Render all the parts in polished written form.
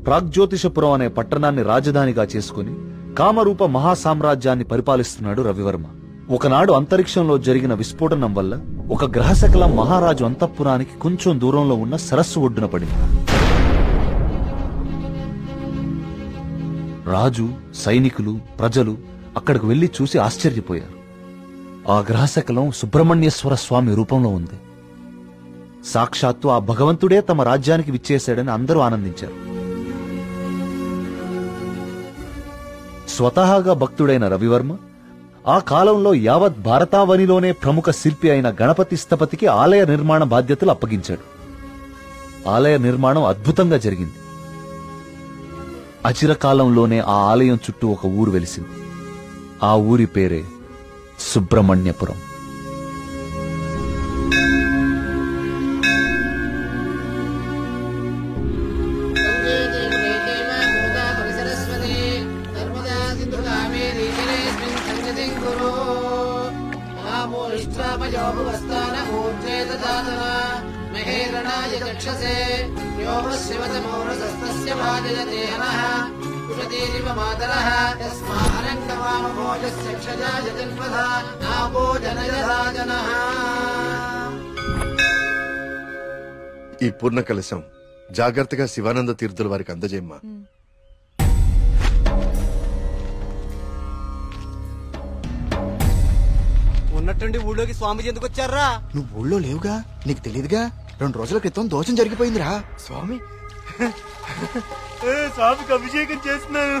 ప్రాగ్జ్యోతిషపురం అనే పట్టణాన్ని రాజధానిగా చేసుకుని కామరూప మహాసామ్రాజ్యాన్ని పరిపాలిస్తున్నాడు రవివర్మ. ఒకనాడు అంతరిక్షంలో జరిగిన విస్ఫోటనం వల్ల ఒక గ్రహశకలం మహారాజు అంతఃపురానికి కొంచెం దూరంలో ఉన్న సరస్సు ఒడ్డున పడింది. రాజు, సైనికులు, ప్రజలు అక్కడికి వెళ్లి చూసి ఆశ్చర్యపోయారు. ఆ గ్రహశకలం సుబ్రహ్మణ్యేశ్వర స్వామి రూపంలో ఉంది. సాక్షాత్తు ఆ భగవంతుడే తమ రాజ్యానికి విచ్చేశాడని అందరూ ఆనందించారు. స్వతహాగా భక్తుడైన రవివర్మ ఆ కాలంలో యావత్ భారతావనిలోనే ప్రముఖ శిల్పి అయిన గణపతి స్థపతికి ఆలయ నిర్మాణ బాధ్యతలు అప్పగించాడు. ఆలయ నిర్మాణం అద్భుతంగా జరిగింది. అచిరకాలంలోనే ఆ ఆలయం చుట్టూ ఒక ఊరు వెలిసింది. ఆ ఊరి పేరే సుబ్రహ్మణ్యపురం. ఈ పూర్ణ కలశం జాగ్రత్తగా శివానంద తీర్థుల వారికి అందజేయమ్మా. ఉన్నట్టుండి ఊళ్ళోకి స్వామీజీ ఎందుకు వచ్చారా? నువ్వు ఊళ్ళో లేవుగా, నీకు తెలియదుగా. 2 రోజుల క్రితం దోషం జరిగిపోయిందిరా. స్వామి స్వామికి అభిషేకం చేస్తున్నాను.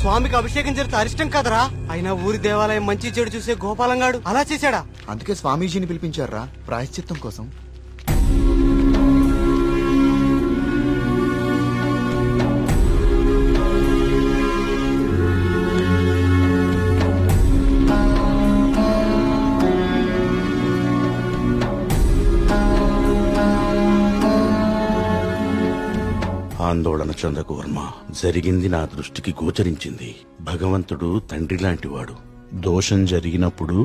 స్వామికి అభిషేకం జరిగితే అరిష్టం కదరా. అయినా ఊరి దేవాలయం మంచి చెడు చూసే గోపాలంగాడు అలా చేశాడా? అందుకే స్వామీజీని పిలిపించారా ప్రాయశ్చిత్తం కోసం. ఆందోళన చెందకు వర్మ. జరిగింది నా దృష్టికి గోచరించింది. భగవంతుడు తండ్రి లాంటివాడు. దోషం జరిగినప్పుడు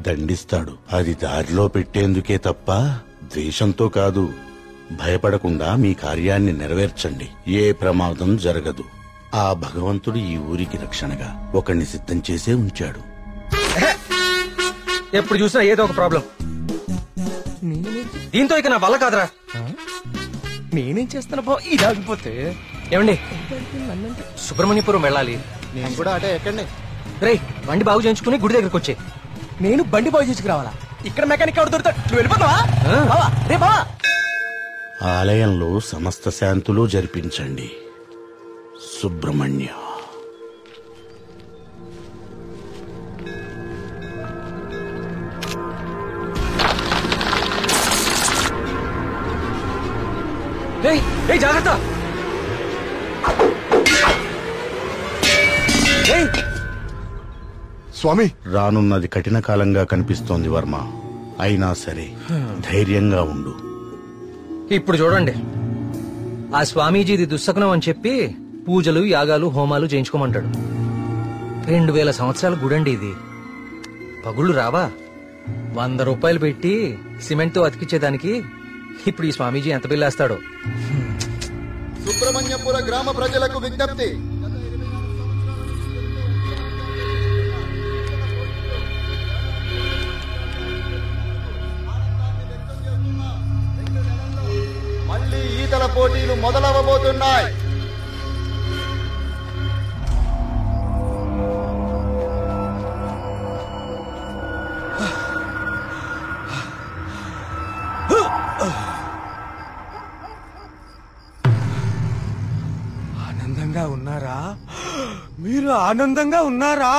దండిస్తాడు. అది దారిలో పెట్టేందుకే తప్ప ద్వేషంతో కాదు. భయపడకుండా మీ కార్యాన్ని నెరవేర్చండి. ఏ ప్రమాదం జరగదు. ఆ భగవంతుడు ఈ ఊరికి రక్షణగా ఒకణ్ణి సిద్ధం చేసే ఉంచాడు. ఎప్పుడు చూసినా ఏదో ఒక ప్రాబ్లం. దీంతో ఇక నా వల్ల కాదురా. నేనేం చేస్తాను బా, ఇది ఆగిపోతే. ఏమండి, సుబ్రహ్మణ్యపురం వెళ్ళాలి. నేను కూడా అటే ఎక్కండి. రేయ్, బండి బాగు చేయించుకుని గుడి దగ్గరకు వచ్చే. నేను బండి బాగు చేసుకురావాలా? ఇక్కడ మెకానిక్ ఎవరు దొరుకుతాడు? నువ్వు వెళ్ళిపోతావా? ఆలయంలో సమస్త శాంతులు జరిపించండి. సుబ్రహ్మణ్య. జాగ్రత్త. స్వామి, రానున్నది కఠిన కాలంగా కనిపిస్తోంది వర్మ. అయినా సరే ధైర్యంగా ఉండు. ఇప్పుడు చూడండి, ఆ స్వామీజీది దుస్సకునం అని చెప్పి పూజలు, యాగాలు, హోమాలు చేయించుకోమంటాడు. 2000 సంవత్సరాల గుడండి ఇది. పగుళ్ళు రావా? 100 రూపాయలు పెట్టి సిమెంట్ తో అతికిచ్చేదానికి ఇప్పుడు ఈ స్వామీజీ ఎంత బిల్లేస్తాడో. సుబ్రహ్మణ్యపుర గ్రామ ప్రజలకు విజ్ఞప్తి. మళ్ళీ ఈతల పోటీలు మొదలవబోతున్నాయి. ఆనందంగా ఉన్నారా? మీరు ఆనందంగా ఉన్నారా?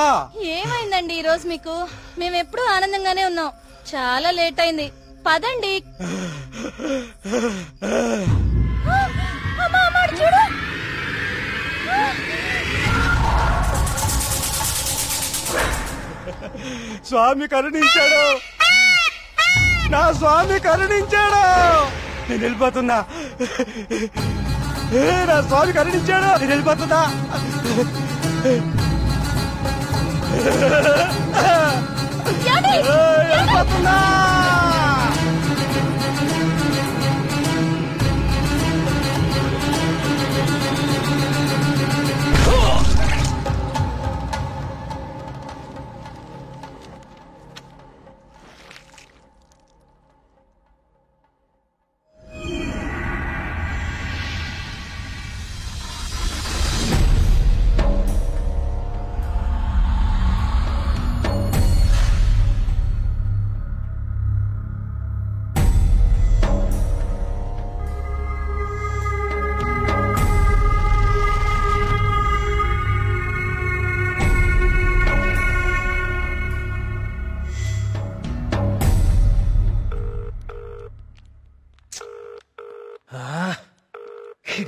ఏమైందండి ఈ రోజు మీకు? మేమెప్పుడు ఆనందంగానే ఉన్నాం. చాలా లేట్ అయింది, పదండి. చూడు, స్వామి కరుణించాడు, నా స్వామి కరుణించాడు. నేను వెళ్ళిపోతున్నా, నా స్వామి కరుణించాడు, నేను వెళ్ళిపోతున్నా. వెళ్ళిపోతున్నా.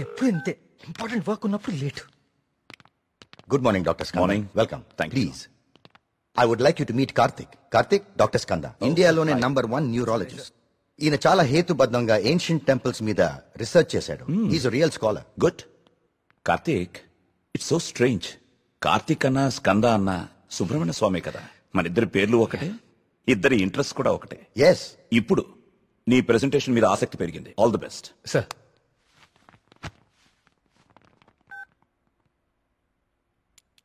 ఎప్పుడు ఇంతే, ఇంపార్టెంట్ వర్క్ ఉన్నప్పుడు late. Good morning doctor Skanda. Morning. Welcome. Thank you. Please I would like you to meet Karthik. Karthik, doctor Skanda, ఇండియాలోనే నంబర్ 1 న్యూరాలజిస్ట్. ఈయన చాలా హేతుబద్ధంగా ఏన్షియంట్ టెంపుల్స్ మీద రీసెర్చ్ చేశాడు. Is real scholar. Good. Karthik, it's so strange. Karthik అన్న స్కంద అన్న సుబ్రహ్మణ్య స్వామి కదా, మన ఇద్దరి పేర్లు ఒకటే, ఇద్దరి ఇంట్రెస్ట్ కూడా ఒకటే. ఎస్. ఇప్పుడు నీ ప్రెజెంటేషన్ మీద ఆసక్తి పెరిగింది. All the best. Sir,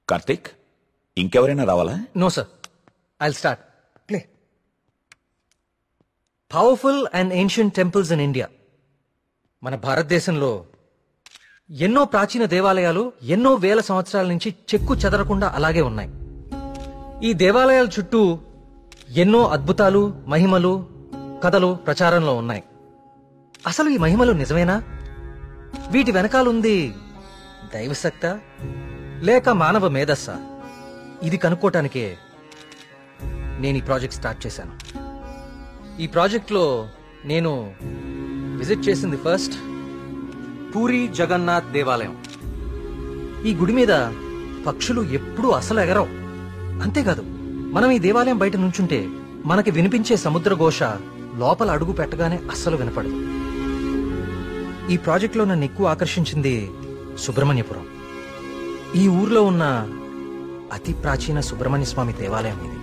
Karthik, ఇంకెవరైనా రావాలా? No sir, I'll start. Play. Powerful and ancient temples in India. మన భారతదేశంలో ఎన్నో ప్రాచీన దేవాలయాలు ఎన్నో వేల సంవత్సరాల నుంచి చెక్కు చెదరకుండా అలాగే ఉన్నాయి. ఈ దేవాలయాల చుట్టూ ఎన్నో అద్భుతాలు, మహిమలు, కథలు ప్రచారంలో ఉన్నాయి. అసలు ఈ మహిమలు నిజమేనా? వీటి వెనకాలుంది దైవశక్తా లేక మానవ మేధస్సా? ఇది కనుక్కోటానికే నేను ఈ ప్రాజెక్ట్ స్టార్ట్ చేశాను. ఈ ప్రాజెక్ట్లో నేను విజిట్ చేసింది ఫస్ట్ పూరి జగన్నాథ్ దేవాలయం. ఈ గుడి మీద పక్షులు ఎప్పుడూ అసలు ఎగరవు. అంతేకాదు, మనం ఈ దేవాలయం బయట నుంచుంటే మనకి వినిపించే సముద్ర ఘోష లోపల అడుగు పెట్టగానే అస్సలు వినపడదు. ఈ ప్రాజెక్ట్లో నన్ను ఎక్కువ ఆకర్షించింది సుబ్రహ్మణ్యపురం. ఈ ఊర్లో ఉన్న అతి ప్రాచీన సుబ్రహ్మణ్య స్వామి దేవాలయం ఇది.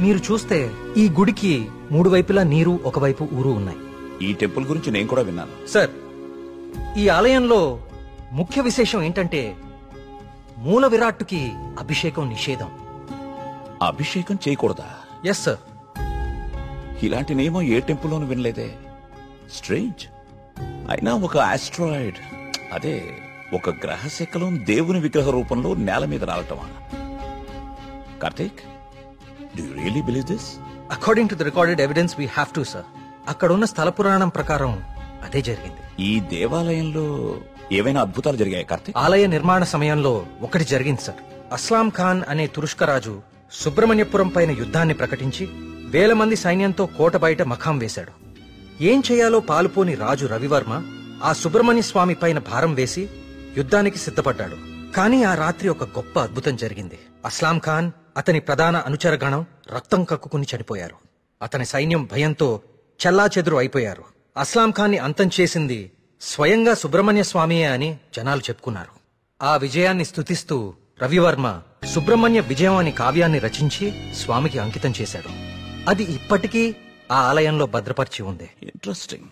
మీరు చూస్తే ఈ గుడికి 3 వైపులా నీరు, ఒకవైపు ఊరు ఉన్నాయి. ఈ టెంపుల్ గురించి నేను కూడా విన్నాను. సార్, ఈ ఆలయంలో ముఖ్య విశేషం ఏంటంటే మూల విరాట్టుకి అభిషేకం నిషేధం. అభిషేకం చేయకూడదా? Yes sir. ఇలాంటి నియమం ఏ టెంపుల్లోనూ వినలేదే. స్ట్రేంజ్. అయినా ఒక ఆస్ట్రాయిడ్, అదే ఒక గ్రహ శకలం దేవుని విగ్రహ రూపంలో నేల మీద రావటమా? Karthik, do you really believe this? According to the recorded evidence we have to sir. అక్కడ ఉన్న స్థల పురాణం ప్రకారం అదే జరిగింది. ఈ దేవాలయంలో ఏవైనా అద్భుతాలు జరిగాయి కార్తీక్? ఆలయ నిర్మాణ సమయంలో ఒకటి జరిగింది సార్. అస్లాం ఖాన్ అనే తురుష్క రాజు సుబ్రహ్మణ్యపురం పైన యుద్ధాన్ని ప్రకటించి 1000 మంది సైన్యంతో కోట బయట మఖాం వేశాడు. ఏం చేయాలో పాలుపోని రాజు రవివర్మ ఆ సుబ్రహ్మణ్య స్వామి పైన భారం వేసి యుద్ధానికి సిద్ధపడ్డాడు. కానీ ఆ రాత్రి ఒక గొప్ప అద్భుతం జరిగింది. అస్లాం ఖాన్, అతని ప్రధాన అనుచరగణం రక్తం కక్కుకుని చనిపోయారు. అతని సైన్యం భయంతో చెల్లాచెదురు అయిపోయారు. అస్లాం ఖాన్ ని అంతం చేసింది స్వయంగా సుబ్రహ్మణ్య స్వామియే అని జనాలు చెప్పుకున్నారు. ఆ విజయాన్ని స్తుతిస్తూ రవివర్మ సుబ్రహ్మణ్య విజయం అని కావ్యాన్ని రచించి స్వామికి అంకితం చేశాడు. అది ఇప్పటికీ ఆ ఆలయంలో భద్రపరిచి ఉంది. ఇంట్రెస్టింగ్.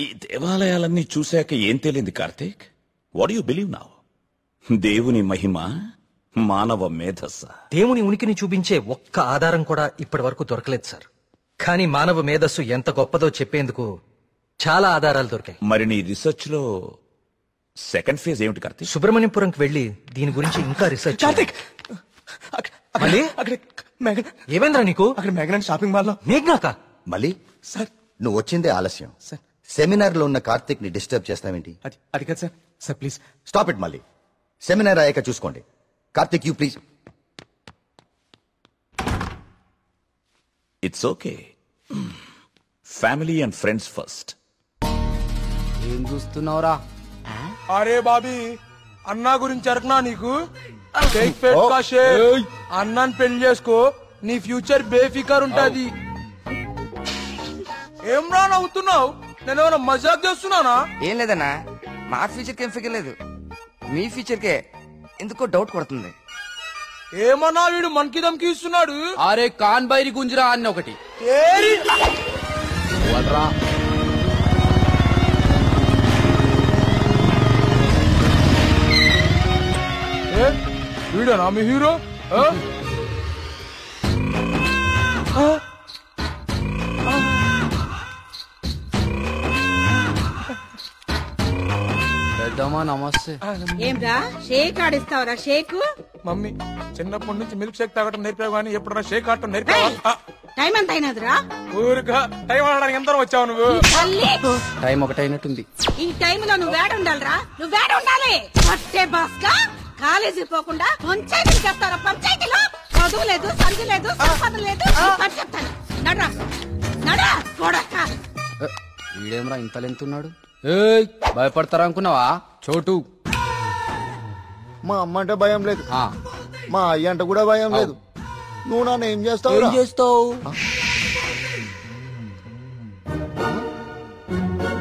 ఈ దేవాలయాలన్నీ చూశాక ఏం తేలింది Karthik? What you believe now? దేవుని మహిమ, మానవ మేధస్స? దేవుని ఉనికిని చూపించే ఒక్క ఆధారం కూడా ఇప్పటి వరకు దొరకలేదు సార్. కానీ మానవ మేధస్సు ఎంత గొప్పదో చెప్పేందుకు చాలా ఆధారాలు దొరికాయి. మరి నీ రీసెర్చ్ లో సెకండ్ ఫేజ్ ఏమిటి కార్తీక్? సుబ్రహ్మణ్యపురంకి వెళ్లి దీని గురించి ఇంకా రీసెర్చ్. కార్తిక్, మళ్ళీ అక్కడ మేఘన, ఏమైందిరా నీకు? అక్కడ మేఘన షాపింగ్ మాల్ లో. మేఘ్నాక? మళ్ళీ సార్, నువ్వు వచ్చిందే ఆలస్యం. సార్, సెమినార్ లో ఉన్న కార్తిక్ ని డిస్టర్బ్ చేస్తావేంటి? అది కాదు sir. Sir please stop it. మళ్ళీ సెమినార్ అయ్యాక చూసుకోండి. Karthik, you please. It's okay. Family and friends first. ఏం చూస్తున్నావురా? అరే బాబీ, అన్నా గురించి అరకనా నీకు? అన్నాన్ని పెళ్లి చేసుకో, నీ ఫ్యూచర్ బేఫికర్ ఉంటది. ఏం రా నవ్వుతున్నావు? నేను ఏమైనా మజాక్ చేస్తున్నానా? ఏం లేదన్నా, మా ఫ్యూచర్ కి ఏం ఫిగర్ లేదు, మీ ఫ్యూచర్ కే ఎందుకో డౌట్ కొడుతుంది. ఏమన్నా వీడు మనకి దమ్కి ఇస్తున్నాడు. అరే కాన్ బైరి గుంజరా అన్న ఒకటి వీడనా మీ హీరో? పెద్దమ్మా నమస్తే. ఏంరా షేక్ ఆడిస్తావరా? షేక్ మమ్మీ చిన్నప్పటి నుంచి మిల్క్ షేక్ తాగటం నేర్పావు కానీ ఎప్పుడన్నా షేక్ ఆడటం నేర్పావా? టైం ఎంత అయినదిరా? ఊరుగా టైం ఆడడానికి ఎంత వచ్చావు నువ్వు? టైం ఒకటైనట్టుంది. ఈ టైంలో నువ్వు వేడ ఉండాలిరా, నువ్వు వేడ ఉండాలి. పట్టే బాస్కా కాలేజీ పోకుండా పంచాయతీలు చెప్తారా? పంచాయతీలో చదువు లేదు, సంధి లేదు, సంపద లేదు. చెప్తాను నడరా నడరా కొడక. వీడేమరా ఇంత లెంతున్నాడు? ఏయ్ భయపడతారా అనుకున్నావా? చోటు మా అమ్మ అంటే భయం లేదు, మా అయ్య అంటే కూడా భయం లేదు. నువ్వు నన్ను ఏం చేస్తావు? ఏం చేస్తావు?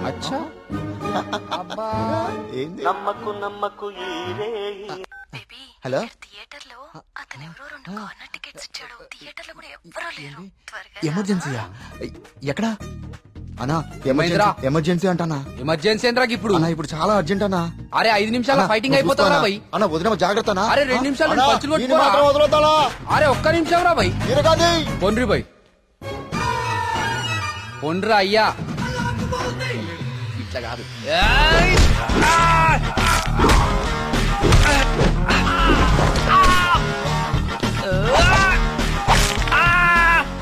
అచ్చా హలో, ఎమర్జెన్సీయా? ఎక్కడా అన్నా? ఎమర్జెన్సీ అంటానా? ఎమర్జెన్సీ ఏంట్రా ఇప్పుడు? అన్నా ఇప్పుడు చాలా అర్జెంట్ అన్నా. అరే 5 నిమిషాల ఫైటింగ్ అయిపోతారా భయ్? అన్న వదిన జాగ్రత్త. అరే 2 నిమిషాలు వదులుతారా? అరే ఒక్క నిమిషం రా భయ్. పొండ్రి భయ్, పొండ్రా అయ్యా. ఇట్లా కాదు,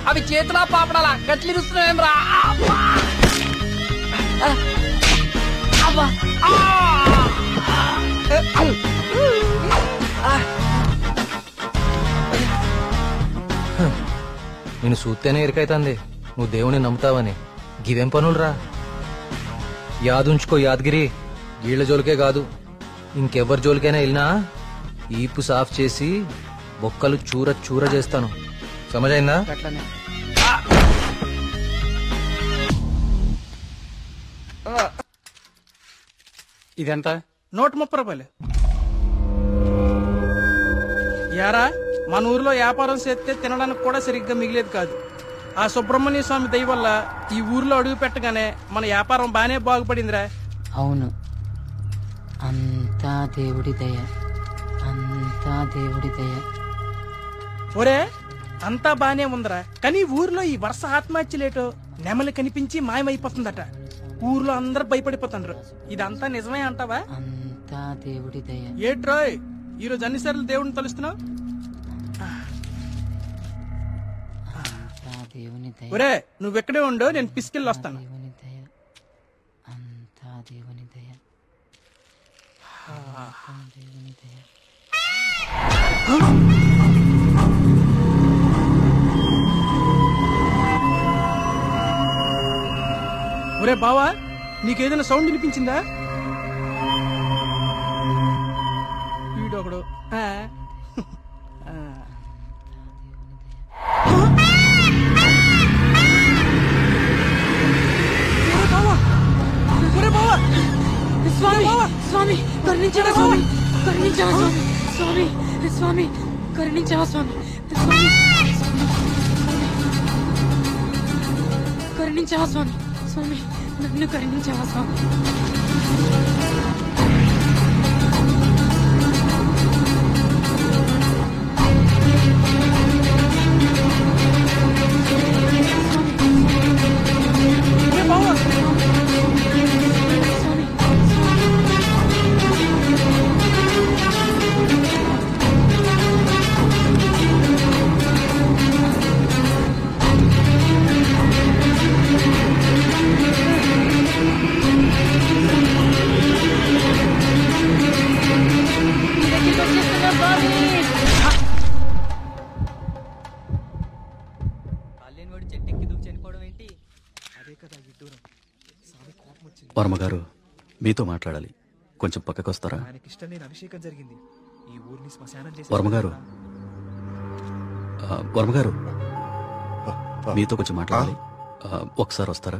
అవి చేతులా పాపడాలా గట్లిరుస్తున్నాయేం రా? నేను చూస్తేనే ఎరికైతుంది నువ్వు దేవుని నమ్ముతావని. గివేం పనులురా? యాదుంచుకో యాదగిరి, వీళ్ళ జోలికే కాదు ఇంకెవ్వరి జోలికైనా వెళ్ళినా ఈపు సాఫ్ చేసి బొక్కలు చూర చూర చేస్తాను. సమజైందా? ఇదెంత? 130 రూపాయలు. యారా మన ఊర్లో వ్యాపారం చేస్తే తినడానికి కూడా సరిగ్గా మిగిలేదు కాదు. ఆ సుబ్రహ్మణ్య స్వామి దయ వల్ల ఈ ఊర్లో అడుగు పెట్టగానే మన వ్యాపారం బానే బాగుపడిందిరా. అవును, అంతా దేవుడి దయ, అంతా దేవుడి దయ. ఒరే అంతా బానే ఉందిరా, కానీ ఊర్లో ఈ వరుస ఆత్మహత్యలేటో నెమలి కనిపించి మాయమైపోతుందట. ఊర్లో అందరు భయపడిపోతున్నారు. ఇదంతా నిజమే అంటావా? అంతా దేవుడి దయ. ఏట్రోయ్ ఈరోజు అన్నిసార్లు దేవుడిని తలుస్తున్నావు? ఒరే నువ్వెక్కడే ఉండో, నేను పిసికెళ్ళి వస్తాను. అంతా దేవుని దయ, దేవుని దయ. ఒరే బావా, నీకేదైనా సౌండ్ వినిపించిందా? వీడొకడు స్వామి స్వామి కరుణించవా స్వామి, కరుణించవా స్వామి, స్వామి స్వామి కరుణించవా స్వామి, స్వామి కరుణించవా స్వామి, స్వామి నన్ను కరుణించవా స్వామి. వర్మగారు మీతో మాట్లాడాలి, కొంచెం పక్కకొస్తారా? వర్మగారు వర్మ గారు మీతో కొంచెం మాట్లాడాలి. ఒకసారి వస్తారా?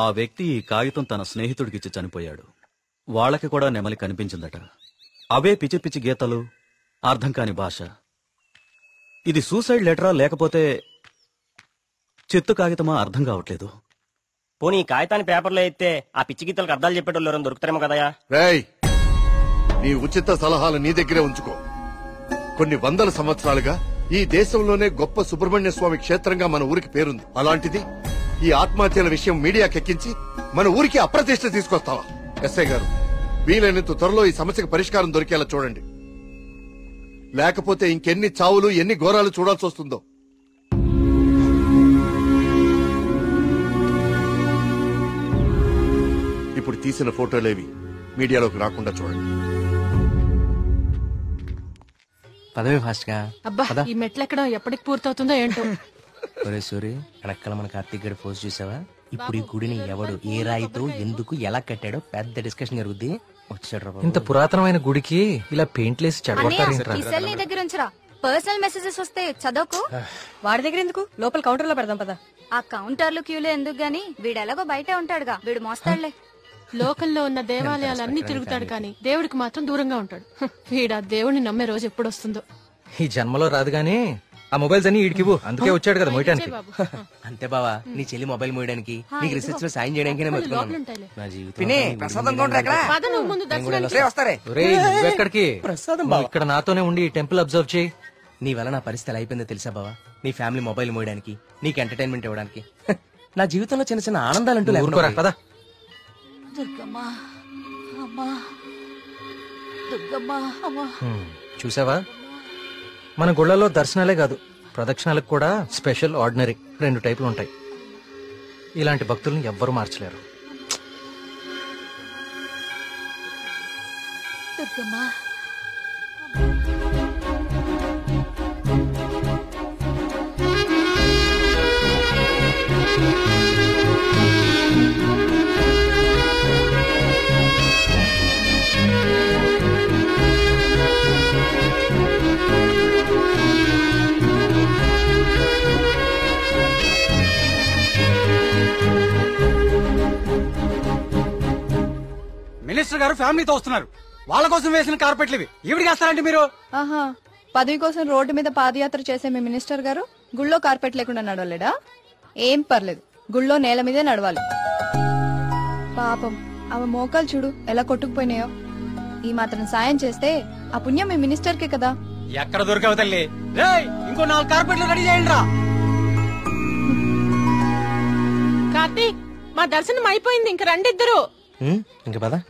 ఆ వ్యక్తి ఈ కాగితం తన స్నేహితుడికిచ్చి చనిపోయాడు. వాళ్ళకి కూడా నెమలి కనిపించిందట. అవే పిచ్చి పిచ్చి గీతలు, అర్థం కాని భాష. ఇది సూసైడ్ లెటరా లేకపోతే చెత్త కాగితమా అర్థం కావట్లేదు. పోనీ ఈ కాగితాన్ని పేపర్లో అయితే ఆ పిచ్చి గీతలకు అర్థాలు చెప్పేటోళ్ళు ఎవరైనా దొరుకుతారేమో కదయా. రేయ్, నీ ఉచిత సలహాలు నీ దగ్గరే ఉంచుకో. కొన్ని వందల సంవత్సరాలుగా ఈ దేశంలోనే గొప్ప సుబ్రహ్మణ్య స్వామి క్షేత్రంగా మన ఊరికి పేరుంది. అలాంటిది ఈ ఆత్మహత్యల విషయం మీడియాకెక్కించి మన ఊరికి అప్రతిష్ట తీసుకొస్తావా? ఎస్ఐ గారు, వీలైనంత త్వరలో ఈ సమస్యకు పరిష్కారం దొరికేలా చూడండి. లేకపోతే ఇంకెన్ని చావులు, ఎన్ని ఘోరాలు చూడాల్సి వస్తుందో. ఇప్పుడు తీసిన ఫోటోలేవి మీడియాలోకి రాకుండా చూడండి. పదవి ఫాస్ట్ గా. అబ్బా, ఈ మెట్లు ఎక్కడం ఎప్పటికి పూర్తవుతుందో ఏంటో. ఒరే సూరి, వెనకాల మన కార్తీక్ గడి పోస్ట్ చూసావా? ఇప్పుడు ఈ గుడిని ఎవడు, ఏ రాయితో, ఎందుకు, ఎలా కట్టాడో పెద్ద డిస్కషన్ జరుగుద్ది. వచ్చాడు. ఇంత పురాతనమైన గుడికి ఇలా పెయింట్లేసి చెడగొట్టారేంట్రా? ఈ సెల్ నీ దగ్గర ఉంచరా. పర్సనల్ మెసేజెస్ వస్తే చదవకు. వాడి దగ్గర ఎందుకు? లోపల కౌంటర్ లో పెడదాం పదా. ఆ కౌంటర్లు క్యూలో ఎందుకు గాని, వీడు ఎలాగో బయటే ఉంటాడుగా, వీడు మోస్తాడులే. లోకల్లో ఉన్న దేవాలయాలన్నీ తిరుగుతాడు కానీ దేవుడికి మాత్రం దూరంగా ఉంటాడు. వీడు ఆ దేవుడిని నమ్మే రోజు ఎప్పుడు వస్తుందో. ఈ జన్మలో రాదు గానీ ఆ మొబైల్స్ అన్ని ఈడికివ్వు. అందుకే వచ్చాడు కదా మోయటానికి. అంతే బావా, నీ చెల్లి మొబైల్ మోయడానికి, నీకు రీసెర్చ్ లో సాయం చేయడానికి నా జీవితం. పద, నువ్వు ముందు దర్శనానికి ఒరేయ్, నువ్వెక్కడికి? నువ్వు ఇక్కడ నాతోనే ఉండి టెంపుల్ అబ్జర్వ్ చేయి. నీ వల్ల నా పరిస్థితి అయిపోయిందో తెలుసా బావా? నీ ఫ్యామిలీ మొబైల్ మోయడానికి, నీకు ఎంటర్టైన్మెంట్ ఇవ్వడానికి. నా జీవితంలో చిన్న చిన్న ఆనందాలంటూ ఊరుకోరా, పద. దుర్గమ్మా, అమ్మా, దుర్గమ్మా, అమ్మా. చూసావా, మన గుళ్ళలో దర్శనాలే కాదు, ప్రదక్షిణాలకు కూడా స్పెషల్, ఆర్డినరీ 2 టైపులు ఉంటాయి. ఇలాంటి భక్తుల్ని ఎవ్వరూ మార్చలేరు. దుర్గమ్మా, మినిస్టర్ గారు ఫ్యామిలీతో వస్తున్నారు. వాళ్ళ కోసం వేసిన కార్పెట్లు ఇవి. ఈవిడికి వేస్తారంటే మీరు? ఆహా, పదవి కోసం రోడ్డు మీద పాదయాత్ర చేసే మీ మినిస్టర్ గారు గుళ్ళో కార్పెట్ లేకుండా నడవలేడా? ఏం పర్లేదు, గుళ్ళో నేల మీదే నడవాలి. పాపం ఆమె మోకాలు చూడు ఎలా కొట్టుకుపోయినాయో. ఈ మాత్రం సాయం చేస్తే ఆ పుణ్యం మీ మినిస్టర్ కే కదా. ఎక్కడ దొరికావు తల్లి? ఇంకో 4 కార్పెట్లు రెడీ చేయండి రా. కార్తీక్, మా దర్శనం అయిపోయింది, ఇంక రండిద్దరు. ఇంకా పదా.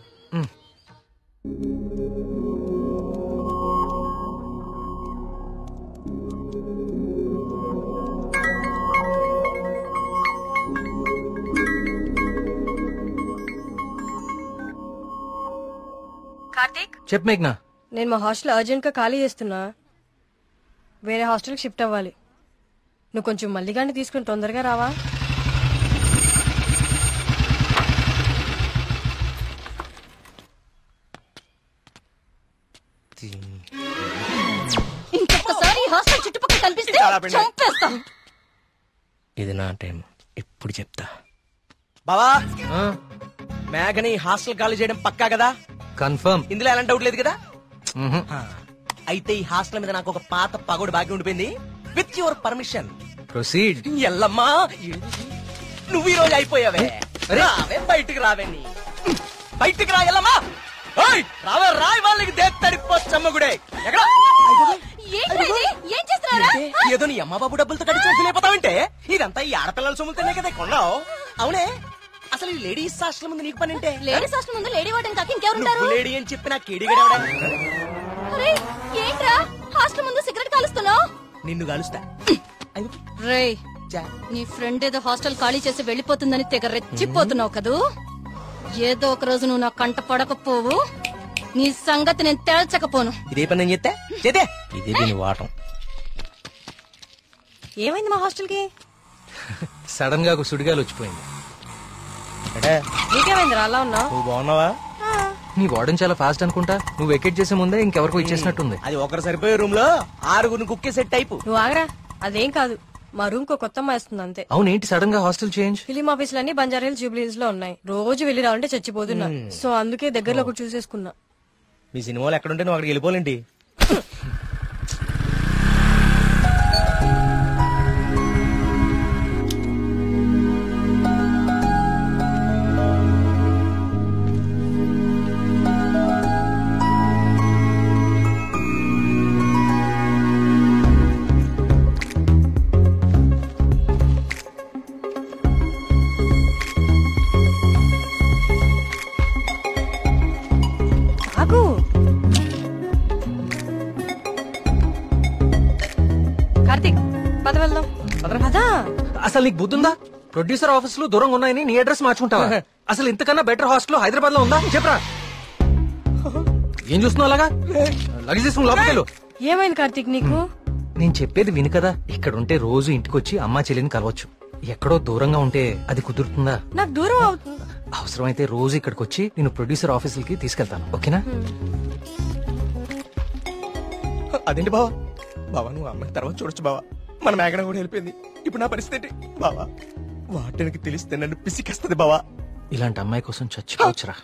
కార్తీక్, చెప్పు మేఘ్నా. నేను మా హాస్టల్ అర్జెంట్ గా ఖాళీ చేస్తున్నా. వేరే హాస్టల్ కి షిఫ్ట్ అవ్వాలి. నువ్వు కొంచెం మల్లిగాన్ని తీసుకుని తొందరగా రావా? ఇంకొకసారి హాస్టల్ చుట్టుపక్కల కనిపిస్తే చంపేస్తా. ఇది నా టైం, ఇప్పుడు చెప్తా. బావా, మేఘని హాస్టల్ ఖాళీ చేయడం పక్కా కదా? కన్ఫర్మ్. ఇందులో ఎలాంటి డౌట్ లేదు కదా? అయితే ఈ హాస్టల్ మీద నాకు ఒక పాత పగోడు బాకీ ఉండిపోయింది. With your permission proceed. Yellamma, నువ్వు ఈ రోజు అయిపోయావే. రావే, బయటికి రావే. నీ బయటికి రా ఎల్లమ్మా. రావే, రాయి వాళ్ళకి దేత్తడిపోచ్చమ్మగుడే. ఏదో నీ అమ్మ బాబు డబ్బులతో కడిచిపోతావంటే ఇదంతా ఈ ఆడపిల్లల సొమ్ముతోనే కదా కొన్నావు. అవునే, అసలు ఈ లేడీస్ హాస్టల్ ముందు నీకు పని అంటే? లేడీస్ హాస్టల్ ముందు లేడీ వార్డెన్ కాక ఇంకెవరుంటారు? లేడీ అని చెప్పి నాకు కేడిగడవడా? ఏంట్రా హాస్టల్ ముందు సిగరెట్ కాలుస్తున్నావు? నిన్ను కాలుస్తా. రేయ్, నీ ఫ్రెండ్ ఏదో హాస్టల్ ఖాళీ చేసి వెళ్లిపోతుందని తెగ రెచ్చిపోతున్నావు కదూ. ఏదో ఒక రోజు నువ్వు నా కంట పడకపోవు, నీ సంగతి నేను తేల్చకపోను. ఇదే పని నేను చెప్తే చేతే ఇదే దీని వాటం. ఏమైంది మా హాస్టల్ కి? సడన్ గా ఒక సుడిగాలు వచ్చిపోయింది. నీకేమైంది అలా ఉన్నావు? నువ్వు బాగున్నావా? నీ వార్డెన్ చాలా ఫాస్ట్ అనుకుంటా. నువ్వు వెకేట్ చేసే ముందే ఇంకెవరికో ఇచ్చేసినట్టుంది. అది ఒకరు సరిపోయే రూమ్ లో 6 కుక్కే సెట్ టైపు. నువ్వు ఆగరా, అదేం కాదు. మా రూమ్ కో కొత్త అమ్మాయి వస్తుంది అంతే. అవునేంటి సడన్ గా హాస్టల్ చేంజ్? ఫిలిం ఆఫీసులన్నీ బంజారా హిల్స్, జూబ్లీ హిల్స్ లో ఉన్నాయి. రోజు వెళ్ళి రావాలంటే చచ్చిపోతున్నా. సో అందుకే దగ్గరలో ఒకటి చూసేసుకున్నా. మీ సినిమాలు ఎక్కడుంటే నువ్వు అక్కడికి వెళ్ళిపోలేంటి? కార్తీక్ పద వెళ్దాం. పదా. అసలు నీకు బుద్ధుందా? ప్రొడ్యూసర్ ఆఫీసులు దూరంగా ఉన్నాయని నీ అడ్రస్ మార్చుకుంటావా? అసలు ఇంతకన్నా బెటర్ హాస్టల్ హైదరాబాద్ లో ఉందా చెప్పరా? ఏం చూస్తున్నావు అలాగా? లగేజ్ తీసుకుని లోపలికెళ్ళు. ఏమైంది కార్తీక్ నీకు? నేను చెప్పేది విను కదా. ఇక్కడ ఉంటే రోజు ఇంటికొచ్చి అమ్మా చెల్లిని కలవచ్చు. ఎక్కడో దూరంగా ఉంటే అది కుదురుతుందా? నాకు దూరం అవుతుంది. అవసరమైతే రోజు ఇక్కడికి వచ్చి నేను ప్రొడ్యూసర్ ఆఫీసులకి తీసుకెళ్తాను. ఓకేనా? అదేంటి బావా? బావా నువ్వు అమ్మాయి తర్వాత చూడొచ్చు బావా. మన మేఘన కూడా వెళ్ళిపోయింది. ఇప్పుడు నా పరిస్థితి ఏంటి బావా? వాటికి తెలిస్తే నన్ను పిసికేస్తుంది బావా. ఇలాంటి అమ్మాయి కోసం చచ్చిపోవచ్చురా.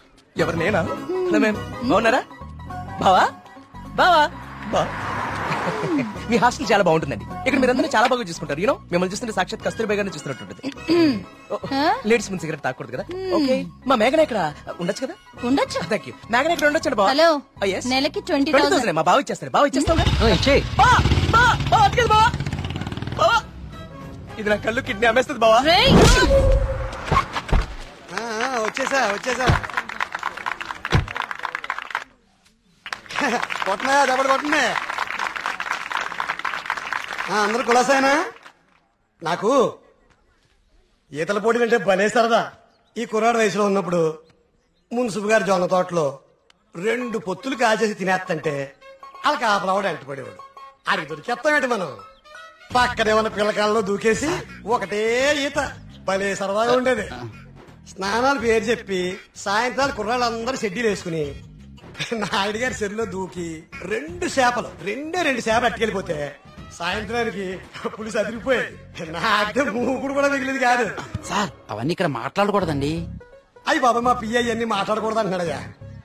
ఎవరు నేనా? హలో మ్యామ్, బాగున్నారా? బావా బావా బా మీ హాస్టల్ చాలా బాగుంటుందండి. ఇక్కడ మీరందరూ చాలా బాగా చూసుకుంటారు. యూనో మిమ్మల్ని చూస్తుంటే సాక్షాత్ కస్తూరిబా గారిని చూస్తున్నట్టుంటది. లేడీస్ ముందు సిగరెట్ తాకూడదు కదా. ఓకే, మా మేఘన ఇక్కడ ఉండొచ్చు కదా? ఉండొచ్చు. Thank you. మేఘన ఇక్కడ ఉండొచ్చు బావా. హలో, నెలకి 20,000. మా బావ ఇచ్చేస్తారు. బావ ఇచ్చేస్తావు. ఇది నా కళ్ళు కిడ్నీ అమ్మేస్తుంది బావా. వచ్చేసా కొట్టనా దెబ్బడు కొట్టనే. అందరు కులాసాయనా? నాకు ఈతల పోటీ అంటే భలే సరదా. ఈ కుర్రాడు వయసులో ఉన్నప్పుడు మున్సిపు గారి జొన్న తోటలో 2 పొత్తులు కాచేసి తినేస్తంటే వాళ్ళకి ఆపలవాడు ఎంటపడేవాడు. అడిగి దొరికేస్తామేంటి మనం? పక్కనే ఉన్న పిల్లకాలలో దూకేసి ఒకటే ఈత. భలే సరదాగా ఉండేది. స్నానాలు పేరు చెప్పి సాయంత్రాలు కుర్రాళ్ళందరూ షెడ్యూల్ వేసుకుని నాయుడు గారి చెరువులో దూకి 2 చేపలు అట్టుకెళ్ళిపోతే సాయంత్రానికి పులుసు అదిరిపోయేది. నాకే మూకుడు కూడా మిగిలింది కాదు. సార్ అవన్నీ ఇక్కడ మాట్లాడకూడదండి. అయ్యి బాబా మా పియ్య అన్ని మాట్లాడకూడదు అంటున్నాడయ్యా.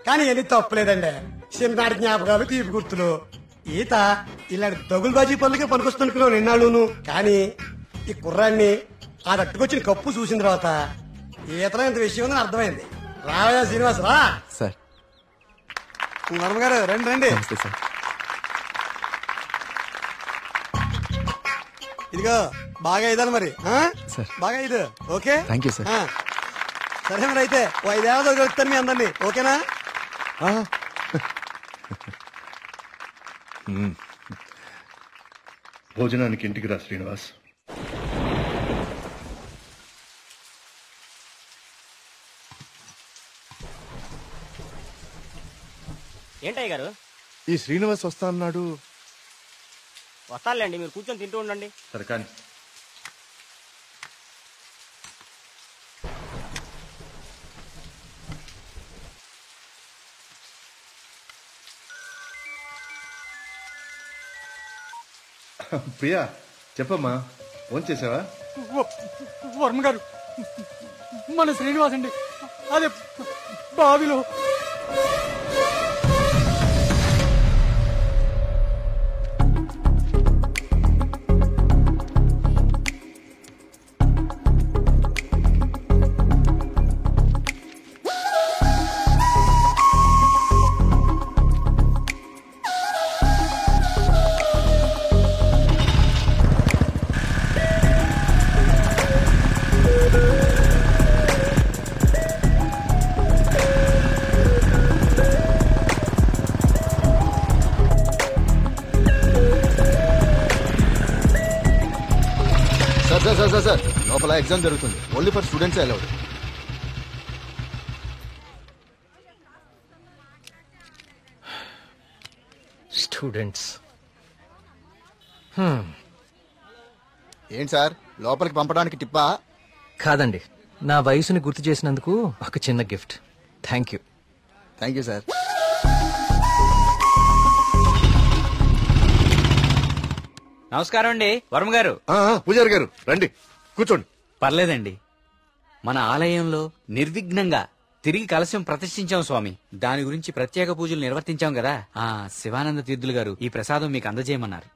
కానీ ఎన్ని తప్పలేదండి. చిన్ననాటి జ్ఞాపకాలు, తీపి గుర్తులు. ఈత ఇలాంటి దగులు బాజీ పనులకే పనికొస్తున్నాను నిన్నాళ్ళును. కానీ ఈ కుర్రాన్ని ఆ అట్టుకొచ్చిన కప్పు చూసిన తర్వాత ఈతలో ఇంత విషయం ఉందని అర్థమైంది. రావయ్యా శ్రీనివాస్ రా. సార్ వర్మ గారు రండి రండి. సార్ ఇదిగో బాగా ఇదాను మరి. బాగా ఇది ఓకే. Thank you sir. సరే మరి అయితే 5 ఏళ్ళ దొరుకుతాను మీ అందరినీ. ఓకేనా? భోజనానికి ఇంటికి రా శ్రీనివాస్. ఏంటయ్య గారు? ఈ శ్రీనివాస్ వస్తా అన్నాడు. వస్తానులేండి, మీరు కూర్చొని తింటూ ఉండండి. సరే కానీ ప్రియా చెప్పమ్మా, ఫోన్ చేసావా? వర్మ గారు, మన శ్రీనివాస్ అండి అదే బావిలో. సార్ లోపల ఎగ్జామ్ జరుగుతుంది. Only for students allowed. Students ఏంటి సార్ లోపలికి పంపడానికి టిప్పా? కాదండి, నా వయసుని గుర్తు చేసినందుకు ఒక చిన్న gift. Thank you. Thank you sir. నమస్కారం అండి వర్మ గారు. పూజారి గారు రండి కూర్చోండి. పర్లేదండి, మన ఆలయంలో నిర్విఘ్నంగా తిరిగి కలశం ప్రతిష్ఠించాం స్వామి. దాని గురించి ప్రత్యేక పూజలు నిర్వర్తించాం కదా. శివానంద తీర్థులు గారు ఈ ప్రసాదం మీకు అందజేయమన్నారు.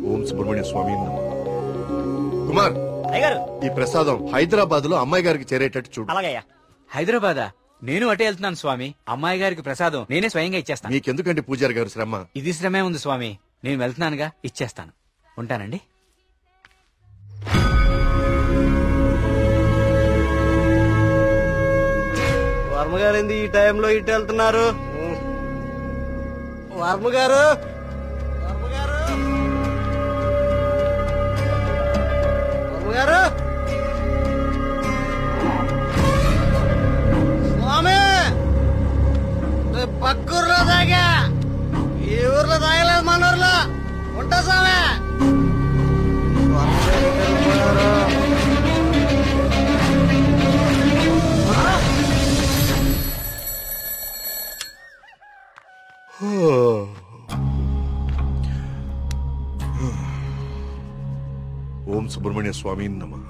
ఓం సుబ్రహ్మణ్య స్వామి. కుమార్ ఈ ప్రసాదం హైదరాబాద్ లో అమ్మాయి గారికి చేరేటట్టు చూడు. అలాగయ్యా. హైదరాబాదా? నేను అటే వెళ్తున్నాను స్వామి. అమ్మాయి గారికి ప్రసాదం నేనే స్వయంగా ఇచ్చేస్తాను. మీకెందుకండి పూజారి గారు శ్రమ? ఇది శ్రమే ఉంది స్వామి. నేను వెళ్తున్నానుగా, ఇచ్చేస్తాను. ఉంటానండి. వర్మగారు ఏంది ఈ టైంలో ఇటు వెళ్తున్నారు? వర్మగారు వర్మగారు స్వామి, పక్కూర్లో తాగా, ఈ ఊర్లో తాగలేదు, మన ఊర్లో ఉంటా స్వామి. ఓం సుబ్రహ్మణ్య స్వామి నమః.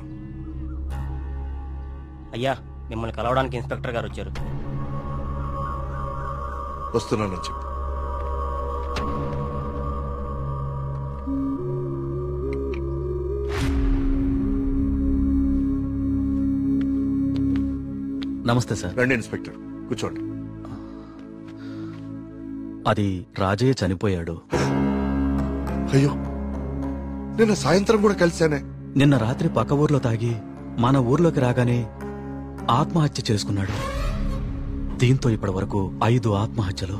అయ్యా, మిమ్మల్ని కలవడానికి ఇన్స్పెక్టర్ గారు వచ్చారు. వస్తున్నానని చెప్పు. నమస్తే సార్. రండి ఇన్స్పెక్టర్, కూర్చోండి. అది రాజయ్య చనిపోయాడు. అయ్యో, నిన్న సాయంత్రం కూడా కలిశానే. నిన్న రాత్రి పక్క ఊర్లో తాగి మన ఊర్లోకి రాగానే ఆత్మహత్య చేసుకున్నాడు. దీంతో ఇప్పటి వరకు 5 ఆత్మహత్యలు.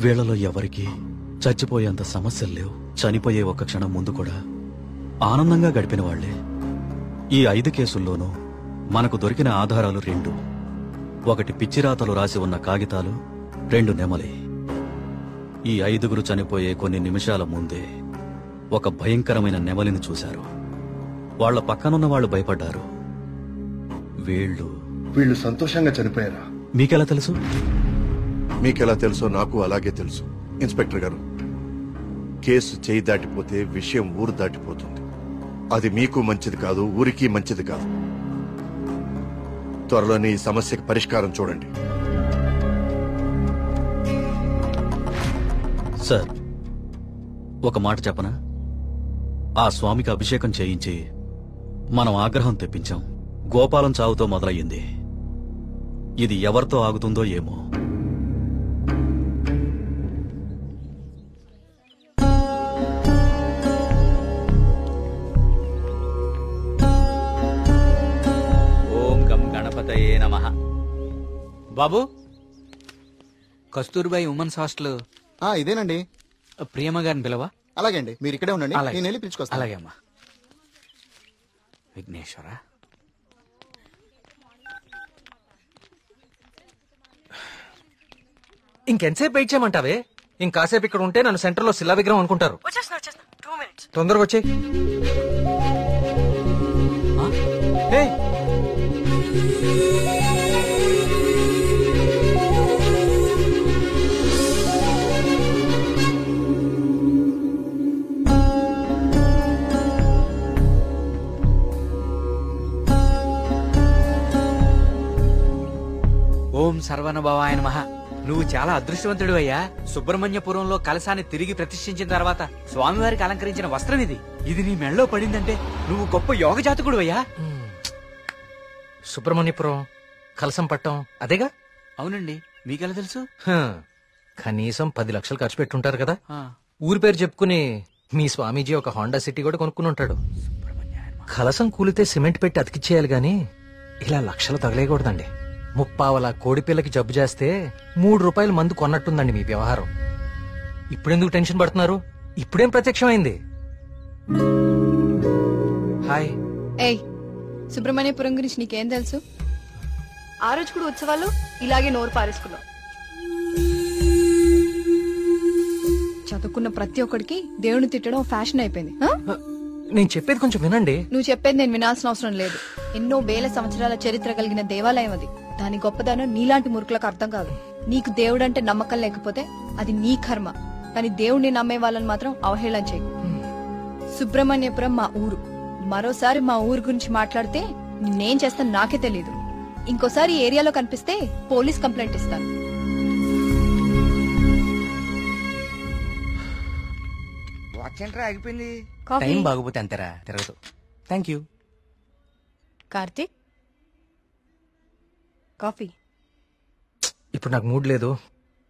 వీళ్లలో ఎవరికి చచ్చిపోయేంత సమస్యలు లేవు. చనిపోయే ఒక్క క్షణం ముందు కూడా ఆనందంగా గడిపిన వాళ్లే. ఈ 5 కేసుల్లోనూ మనకు దొరికిన ఆధారాలు 2. ఒకటి పిచ్చిరాతలు రాసి ఉన్న కాగితాలు, 2 నెమలి. ఈ 5గురు చనిపోయే కొన్ని నిమిషాల ముందే ఒక భయంకరమైన నెమలిని చూశారు. వాళ్ల పక్కనున్న వాళ్ళు భయపడ్డారు. వీళ్ళు సంతోషంగా చనిపోయారా? మీకెలా తెలుసు? మీకెలా తెలుసో నాకు అలాగే తెలుసు. ఇన్స్పెక్టర్ గారు, కేసు చేయి దాటిపోతే విషయం ఊరు దాటిపోతుంది. అది మీకు మంచిది కాదు, ఊరికి మంచిది కాదు. త్వరలోనే ఈ సమస్యకు పరిష్కారం చూడండి. సార్, ఒక మాట చెప్పనా? ఆ స్వామికి అభిషేకం చేయించి మనం ఆగ్రహం తెప్పించాం. గోపాలం చావుతో మొదలయ్యింది. ఇది ఎవరితో ఆగుతుందో ఏమో. ఓం గం గణపతయే నమః. బాబు, కస్తూర్బాయి ఉమెన్స్ హాస్టల్ ఇదేనండి. ప్రియమ్మ గారిని పిలవా? అలాగే అండి, మీరు ఇక్కడే ఉండండి, అలాగే. నేను వెళ్ళి పిలుచుకొస్తాను. అలాగే అమ్మా. విఘ్నేశ్వర, ఇంకెంతసేపు వెయిట్ చేయమంటావే? ఇంకాసేపు ఇక్కడ ఉంటే నన్ను సెంటర్ లో శిలా విగ్రహం అనుకుంటారు. తొందరగా వచ్చే. ఓం సర్వనభవాయ నమః. నువ్వు చాలా అదృష్టవంతుడు అయ్యా. సుబ్రహ్మణ్యపురంలో కలశాన్ని తిరిగి ప్రతిష్ఠించిన తర్వాత స్వామివారికి అలంకరించిన వస్త్రం ఇది. ఇది నీ మెళ్ళలో పడిందంటే నువ్వు గొప్ప యోగ జాతకుడు అయ్యా. సుబ్రహ్మణ్యపురం కలసం పట్టం అదేగా? అవునండి. మీకెలా తెలుసు? కనీసం 10 లక్షలు ఖర్చు పెట్టుంటారు కదా. ఊరి పేరు చెప్పుకుని మీ స్వామీజీ ఒక హోండా సిటీ కూడా కొనుక్కుని ఉంటాడు. కలసం కూలితే సిమెంట్ పెట్టి అతికిచ్చేయాలి గాని ఇలా లక్షలు తగలేయకూడదండి. 30 కోడిపిల్లకి జబ్బు చేస్తే 3 రూపాయల మందు కొన్నట్టుందండి మీ వ్యవహారం. ఇప్పుడెందుకు టెన్షన్ పడుతున్నారు? ఇప్పుడేం ప్రత్యక్షమైంది? హాయ్. ఏయ్, సుబ్రహ్మణ్యపురం గురించి నీకేం తెలుసు? ఆ రోజు కూడా ఉత్సవాలు ఇలాగే నోరు పారేసుకున్నావు. చదువుకున్న ప్రతి ఒక్కడికి దేవుని తిట్టడం ఫ్యాషన్ అయిపోయింది. నేను చెప్పేది కొంచెం వినండి. నువ్వు చెప్పేది నేను వినాల్సిన అవసరం లేదు. ఎన్నో వేల సంవత్సరాల చరిత్ర కలిగిన దేవాలయం అది. దాని గొప్పదనం నీలాంటి మురుకులకు అర్థం కాదు. నీకు దేవుడంటే నమ్మకం లేకపోతే అది నీ కర్మ, కానీ దేవుణ్ణి నమ్మే వాళ్ళని మాత్రం అవహేళన చేయకు. సుబ్రహ్మణ్యపురం మా ఊరు. మరోసారి మా ఊరు గురించి మాట్లాడితే నేనేం చేస్తాను నాకే తెలీదు. ఇంకోసారి ఈ ఏరియాలో కనిపిస్తే పోలీస్ కంప్లైంట్ ఇస్తాను. వాచ్ ఏంట్రా ఆగిపోయింది? టైం బాగోపోతే అంతేరా తిరగదు. Thank you. కార్తీక్ కాఫీ. ఇప్పుడు నాకు మూడ్ లేదు,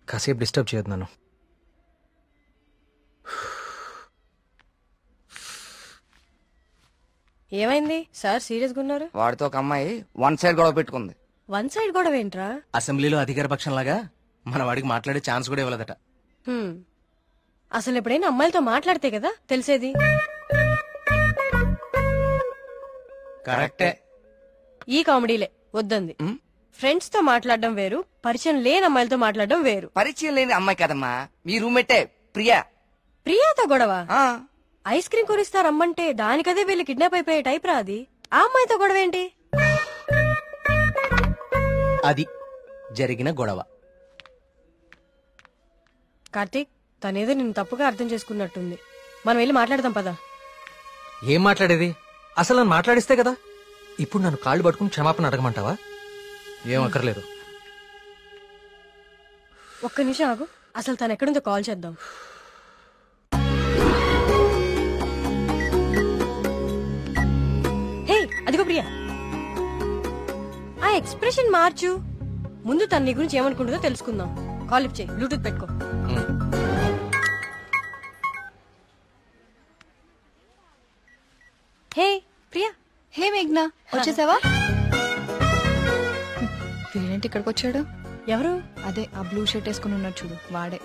కాసేపు డిస్టర్బ్ చేయదు నన్ను. ఏమైంది సార్ సీరియస్ గా ఉన్నారు? వాడితో ఒక అమ్మాయి వన్ సైడ్ గొడవ పెట్టుకుంది. వన్ సైడ్ గొడవ ఏంట్రా? అసెంబ్లీలో అధికార పక్షం లాగా మన వాడికి మాట్లాడే ఛాన్స్ కూడా ఇవ్వలేదట. అసలు ఎప్పుడైనా అమ్మాయిలతో మాట్లాడితే కదా తెలిసేది. కరెక్టే. ఈ కామెడీలే వద్దంది. ఫ్రెండ్స్ తో మాట్లాడడం వేరు, పరిచయం లేని అమ్మాయిలతో మాట్లాడడం వేరు. పరిచయం లేని అమ్మాయి కదమ్మా, మీ రూమ్మేటే ప్రియా. ప్రియాతో గొడవ? ఐస్ క్రీమ్ కొనిస్తా రమ్మంటే దానికదే వీళ్ళు కిడ్నాప్ అయిపోయే టైప్ రా అది. ఆ అమ్మాయితో గొడవ ఏంటి? అది జరిగిన గొడవ. కార్తీక్ తనేదో నిన్ను తప్పుగా అర్థం చేసుకున్నట్టుంది. మనం వెళ్ళి మాట్లాడదాం పదా. ఏం మాట్లాడేది? అసలు నన్ను మాట్లాడిస్తే కదా. ఇప్పుడు నన్ను కాళ్ళు పట్టుకుని క్షమాపణ అడగమంటావా? ఏం అక్కర్లేదు. ఒక్క నిమిషం ఆగు, అసలు తను ఎక్కడుందో కాల్ చేద్దాం. హే అదిగో ప్రియా. ఆ ఎక్స్ప్రెషన్ మార్చు. ముందు తన నీ గురించి ఏమనుకుంటుందో తెలుసుకుందాం. కాల్ లిఫ్ట్ చేయి, బ్లూటూత్ పెట్టుకో. హే ప్రియా. హే మేఘ్నా, వచ్చేసావా? వీడేంటి ఇక్కడికి వచ్చాడు? ఎవరు? అదే ఆ బ్లూ షర్ట్ వేసుకుని ఉన్నాడు చూడు, వాడే.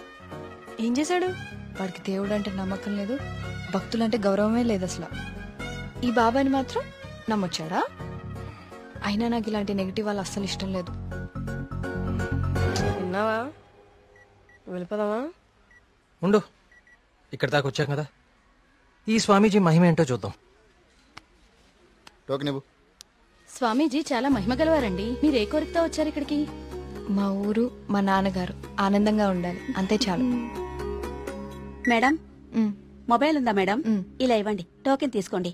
ఏం చేశాడు? వాడికి దేవుడు అంటే నమ్మకం లేదు, భక్తులంటే గౌరవమే లేదు అసలు. ఈ బాబాని మాత్రం నమ్మొచ్చాడా? అయినా నాకు ఇలాంటి నెగిటివ్ వాళ్ళు అస్సలు ఇష్టం లేదు. విన్నావా? వెళ్ళిపోదామా? ఉండు, ఇక్కడ దాకా వచ్చాం కదా, ఈ స్వామీజీ మహిమ ఏంటో చూద్దాం. స్వామీజీ చాలా మహిమ గలవారండి. మీరు ఏ కోరికతో వచ్చారు ఇక్కడికి? మా ఊరు, మా నాన్నగారు ఆనందంగా ఉండాలి, అంతే చాలు. మేడం మొబైల్ ఉందా మేడం? ఇలా ఇవ్వండి, టోకెన్ తీసుకోండి.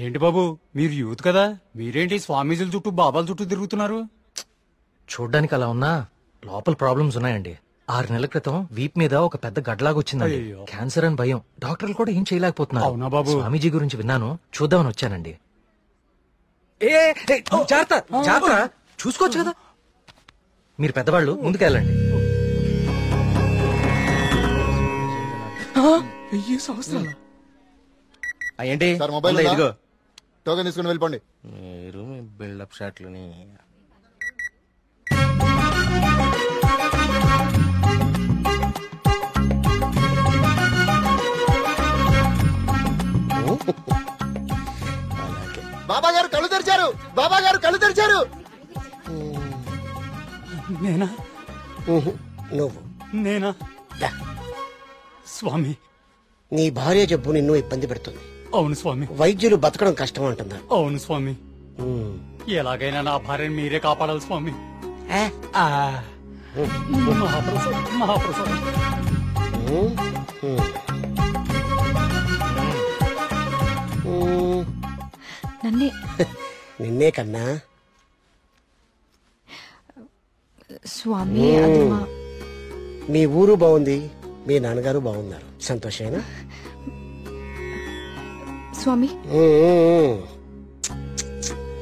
ఏంటి బాబు, మీరు యూత్ కదా, మీరేంటి స్వామీజీల చుట్టూ బాబాల చుట్టూ తిరుగుతున్నారు? చూడ్డానికి అలా ఉన్నా లోపల ప్రాబ్లమ్స్ ఉన్నాయండి. 6 నెలల క్రితం వీప్ మీద ఒక పెద్ద గడ్లాగా వచ్చిందండి. క్యాన్సర్ అని భయం, డాక్టర్లు కూడా ఏం చేయలేకపోతున్నారు. అవునా బాబు? స్వామీజీ గురించి విన్నాను, చూద్దామని వచ్చానండి. జాగ్రత్త, చూసుకోవచ్చు కదా. మీరు పెద్దవాళ్ళు, ముందుకెళ్ళండి. 1000 సంవత్సరాలు ఏంటి మొబైల్ ఇదిగో టోకెన్ తీసుకుని వెళ్ళిపోండి. మీరు బిల్డప్ షాట్లని. బాబా గారు కళ్ళు తెరిచారు, బాబా గారు కళ్ళు తెరిచారు. నేనా? నువ్వు నేనా? స్వామి, నీ భార్య జబ్బు నిన్ను ఇబ్బంది పెడుతుంది. అవును స్వామి. వైద్యులు బతకడం కష్టం అంటున్నారు. అవును స్వామి. ఎలాగైనా నా భార్యను మీరే కాపాడాలి స్వామి. మహాప్రసాద్, మహాప్రసాద్. నిన్నే కన్నా స్వామి, మీ ఊరు బాగుంది, మీ నాన్నగారు బాగున్నారు, సంతోషేనా? స్వామి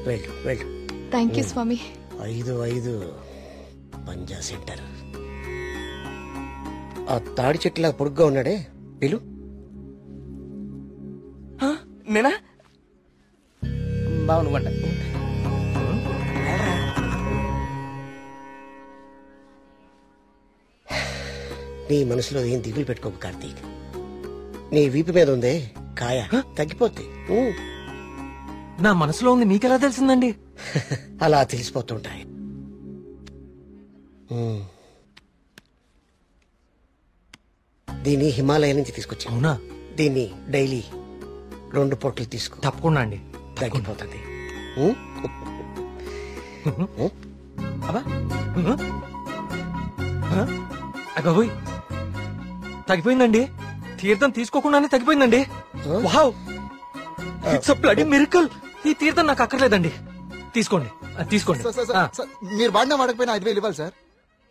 వెళ్ళు వెళ్ళు. థ్యాంక్ యూ స్వామి. 5 పంజా సెంటర్. ఆ తాడి చెట్టులా పొడుగ్గా ఉన్నాడే, పిలు. నేనా? బాగుండ. నీ మనసులో ఏం దిగులు పెట్టుకోకు కార్తీక్. నీ వీపు మీద ఉందే కాయ, తగ్గిపోద్ది. నా మనసులో ఉంది మీకెలా తెలిసిందండి? అలా తెలిసిపోతుంటాయి. దీన్ని హిమాలయ నుంచి తీసుకొచ్చా. అవునా? దీన్ని డైలీ 2 పొట్లు తీసుకో. తప్పకుండా అండి, తగ్గిపోతుంది. అబ్బాయి తగ్గిపోయిందండి. తీర్థం తీసుకోకుండానే తగ్గిపోయిందండి. Wow, it's a bloody miracle. ఈ తీర్థం నాకు అక్కర్లేదండి. తీసుకోండి తీసుకోండి. మీరు వాడినా వాడకపోయినా 5,000 ఇవ్వాలి సార్.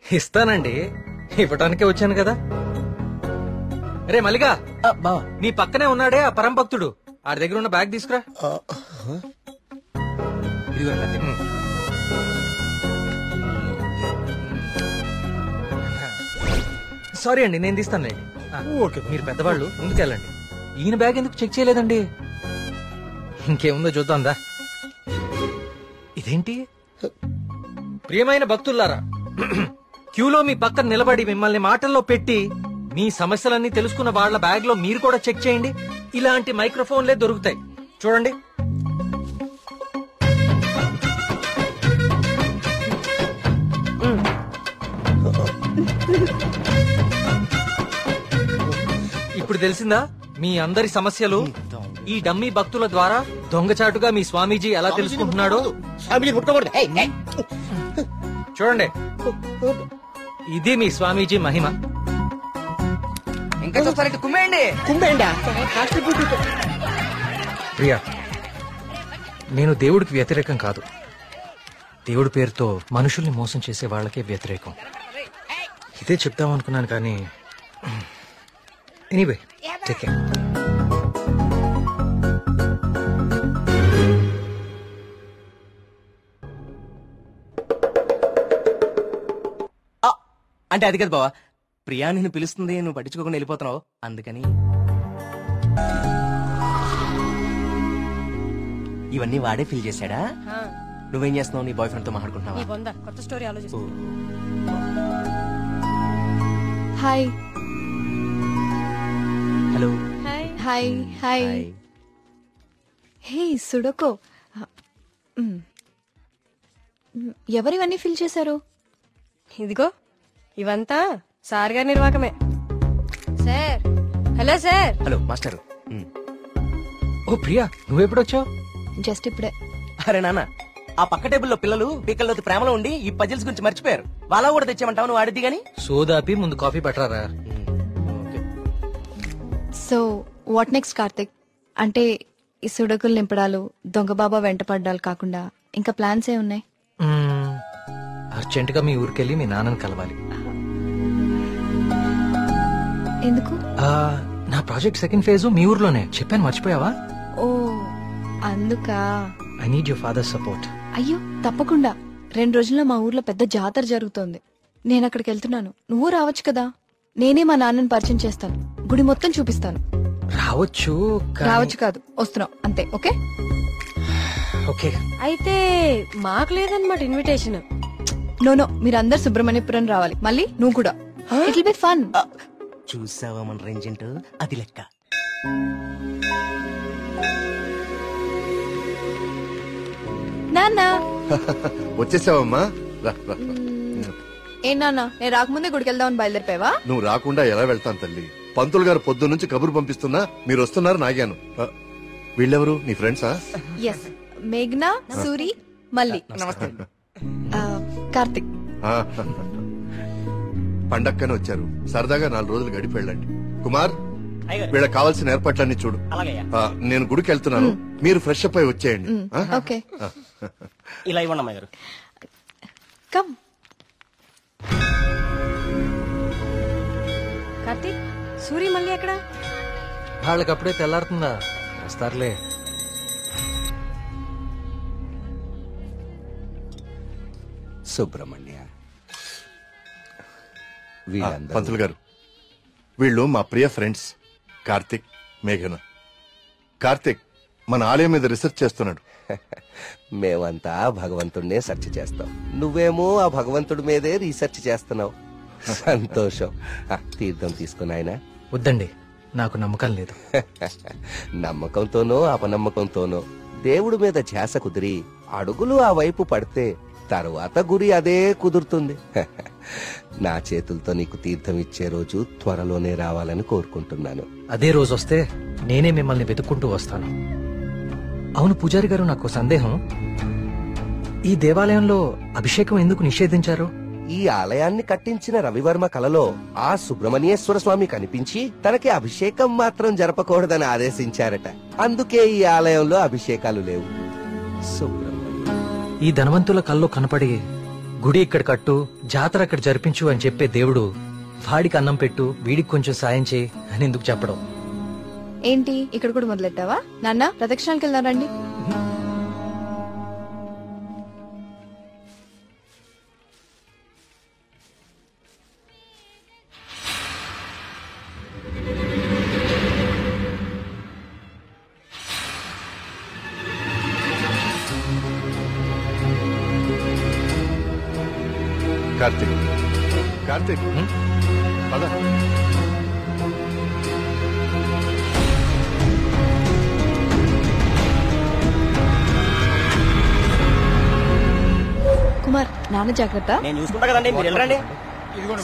ఇస్తానండి, ఇవ్వటానికే వచ్చాను కదా. రే మల్లిగా, నీ పక్కనే ఉన్నాడే ఆ పరం భక్తుడు, ఆడి దగ్గర ఉన్న బ్యాగ్ తీసుకురా. సారీ అండి, నేను తీస్తానులేండి. మీరు పెద్దవాళ్ళు ముందుకెళ్ళండి. ఈయన బ్యాగ్ ఎందుకు చెక్ చేయలేదండి? ఇంకేముందో చూద్దాందా. ఇదేంటి? ప్రియమైన భక్తులారా, క్యూలో మీ పక్కన నిలబడి మిమ్మల్ని మాటల్లో పెట్టి మీ సమస్యలన్నీ తెలుసుకున్న వాళ్ళ బ్యాగ్ లో మీరు కూడా చెక్ చేయండి. ఇలాంటి మైక్రోఫోన్లే దొరుకుతాయి, చూడండి. ఇప్పుడు తెలిసిందా మీ అందరి సమస్యలు? ఈ డమ్మీ భక్తుల ద్వారా దొంగచాటుగా మీ స్వామీజీ ఎలా తెలుసుకుంటున్నాడో. చూడండి, ఇది మీ స్వామీజీ మహిమ. ఇంకా చూస్తారంటే కుమ్మేయండి. ప్రియా, నేను దేవుడికి వ్యతిరేకం కాదు. దేవుడి పేరుతో మనుషుల్ని మోసం చేసే వాళ్ళకే వ్యతిరేకం. ఇదే చెప్తామనుకున్నాను కానీ ఎనీవే, టేక్ కేర్. అంటే అది కదా బావా, ప్రియా నిన్ను పిలుస్తుంది, నువ్వు పట్టించుకోకుండా వెళ్ళిపోతున్నావు, అందుకని. ఇవన్నీ వాడే ఫిల్ చేశాడా? నువ్వేం చేస్తున్నావు? నీ బాయ్ ఫ్రెండ్ తో మాట్లాడుకుంటున్నావా? కొత్త స్టోరీ ఆలోచిస్తా. Hi. Hello. Hi hi. Hey సుడకో, ఎవరివన్నీ ఫిల్ చేశారు? ఇదిగో ఇవంతా సార్ గారి నిర్వాకమే. Sir, hello sir. Hello master. ఓ ప్రియా, నువ్వెప్పుడొచ్చావు? జస్ట్ ఇప్పుడే. అరే నాన్న, ఆ పక్క టేబుల్లో పిల్లలు పీకల్లోతి ప్రేమలో ఉండి ఈ పజిల్స్ గురించి మర్చిపోయారు. వాళ్ళ కూడా తెచ్చామంటావు, నువ్వు ఆడిద్ది గాని. సోదాపి ముందు కాఫీ పట్టరారా. So what next Karthik? అంటే ఈ సుడకులు నింపడాలు, దొంగ బాబా వెంట పడ్డాలు కాకుండా ఇంకా ప్లాన్స్ ఏ ఉన్నాయి? అర్జెంట్ గా మీ ఊరికెళ్ళి మీ నాన్నని కలవాలి. ఎందుకు? నా ప్రాజెక్ట్ సెకండ్ ఫేజ్ మీ ఊర్లోనే, చెప్పాను మర్చిపోయావా? ఓ అందుకా. I need your father support. అయ్యో తప్పకుండా. 2 రోజుల్లో మా ఊర్లో పెద్ద జాతర జరుగుతోంది. నేను అక్కడికి వెళ్తున్నాను, నువ్వు రావచ్చు కదా. నేనే మా నాన్నని పరిచయం చేస్తాను, గుడి మొత్తం చూపిస్తాను. రావచ్చు రావచ్చు కాదు, వస్తున్నావు అంతే. Okay okay. అయితే మాకు లేదన్నమాట ఇన్విటేషన్. నో, మీరందరు సుబ్రహ్మణ్యపురం రావాలి. మళ్ళీ నువ్వు కూడా. It will be fun. చూసావా మన రేంజ్ ఏంటో, అది లెక్క. నాన్న వచ్చేసావమ్మా, రా రా. ఏ నాన్న, నేను రాకముందే గుడికి వెళ్దామని బయలుదేరిపోయావా? నువ్వు రాకుండా ఎలా వెళ్తాను తల్లి. పంతులు గారు పొద్దు నుంచి కబురు పంపిస్తున్నా మీరు వస్తున్నారు నాగాను. వీళ్ళెవరు, నీ ఫ్రెండ్సా? ఎస్, మేఘ్నా, సూరి, మల్లి. కార్తిక్. పండక్కనే వచ్చారు, సరదాగా 4 రోజులు గడిపి వెళ్ళండి. కుమార్, వీళ్ళకి కావాల్సిన ఏర్పాట్లన్నీ చూడు. నేను గుడికి వెళ్తున్నాను, మీరు ఫ్రెష్ అప్ అయి వచ్చేయండి. ఓకే. ఇలా ఇవ్వండి అమ్మాయి గారు. కమ్. కార్తీక్, సూరి మళ్ళీ ఎక్కడ? వాళ్ళకి అప్పుడే తెల్లారుతుందా, వస్తారులే. సుబ్రహ్మణ్య, పంతులు గారు, వీళ్ళు మా ప్రియ ఫ్రెండ్స్ కార్తిక్, మేఘన. కార్తిక్ మన ఆలయం మీద రీసెర్చ్ చేస్తున్నాడు. మేమంతా భగవంతుడినే సెర్చ్ చేస్తాం, నువ్వేమో ఆ భగవంతుడి మీదే రీసెర్చ్ చేస్తున్నావు. సంతోషం. తీర్థం తీసుకుని ఆయన. వద్దండి, నాకు నమ్మకం లేదు. నమ్మకంతోనో అపనమ్మకంతోనో దేవుడి మీద ధ్యాస కుదిరి అడుగులు ఆ వైపు పడితే తరువాత గురి అదే కుదురుతుంది. నా చేతులతో నీకు తీర్థం ఇచ్చే రోజు త్వరలోనే రావాలని కోరుకుంటున్నాను. అదే రోజు వస్తే నేనే మిమ్మల్ని వెతుక్కుంటూ వస్తాను. అవును పూజారి గారు, నాకు సందేహం. ఈ దేవాలయంలో అభిషేకం ఎందుకు నిషేధించారు? ఈ ఆలయాన్ని కట్టించిన రవివర్మ కలలో ఆ సుబ్రహ్మణ్యేశ్వర స్వామి కనిపించి తనకి అభిషేకం మాత్రం జరపకూడదని ఆదేశించారట. అందుకే ఈ ఆలయంలో అభిషేకాలు లేవు. ఈ ధనవంతుల కల్లో కనపడి గుడి ఇక్కడ కట్టు, జాతర అక్కడ జరిపించు అని చెప్పే దేవుడు వాడికి అన్నం పెట్టు, వీడికి కొంచెం సాయం చేయి అని ఎందుకు చెప్పడం? ఏంటి ఇక్కడ కూడా మొదలెట్టావా? నాన్న ప్రదక్షిణాలకు వెళ్దారండి. కార్తీక్, కార్తీక్, పద. కుమార్, నాన్న జాగ్రత్త. నేను చూసుకుంటా కదండి, మీరు వెళ్ళరండి.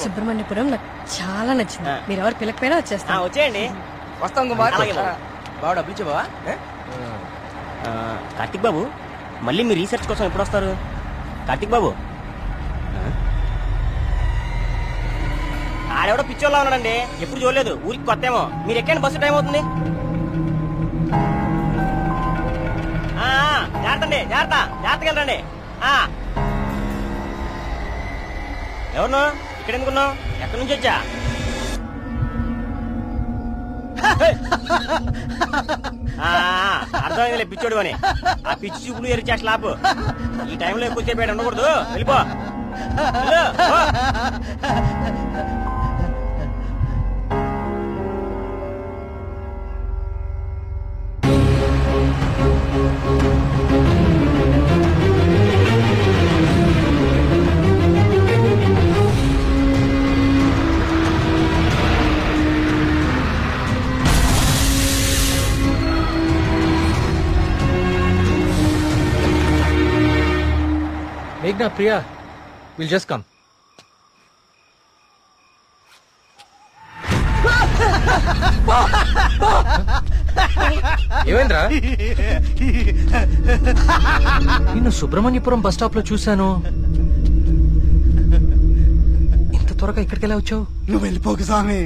సుబ్రహ్మణ్యపురం నాకు చాలా నచ్చింది. మీరు ఎవరు పిల్లకపోయినా వచ్చేస్తాను. వచ్చేయండి. వస్తాం కుమార్. బావ డబ్బులు ఇచ్చే బావా? కార్తిక్ బాబు, మళ్ళీ మీ రీసెర్చ్ కోసం ఎప్పుడు వస్తారు? కార్తిక్ బాబు, ఆడెవడో పిచ్చోళ్ళ ఉన్నాడండి, ఎప్పుడు చూడలేదు, ఊరికి కొత్త ఏమో. మీరు ఎక్కండి, బస్సు టైం అవుతుంది. జాగ్రత్త అండి, జాగ్రత్త, జాగ్రత్తగా వెళ్ళండి. ఎవరు ఇక్కడ ఎందుకున్నావు? ఎక్కడి నుంచి వచ్చా? అర్థమైందిలే పిచ్చోడు అని. ఆ పిచ్చి చూపులు ఎరిచా స్లాబ్. ఈ టైంలో ఎక్కువసేపు ఉండకూడదు, వెళ్ళిపో. Meghna, Priya, we'll just come. ఏమైందిరా? నిన్ను సుబ్రహ్మణ్యపురం బస్ స్టాప్ లో చూశాను. ఇంత త్వరగా ఇక్కడికి ఎలా వచ్చావు? నువ్వు వెళ్ళిపోకు స్వామి,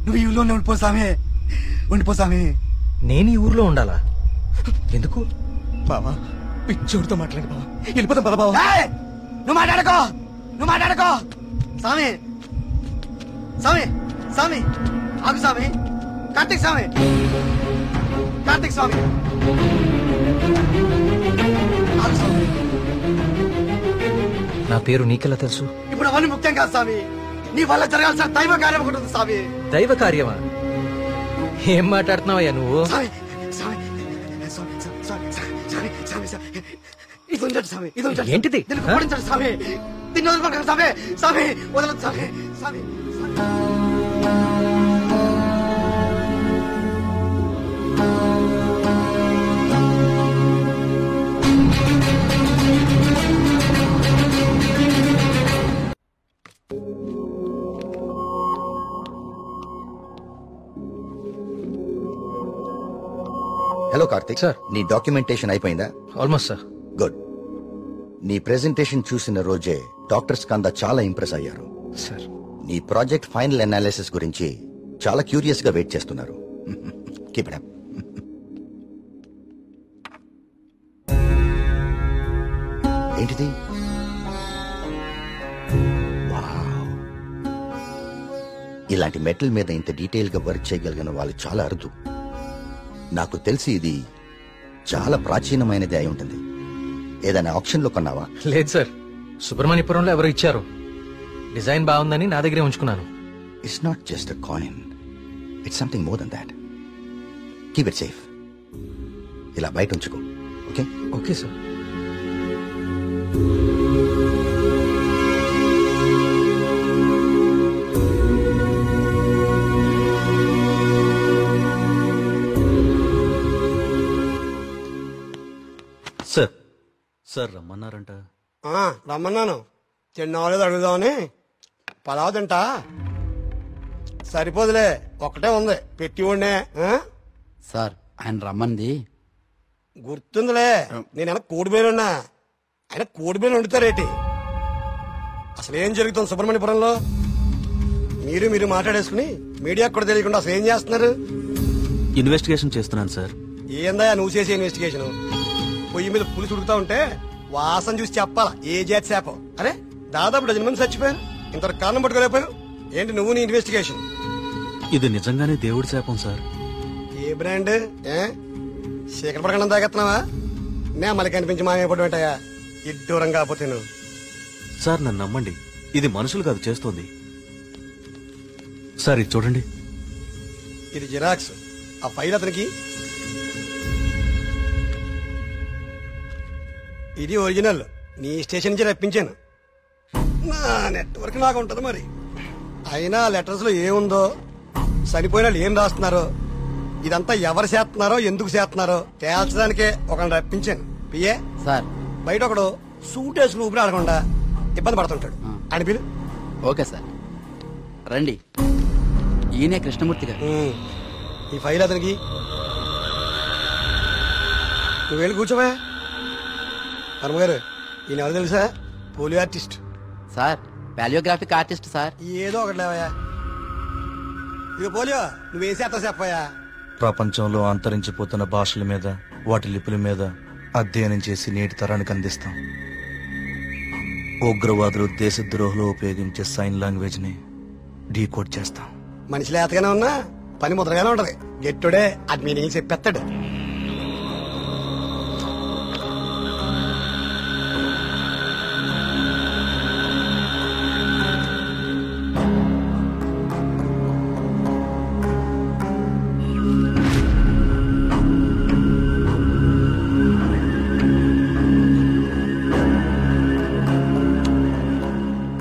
నువ్వు ఈ ఊళ్ళోనే ఉండిపో స్వామి, ఉండిపో స్వామి. నేను ఈ ఊర్లో ఉండాలా? ఎందుకు? బావా, పిచ్చోడితో మాట్లాడు బావా, వెళ్ళిపోతాం పద బావా. నువ్వు మాట్లాడుకో, నువ్వు మాట్లాడుకో. స్వామి, స్వామి, స్వామి, ఆగు స్వామి. కార్తీక్ స్వామి, కార్తీక్ స్వామి, ఆగు స్వామి. నా పేరు నీకెలా తెలుసు? ఇప్పుడు అవన్నీ ముఖ్యం కాదు స్వామి, నీ వల్ల జరగాల్సిన దైవ కార్యం ఒకటి ఉంది స్వామి. దైవ కార్యమా? ఏం మాట్లాడుతున్నావయ్యా నువ్వు? స్వామి, స్వామి, స్వామి, స్వామి, స్వామి, స్వామి, స్వామి, ఇది ఉంచండి స్వామి, ఇది ఉంచండి. ఏంటిది? దీనికి ఓడించండి స్వామి, దీన్ని వదలకండి స్వామి, స్వామి వదలదు స్వామి, స్వామి. హలో కార్తిక్ సార్, నీ డాక్యుమెంటేషన్ అయిపోయిందా? Almost sir. గుడ్. నీ ప్రెజెంటేషన్ చూసిన రోజే డాక్టర్స్ కందా చాలా ఇంప్రెస్ అయ్యారు సార్. నీ ప్రాజెక్ట్ ఫైనల్ అనాలిసిస్ గురించి చాలా క్యూరియస్ గా వెయిట్ చేస్తున్నారు. Keep it up. ఏంటిది? వావ్. ఇలాంటి మెటల్ మీద ఇంత డీటెయిల్ గా వర్క్ చేయగలిగిన వాళ్ళు చాలా అరుదు. నాకు తెలిసి ఇది చాలా ప్రాచీనమైనది అయి ఉంటుంది. ఏదైనా ఆప్షన్ లో కొన్నావా? లేదు సార్, సుబ్రహ్మణ్యపురంలో ఎవరు ఇచ్చారు. డిజైన్ బాగుందని నా దగ్గరే ఉంచుకున్నాను. It's not just a coin, it's something more than that. Keep it safe. ఇలా బయట ఉంచుకో. Okay? Okay sir. Sir, sir రమ్మన్నారంట. రమ్మన్నాను. తిన్నావాలేదు అడుగుదామని. పలావ్ తింటా. సరిపోదులే, ఒకటే ఉంది పెట్టి ఉండే. సార్, ఆయన రమ్మంది గుర్తుందిలే నేను కోడి బేరున్నా ఆయన కోడి బేరు వండుతారేటి? అసలు ఏం జరుగుతుంది సుబ్రహ్మణ్యపురంలో? మీరు మాట్లాడేసుకుని మీడియాకు కూడా తెలియకుండా అసలు ఏం చేస్తున్నారు? ఇన్వెస్టిగేషన్ చేస్తున్నాను సార్. ఏందా నువ్వు చేసే ఇన్వెస్టిగేషన్? పొయ్యి మీద పులుసు ఉడుకుతా ఉంటే వాసన చూసి చెప్పాలా ఏ జాతి శాపం? అరే దాదాపు 10 మంది చచ్చిపోయారు, ఇంతవరకు కారణం పట్టుకోలేకపోయావు ఏంటి నువ్వు నీ ఇన్వెస్టిగేషన్? ఇది నిజంగానే దేవుడి శాపం సార్. ఏ బ్రాండ్? చీకటి పడకుండా తాగెత్తున్నావా? నే మళ్ళీ కనిపించి మాయపడి ఉంటాయా ఇడ్డూరం కాకపోతే నువ్వు? సార్ నన్ను నమ్మండి, ఇది మనుషులు కాదు చేస్తోంది. సార్ ఇది చూడండి. ఇది జిరాక్స్. ఆ ఫైల్ అతనికి. ఇది ఒరిజినల్. నీ స్టేషన్ నుంచి రప్పించాను. నా నెట్వర్క్ నాకు ఉంటది మరి. అయినా లెటర్స్ లో ఏముందో, చనిపోయిన వాళ్ళు ఏం రాస్తున్నారో, ఇదంతా ఎవరు చేస్తున్నారో ఎందుకు చేస్తున్నారో తేల్చడానికే ఒకరిని రప్పించాను. పిఏ సార్ బయట ఒకడు సూట్ వేసుకుని ఊపిరి ఆడకుండా ఇబ్బంది పడుతుంటాడు. ఆయన పిలు. ఓకే సార్ రండి. ఈయనే కృష్ణమూర్తి గారు. ఈ ఫైల్ అతనికి. నువ్వు వెళ్ళి కూర్చోవా. వర్మ గారు ఈయన ఎవరు తెలుసా? Polio artist sir. Paleographic artist sir. ఏదో ఒకటి లేవయా. ఇక పోలియో నువ్వేం చేస్తా చెప్పయా. ప్రపంచంలో అంతరించిపోతున్న భాషల మీద, వాటి లిపుల మీద అధ్యయనం చేసి నేటి తరానికి అందిస్తాం. ఉగ్రవాదులు, దేశద్రోహులు ఉపయోగించే సైన్ లాంగ్వేజ్ ని డీకోడ్ చేస్తాం. మనిషి లేతగానే ఉన్నా పని ముద్రగానే ఉంటది. గెట్టుడే అది మీనింగ్ చెప్పేస్తాడు.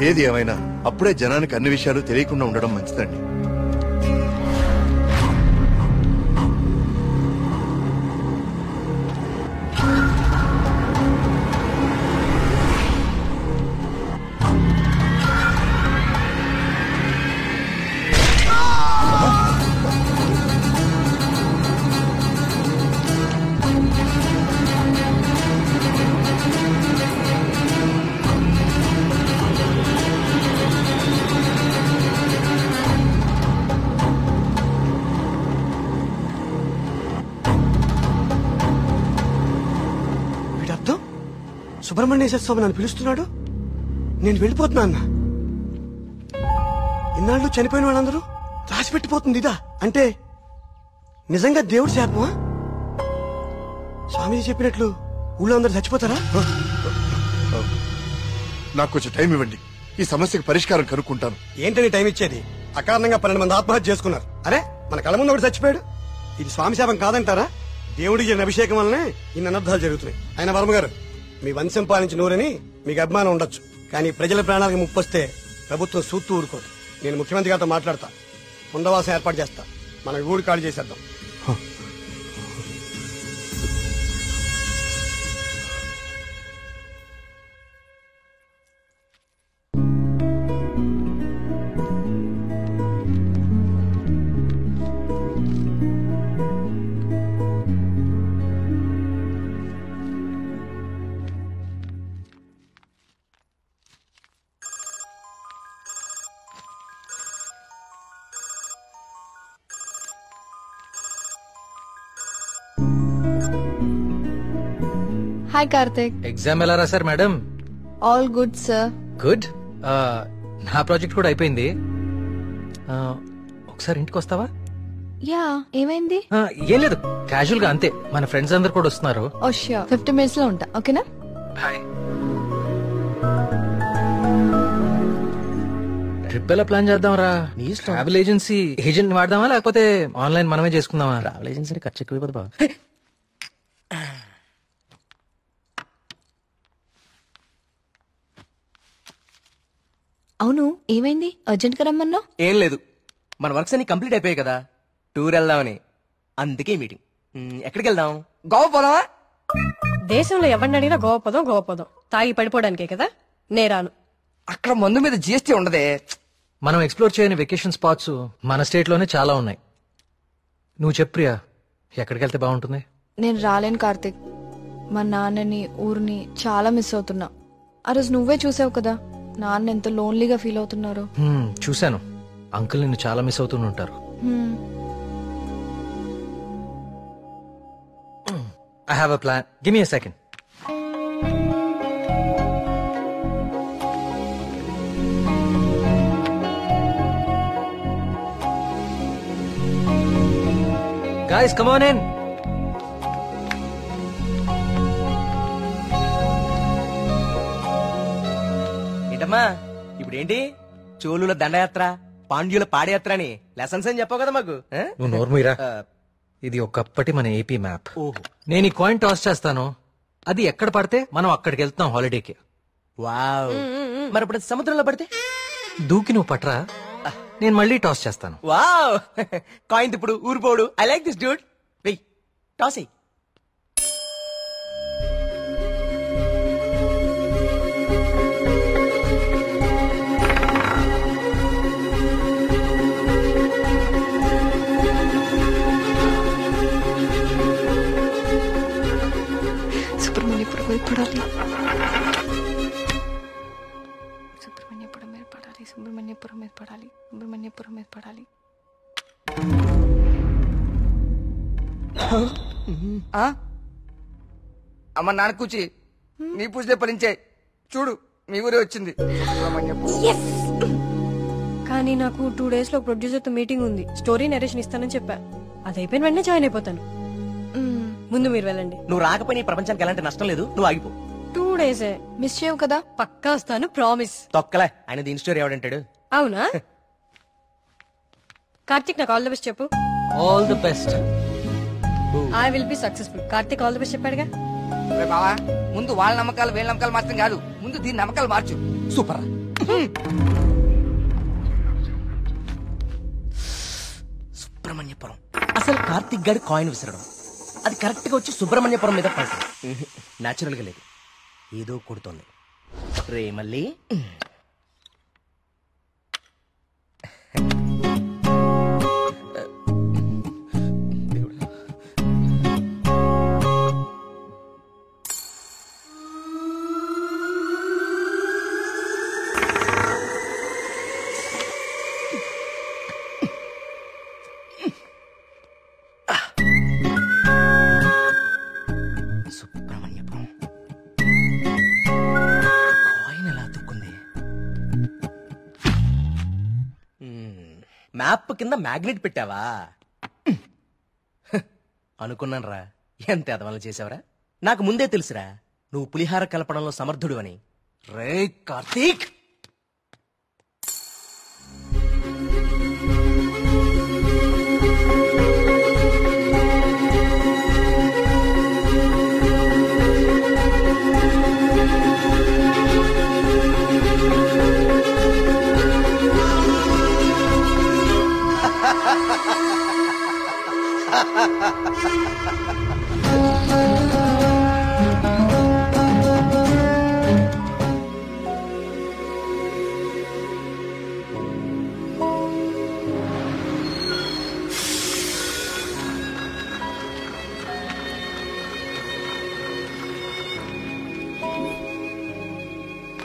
ఏది ఏమైనా అప్పుడే జనానికి అన్ని విషయాలు తెలియకుండా ఉండడం మంచిదండి. సుబ్రహ్మణ్యేశ్వర స్వామి నన్ను పిలుస్తున్నాడు, నేను వెళ్ళిపోతున్నా అన్న. ఇన్నాళ్ళు చనిపోయిన వాళ్ళందరూ రాసి పెట్టిపోతుంది ఇదా? అంటే నిజంగా దేవుడి శాపమా? స్వామీజీ చెప్పినట్లు ఊళ్ళో అందరూ చచ్చిపోతారా? నాకు కొంచెం టైం ఇవ్వండి, ఈ సమస్యకు పరిష్కారం కనుక్కుంటాను. ఏంటని టైం ఇచ్చేది? అకారణంగా 12 మంది ఆత్మహత్య చేసుకున్నారు. అరే మన కళ్ళ ముందు ఒకటి చచ్చిపోయాడు. ఇది స్వామి శాపం కాదంటారా? దేవుడికి జరిగిన అభిషేకం వల్లనే ఇన్ని అనర్థాలు జరుగుతున్నాయి. ఆయన వర్మ గారు, మీ వంశం పాలించి నూరని మీకు అభిమానం ఉండొచ్చు, కానీ ప్రజల ప్రాణాలకు ముప్పొస్తే ప్రభుత్వం సూత్తూ ఊరుకోదు. నేను ముఖ్యమంత్రి గారితో మాట్లాడతా, పునరావాసం ఏర్పాటు చేస్తా. మన ఊరు ఖాళీ చేసేద్దాం. హాయ్ కార్తిక్. ఎగ్జామ్ ఎలా రాశారు madam? All good sir. Good. నా ప్రాజెక్ట్ కూడా అయిపోయింది. ఒకసారి ఇంటికి వస్తావా? యా, ఏమైంది? ఏం లేదు, క్యాజువల్ గా అంతే. మన ఫ్రెండ్స్ అందరు కూడా వస్తున్నారు. ఓ ష్యూర్, 50 minutes లో ఉంటా. ఓకేనా? బాయ్. ట్రిప్ ఎలా ప్లాన్ చేద్దాం రా? ట్రావెల్ ఏజెన్సీ ఏజెంట్ వాడదామా, లేకపోతే ఆన్లైన్ మనమే చేసుకుందామా? ట్రావెల్ ఏజెన్సీ ఖర్చు ఎక్కువ బాబు. అవును, ఏమైంది? అర్జెంట్ గా రమ్మన్నా? ఏం లేదు, మన వర్క్స్ అన్ని కంప్లీట్ అయిపోయాయి కదా, టూర్ వెళ్దామని. అందుకే మీటింగ్. ఎక్కడికి వెళ్దాం? గోవా పోదామా? దేశంలో ఎవరిని అడిగినా గోవా పోదాం. తాగి పడిపోవడానికే కదా. నేరాను. అక్కడ మందు మీద జిఎస్టీ ఉండదే. మనం ఎక్స్ప్లోర్ చేయని వెకేషన్ స్పాట్స్ మన స్టేట్ లోనే చాలా ఉన్నాయి. నువ్వు చెప్పు ప్రియా, ఎక్కడికి వెళ్తే బాగుంటుంది? నేను రాలేను కార్తిక్. మా నాన్నని ఊరిని చాలా మిస్ అవుతున్నా. ఆ రోజు నువ్వే చూసావు కదా నాన్న ఎంత లోన్లీగా ఫీల్ అవుతున్నారు. చూశాను. అంకుల్ నిన్ను చాలా మిస్ అవుతూనే ఉంటారు. I have a plan. Give me a second. Guys, come on in. ఏంటమ్మా ఇప్పుడేంటి? చోళుల దండయాత్ర, పాండ్యుల పాదయాత్ర అని లెసన్స్ అని చెప్పావు కదా మాకు. నువ్వు నోర్మీరా. ఇది ఒకప్పటి మన ఏపీ మ్యాప్. నేను ఈ కాయిన్ టాస్ చేస్తాను, అది ఎక్కడ పడితే మనం అక్కడికి వెళ్తాం హాలిడేకి. వావ్. మరి ఇప్పుడు సముద్రంలో పడితే దూకి నువ్వు పట్రా, నేను మళ్ళీ టాస్ చేస్తాను. వావ్. కాయిన్ ఇప్పుడు ఊరిపోడు. I like this dude. వెయ్ టాస్ అయ్యి. సుబ్రహ్మణ్యపురం మీద పడాలి. సుబ్రహ్మణ్యపురం మీద పడాలి. సుబ్రహ్మణ్యపురం మీద పడాలి. సుబ్రహ్మణ్యపురం మీద పడాలి. అమ్మ నాన్న కూచి నీ పూజలే ఫలించే. చూడు మీ ఊరే వచ్చింది. కానీ నాకు 2 days లో ప్రొడ్యూసర్ తో మీటింగ్ ఉంది. స్టోరీ నరేషన్ ఇస్తానని చెప్పా. అది అయిపోయిన వెంటనే జాయిన్ అయిపోతాను. ముందు మీరు వెళ్ళండి. నువ్వు రాకపోయినా ఈ ప్రపంచానికి ఎలాంటి నష్టం లేదు. నువ్వు ఆగిపో. 2 days మిస్ చేయవు కదా. పక్కా వస్తాను, ప్రామిస్. తొక్కలే. ఆయన దీని స్టోరీ ఎవడంటాడు? అవునా? కార్తిక్ నాకు ఆల్ ది బెస్ట్ చెప్పు. All the best. I will be successful. Karthik all the best చెప్పాడుగా. బావా ముందు వాళ్ళ నమ్మకాలు వీళ్ళ నమ్మకాలు మాత్రం కాదు, ముందు దీని నమ్మకాలు మార్చు. సూపర్. సుబ్రహ్మణ్యపురం. అసలు కార్తిక్ గారి కాయిన్ విసరడం అది కరెక్ట్ గా వచ్చి సుబ్రహ్మణ్యపురం మీద పడతాం. నాచురల్ గా లేదు, ఏదో కొడుతోంది. రే మళ్ళీ సుబ్రహ్మణ్యపురం కాయిన్ ఎలా తుక్కుంది? మ్యాప్ కింద మ్యాగ్నెట్ పెట్టావా? అనుకున్నాను రా. ఎంత ఎదవలు చేసావరా. నాకు ముందే తెలుసురా నువ్వు పులిహార కలపడంలో సమర్థుడు అని. రే కార్తీక్,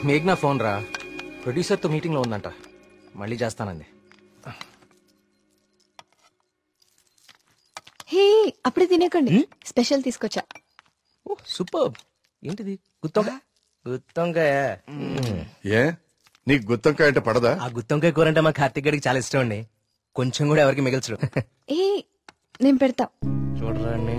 మేఘ్నా ఫోన్ రా. ప్రొడ్యూసర్ తో మీటింగ్ లో ఉందంట, మళ్ళీ చేస్తానంది. హే అప్పుడే తినేకండి, స్పెషల్ తీసుకొచ్చా. సూపర్. ఏంటిది? గుత్తొంకాయ. గుత్తొంకాయ. ఏ నీకు గుత్తొంకాయ అంటే పడదా? ఆ గుత్తొంకాయ కూర అంటే మా కార్తీక్ గారికి చాలా ఇష్టం అండి. కొంచెం కూడా ఎవరికి మిగల్చడు. ఏ నేను పెడతా. చూడరాండి.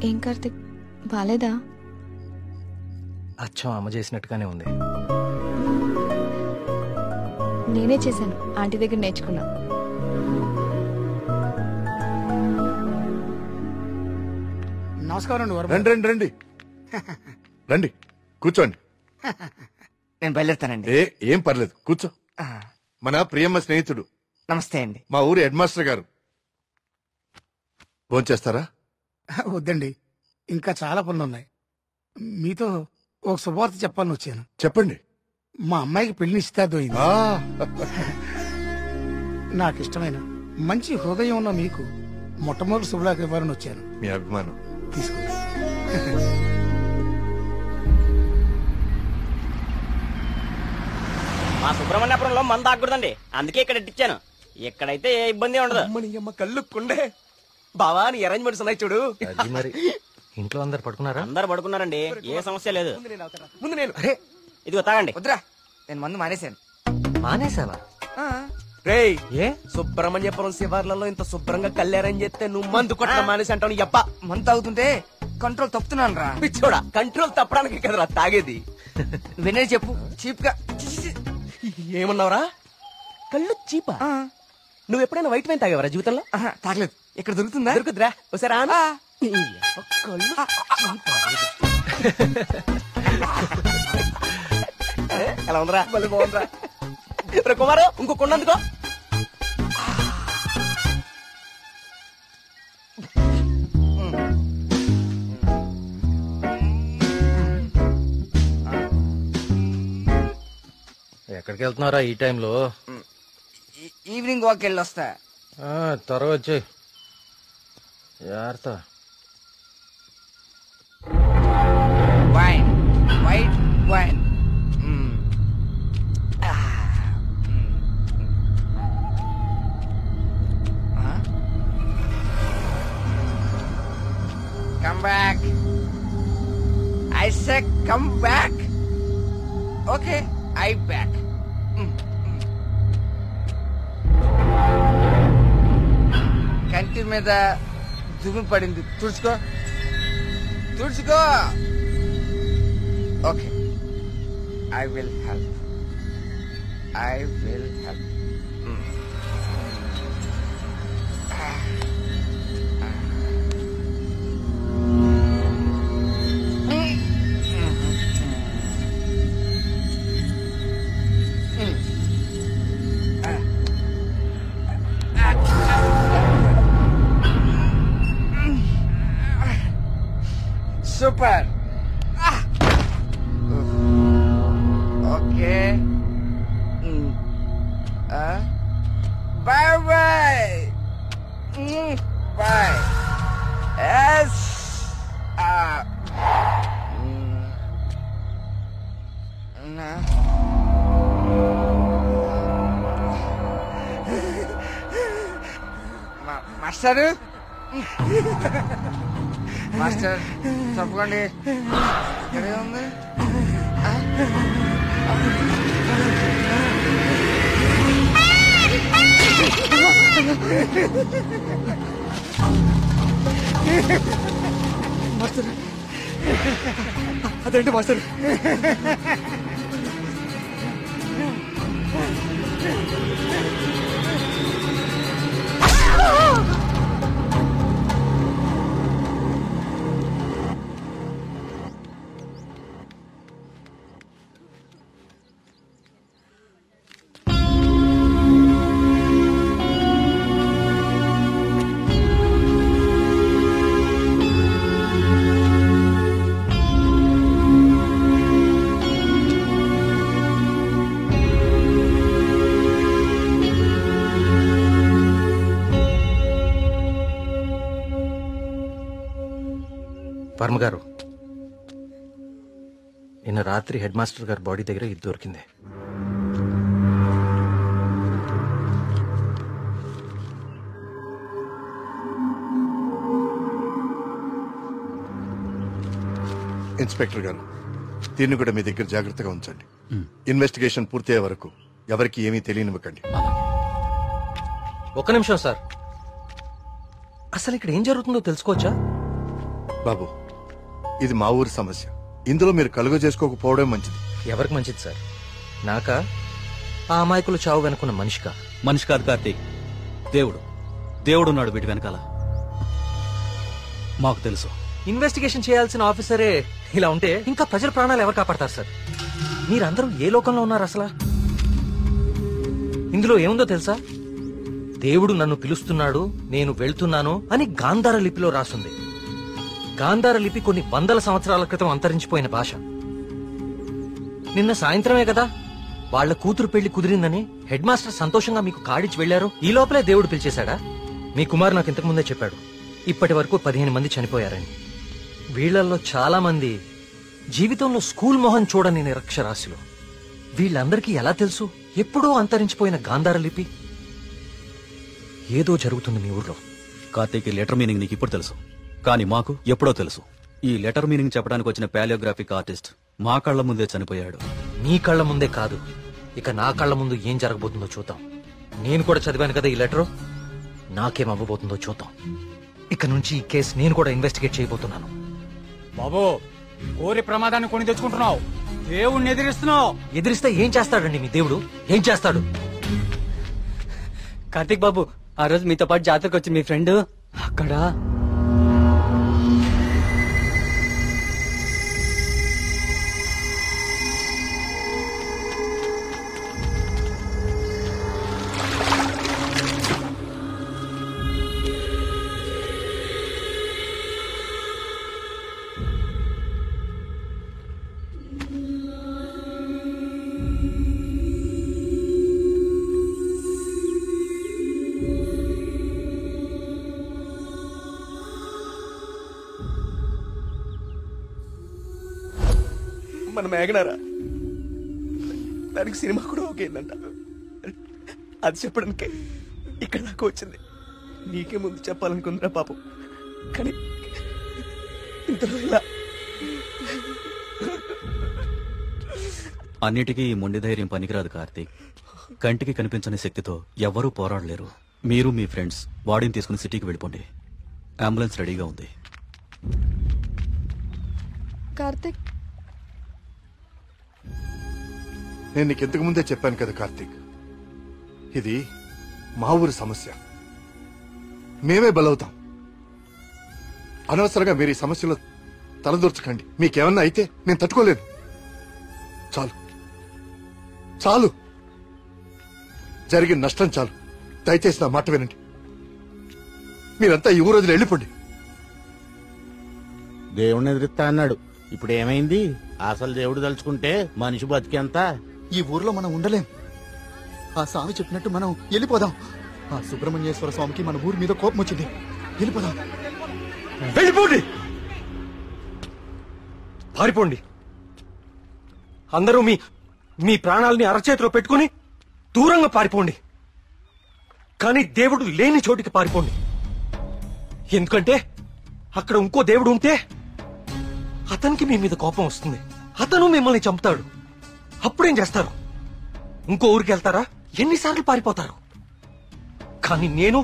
ఏం కార్తిక్ బాలేదా? అచ్చం అమ్మ చేసినట్టుగానే ఉంది. నేనే చేశాను, ఆంటీ దగ్గర నేర్చుకున్నా. నమస్కారం. రండి రండి రండి రండి కూర్చోండి. నేను బయలుదేరుతానండి. ఏం పర్లేదు కూర్చో. మన ప్రియమ్మ స్నేహితుడు. నమస్తే అండి. మా ఊరి హెడ్ మాస్టర్ గారు. భోంచేస్తారా? వద్దండి, ఇంకా చాలా పనులు ఉన్నాయి. మీతో ఒక శుభవార్త చెప్పాలని వచ్చాను. చెప్పండి. మా అమ్మాయికి పెళ్లి నిశ్చితార్థమైంది. నాకు ఇష్టమైన మంచి హృదయం ఉన్న మీకు మొట్టమొదటి శుభలాకి ఇవ్వాలని వచ్చాను. మీ అభిమానం తీసుకో. మా సుబ్రహ్మణ్యపురంలో మంద ఆగకూడదండి, అందుకే ఇక్కడ ఇట్టించాను. ఇక్కడైతే ఏ ఇబ్బంది ఉండదు. కళ్ళు కుండే బావా, నీ అరేంజ్మెంట్స్ ఉన్నాయి చూడు. మరి ఇంట్లో అందరు పడుకున్నారా? అందరు పడుకున్నారండి, ఏ సమస్య లేదు. ముందు నేను ఇదిగో తాగండి. వద్దురా, నేను మందు మానేశాను. మానేసావా? రేయ్, ఏ సుబ్రహ్మణ్యపురం శివార్లలో ఇంత శుభ్రంగా కళ్ళు అరేంజ్ చేస్తే నువ్వు మందు కొట్టడం మానేసి అంటావు. అప్ప మందు తాగుతుంటే కంట్రోల్ తప్పుతున్నాను రా. పిచ్చోడా, కంట్రోల్ తప్పడానికి కదరా తాగేది. వినే చెప్పు, చీప్ గా. ఏమన్నావురా? కళ్ళు చీపా? నువ్వు ఎప్పుడైనా వైట్ వైన్ తాగేవరా జీవితంలో? తాగలేదు. ఇక్కడ దొరుకుతుందా? దొరుకుతురా? ఒకసారి ఎలా ఉందిరా? మళ్ళీ బాగుందిరా. కుమారు, ఇంకో కొండందుకో. ఎక్కడికి వెళ్తున్నారా ఈ టైంలో? ఈవినింగ్ వాక్ వెళ్ళి వస్తా. త్వరగా వచ్చే జాగ్రత్త. Wine, white wine. Come back. I said come back. Okay, I back. కంటి మీద దుమ్ము పడింది, తుడుచుకో తుడుచుకో. Okay, I will help. I will help. Super. Okay. Bye bye. Bye. Yes. Master, master తప్పకండి. ఇక్కడే ఉంది. మాస్టర్, అదేంటి మాస్టర్? వర్మ గారు, నిన్న రాత్రి హెడ్ మాస్టర్ గారి బాడీ దగ్గర ఇది దొరికింది. ఇన్స్పెక్టర్ గారు, దీన్ని కూడా మీ దగ్గర జాగ్రత్తగా ఉంచండి. ఇన్వెస్టిగేషన్ పూర్తయ్యే వరకు ఎవరికి ఏమీ తెలియనివ్వకండి. ఒక్క నిమిషం సార్, అసలు ఇక్కడ ఏం జరుగుతుందో తెలుసుకోవచ్చా? బాబు, ఇది మా ఊరి సమస్య. ఇందులో మీరు కలుగ చేసుకోకపోవడం మంచిది. ఎవరికి మంచిది సార్? నాకా, ఆ అమాయకులు చావు వెనుకున్న మనిషికా? మనిషి కాదు కార్తీక్, దేవుడు. దేవుడున్నాడు వీటి వెనకాల. మాకు తెలుసు. ఇన్వెస్టిగేషన్ చేయాల్సిన ఆఫీసరే ఇలా ఉంటే ఇంకా ప్రజల ప్రాణాలు ఎవరు కాపాడతారు సార్? మీరందరూ ఏ లోకంలో ఉన్నారు అసలు? ఇందులో ఏముందో తెలుసా? దేవుడు నన్ను పిలుస్తున్నాడు, నేను వెళ్తున్నాను అని గాంధార లిపిలో రాసుంది. గాంధార లిపి కొన్ని వందల సంవత్సరాల క్రితం అంతరించిపోయిన భాష. నిన్న సాయంత్రమే కదా వాళ్ళ కూతురు పెళ్లి కుదిరిందని హెడ్ మాస్టర్ సంతోషంగా మీకు కాడిచ్చి వెళ్లారు. ఈ లోపలే దేవుడు పిలిచేశాడా? మీ కుమారు నాకు ఇంతకు ముందే చెప్పాడు, ఇప్పటి వరకు 15 మంది చనిపోయారని. వీళ్లలో చాలా మంది జీవితంలో స్కూల్ మొహం చూడని నిరక్షరాస్యులు. వీళ్ళందరికీ ఎలా తెలుసు ఎప్పుడో అంతరించిపోయిన గాంధార లిపి? ఏదో జరుగుతుంది మీ ఊర్లో. కార్తీక్, ఈ లెటర్ మీనింగ్ నీకు ఇప్పుడు తెలుసు, కానీ మాకు ఎప్పుడో తెలుసు. ఈ లెటర్ మీనింగ్ చెప్పడానికి వచ్చిన పాలియోగ్రాఫిక్ ఆర్టిస్ట్ మా కళ్ల ముందే చనిపోయాడు. మీ కళ్ల ముందే కాదు, ఇక నా కళ్ల ముందు ఏం జరగబోతుందో చూద్దాం. నేను కూడా చదివాను కదా ఈ లెటరు, నాకేం అవ్వబోతుందో చూద్దాం. ఇక నుంచి ఈ కేసు నేను కూడా ఇన్వెస్టిగేట్ చేయబోతున్నాను. బాబు, కోరి ప్రమాదాన్ని కొని తెచ్చుకుంటున్నావు, దేవుణ్ణి ఎదిరిస్తున్నావు. ఎదిరిస్తే ఏం చేస్తాడండి మీ దేవుడు? ఏం చేస్తాడు? కార్తీక్ బాబు, ఆ రోజు మీతో పాటు జాతరకు వచ్చి మీ ఫ్రెండ్ అక్కడ మన మేఘనారా, దానికి సినిమా కూడా ఓకేందంట. అది చెప్పడానికే ఇక్కడ నాకు వచ్చింది. నీకే ముందు చెప్పాలనుకుందిరా పాపం, కానీ ఇంతలో ఇలా. అన్నిటికీ ఈ మొండి ధైర్యం పనికిరాదు కార్తీక్. కంటికి కనిపించని శక్తితో ఎవ్వరూ పోరాడలేరు. మీరు మీ ఫ్రెండ్స్ బాడీని తీసుకుని సిటీకి వెళ్ళిపోండి. అంబులెన్స్ రెడీగా ఉంది. కార్తిక్, నేను నీకు ఇంతకు ముందే చెప్పాను కదా కార్తీక్, ఇది మా ఊరి సమస్య. మేమే బలవుతాం. అనవసరంగా మీరు ఈ సమస్యలో తలదూర్చకండి. మీకేమన్నా అయితే నేను తట్టుకోలేను. చాలు చాలు, జరిగిన నష్టం చాలు. దయచేసి నా మాట వినండి. మీరంతా ఈ ఊరు వదిలి వెళ్ళిపోండి. దేవుడిని ఎదిరిస్తా అన్నాడు, ఇప్పుడు ఏమైంది? అసలు దేవుడు తలుచుకుంటే మనిషి బతికేంత. ఈ ఊర్లో మనం ఉండలేం. ఆ స్వామి చెప్పినట్టు మనం వెళ్ళిపోదాం. ఆ సుబ్రహ్మణ్యేశ్వర స్వామికి మన ఊరి మీద కోపం వచ్చింది. వెళ్ళిపోదాం. వెళ్ళిపోండి, పారిపోండి. అందరూ మీ మీ ప్రాణాలని అరచేతిలో పెట్టుకుని దూరంగా పారిపోండి. కానీ దేవుడు లేని చోటికి పారిపోండి. ఎందుకంటే అక్కడ ఇంకో దేవుడు ఉంటే అతనికి మీ మీద కోపం వస్తుంది. అతను మిమ్మల్ని చంపుతాడు. అప్పుడేం చేస్తారు? ఇంకో ఊరికి వెళ్తారా? ఎన్నిసార్లు పారిపోతారు? కానీ నేను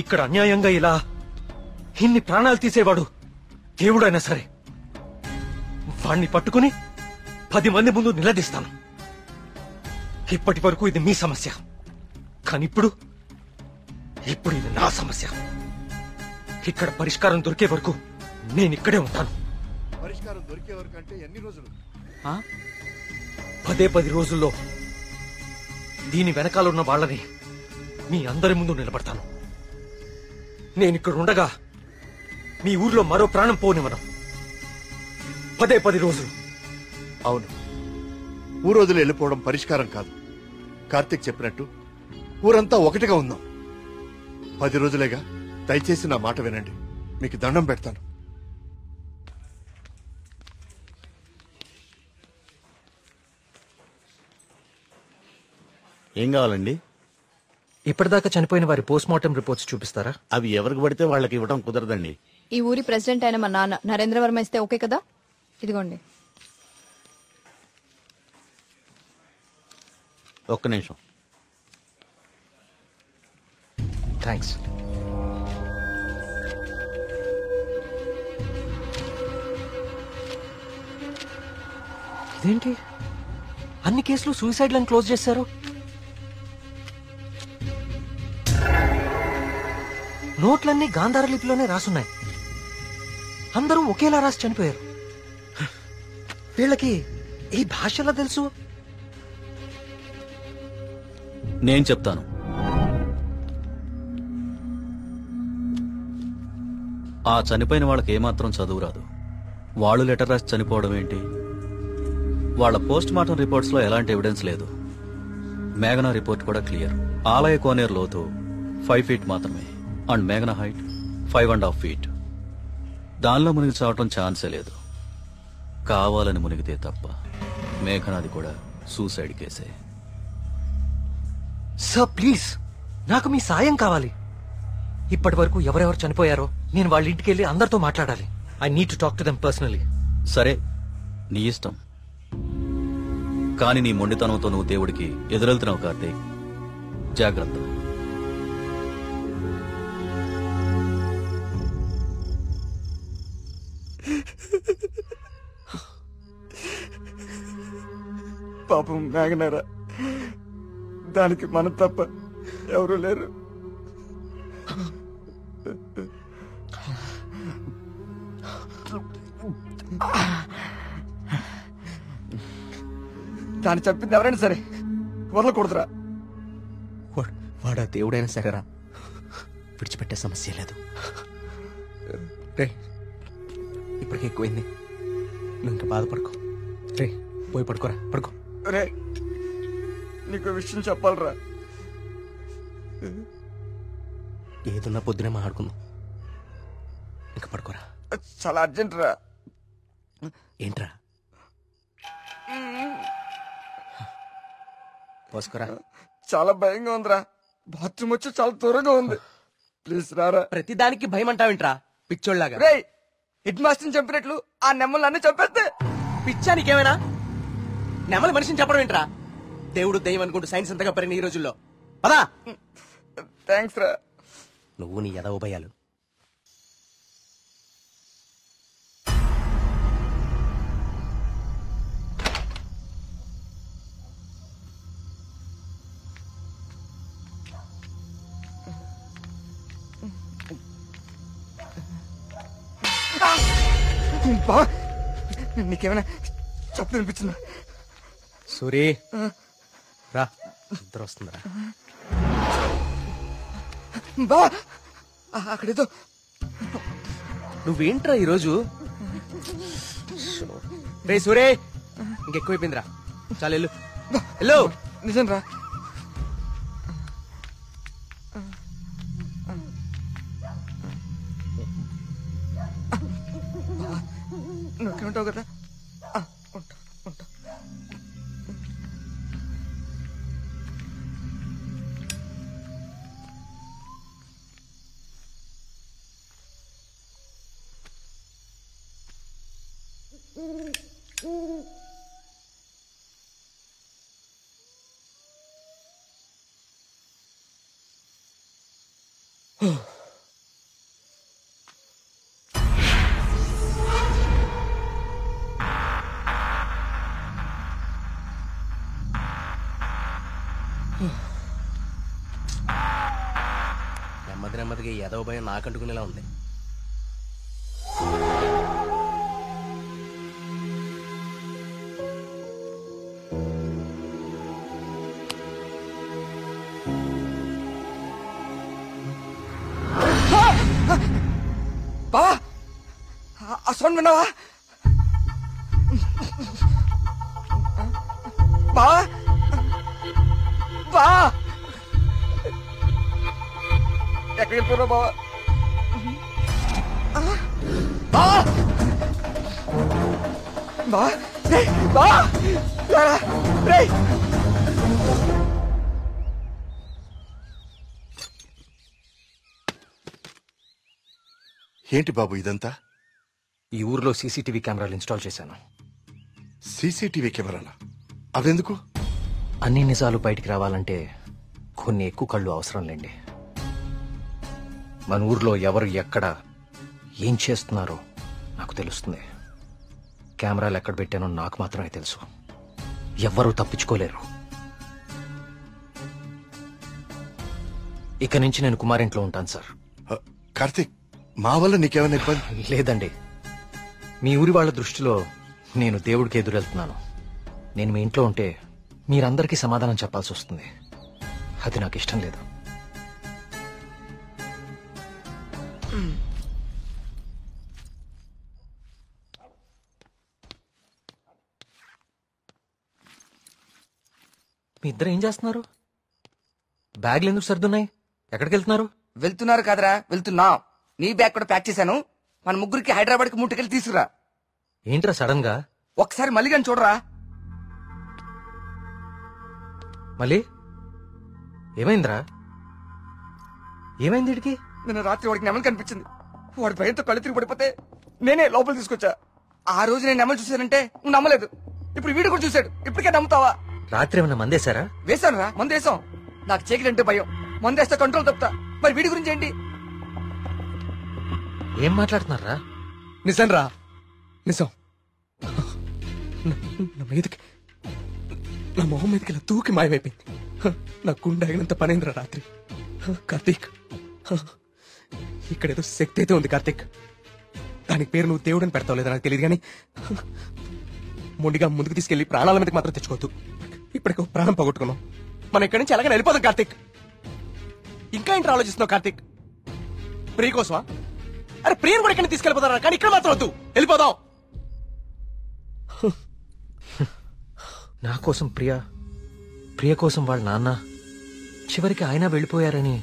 ఇక్కడ అన్యాయంగా ఇలా ఇన్ని ప్రాణాలు తీసేవాడు దేవుడైనా సరే వాణ్ణి పట్టుకుని 10 మంది ముందు నిలదీస్తాను. ఇప్పటి వరకు ఇది మీ సమస్య, కానీ ఇప్పుడు ఇది నా సమస్య. ఇక్కడ పరిష్కారం దొరికే వరకు నేను ఇక్కడే ఉంటాను. పరిష్కారం దొరికే వరకు అంటే ఎన్ని రోజులు? 10 రోజుల్లో దీని వెనకాల ఉన్న వాళ్ళని మీ అందరి ముందు నిలబడతాను. నేను ఇక్కడ ఉండగా మీ ఊర్లో మరో ప్రాణం పోనివ్వను. 10 రోజులు. అవును, ఊరు వదిలి వెళ్ళిపోవడం పరిష్కారం కాదు. కార్తీక్ చెప్పినట్టు ఊరంతా ఒకటిగా ఉందాం. 10 రోజులేగా. దయచేసి నా మాట వినండి. మీకు దండం పెడతాను. ఏం కావాలండి? ఇప్పటిదాకా చనిపోయిన వారి పోస్ట్ మార్టం రిపోర్ట్స్ చూపిస్తారా? అవి ఎవరికి పడితే వాళ్ళకి ఇవ్వడం కుదరదండి. ఈ ఊరి ప్రెసిడెంట్ అయిన మా నాన్న నరేంద్ర వర్మ ఇస్తే ఓకే కదా? ఇదిగోండి. ఒక్క నిమిషం. థ్యాంక్స్. ఇదేంటి అన్ని కేసులు సూసైడ్లను క్లోజ్ చేశారు? నోట్లన్నీ గాంధార లిపిలోనే రాసున్నాయి. అందరూ ఒకేలా రాసి చనిపోయారు. వీళ్ళకి ఈ భాషలో తెలుసు? నేను చెప్తాను. ఆ చనిపోయిన వాళ్ళకి ఏమాత్రం చదువు రాదు. వాళ్ళు లెటర్ రాసి చనిపోవడం ఏంటి? వాళ్ళ పోస్ట్ మార్టం రిపోర్ట్స్ లో ఎలాంటి ఎవిడెన్స్ లేదు. మేఘనా రిపోర్ట్ కూడా క్లియర్. ఆలయ కోనేరు లోతు 5 feet మాత్రమే అండ్ మేఘనా హైట్ 5.5 feet. దానిలో మునిగి చావటం ఛాన్సే లేదు. కావాలని మునిగితే తప్ప. మేఘనాది కూడా సూసైడ్ కేసే. సార్ ప్లీజ్, నాకు మీ సాయం కావాలి. ఇప్పటి వరకు ఎవరెవరు చనిపోయారో నేను వాళ్ళ ఇంటికి వెళ్ళి అందరితో మాట్లాడాలి. I need to talk to them personally. సరే, నీ ఇష్టం. కానీ నీ మొండితనంతో నువ్వు దేవుడికి ఎదురెళ్తున్నావు కార్తీక్. జాగ్రత్త. పాపం మేఘనారా, దానికి మనం తప్ప ఎవరు లేరు. దాన్ని చెప్పింది ఎవరైనా సరే వదలకూడదురా. వాడా దేవుడైనా సరేరా, విడిచిపెట్టే సమస్య లేదు. రే, ఇప్పటికే ఎక్కువైంది, నువ్వు ఇంకా బాధపడుకో. రే, పోయి పడుకోరా, పడుకో. రే, నీకు విషయం చెప్పాలరా. ఏదున్నా పొద్దునే మాట్లాడుకుందాం. ఇంకా పడుకోరా. చాలా అర్జెంట్ రా. ఏంట్రా? పోసుకోరా. చాలా భయంగా ఉందిరా. బాత్రూమ్ వచ్చి చాలా దూరంగా ఉంది. ప్లీజ్ రారా. ప్రతిదానికి భయం అంటావేంట్రా పిచ్చోళ్ళలాగా? రే, హెడ్ మాస్టర్ని చంపినట్లు ఆ నెమ్మలు అన్ని చంపేస్తే. పిచ్చా నీకేమైనా? నెమలి మనిషిని చెప్పడం ఏంట్రా? దేవుడు దయ్యం అనుకుంటూ సైన్స్ అంతగా పెరిగిన ఈ రోజుల్లో. పదా. థ్యాంక్స్ రా. నువ్వు నీ ఎదవ భయాలు. బా, నీకేమైనా చెప్పు అనిపించిందా? సూరి రా, నిద్ర వస్తుందిరా. బా, అక్కడేదో. నువ్వేంట్రా ఈరోజు? రే సూరే, ఇంకెక్కువైపోయిందిరా. చాలు వెళ్ళు. వెళ్ళు. నిజం రా. నువ్వుంటావు కదా. ఉంటా ఉంటా. నెమ్మదిగా ఎదవ భయం నాకంటుకునేలా ఉంది. బావా, ఆ సౌండ్ విన్నావా? బావా, బా, ఎక్కడికి వెళ్ళిపోయినా బావా? బావా, బావా, రేయ్, బావా, రారా, రేయ్. ఏంటి బాబు ఇదంతా? ఈ ఊర్లో సీసీటీవీ కెమెరాలు ఇన్స్టాల్ చేశాను. సీసీటీవీ కెమెరాలా? అవెందుకు? అన్ని నిజాలు బయటికి రావాలంటే కొన్ని ఎక్కువ కళ్ళు అవసరం లేండి. మన ఊర్లో ఎవరు ఎక్కడ ఏం చేస్తున్నారో నాకు తెలుస్తుంది. కెమెరాలు ఎక్కడ పెట్టానో నాకు మాత్రమే తెలుసు. ఎవ్వరూ తప్పించుకోలేరు. ఇక నుంచి నేను కుమారింట్లో ఉంటాను సార్. కార్తీక్, మా వల్ల నీకేమైనా ఇబ్బంది? లేదండి, మీ ఊరి వాళ్ళ దృష్టిలో నేను దేవుడికి ఎదురెళ్తున్నాను. నేను మీ ఇంట్లో ఉంటే మీరందరికీ సమాధానం చెప్పాల్సి వస్తుంది. అది నాకు ఇష్టం లేదు. మీ ఇద్దరు ఏం చేస్తున్నారు? బ్యాగ్లు ఎందుకు సర్దున్నాయి? ఎక్కడికి వెళ్తున్నారు? వెళ్తున్నారు కాదరా, వెళ్తున్నా. నీ బ్యాగ్ కూడా ప్యాక్ చేశాను. మన ముగ్గురికి హైదరాబాద్ కి ముట్టుకెళ్ళి తీసుకురా. ఏంట్రా సడన్ గా? ఒకసారి మళ్ళీ కానీ చూడరా. మళ్ళీ ఏమైందిరా? ఏమైంది వీడికి? నిన్న రాత్రి వాడికి నెమలు కనిపించింది. వాడి భయంతో కళ్ళు తిరిగి పడిపోతే నేనే లోపల తీసుకొచ్చా. ఆ రోజు నేను నెమలు చూశానంటే నువ్వు నమ్మలేదు. ఇప్పుడు వీడు కూడా చూశాడు. ఇప్పటికే నమ్ముతావా? రాత్రి ఏమన్నా మందేశారా? వేశాను రా, మందేశాం. నాకు చీకలంటే భయం. మందేస్తే కంట్రోల్ తప్పుతా. మరి వీడి గురించి ఏంటి? ఏం మాట్లాడుతున్నారా? నిజం రా, నిజం. నా మీదకి, నా మొహం మీదకి ఇలా తూకి మాయమైపోయింది. నా గుండె ఆగినంత పనైందిరా రాత్రి. కార్తీక్, ఇక్కడేదో శక్తి అయితే ఉంది కార్తీక్. దానికి పేరు నువ్వు దేవుడని పెడతావు లేదా నాకు తెలియదు, కానీ మొండిగా ముందుకు తీసుకెళ్లి ప్రాణాల మీదకి మాత్రం తెచ్చుకోవద్దు. ఇప్పటికో ప్రాణం పోగొట్టుకున్నాం. మనం ఇక్కడి నుంచి అలాగే వెళ్ళిపోదాం కార్తీక్. ఇంకా ఏంటి ఆలోచిస్తున్నావు కార్తీక్? ప్రియ కోసమా? అరే ప్రియను కూడా ఇక్కడ తీసుకెళ్ళిపోతారా, కానీ ఇక్కడ మాత్రం వద్దు, వెళ్ళిపోదాం. నా కోసం ప్రియ కోసం వాళ్ళ నాన్న, చివరికి ఆయన వెళ్ళిపోయారని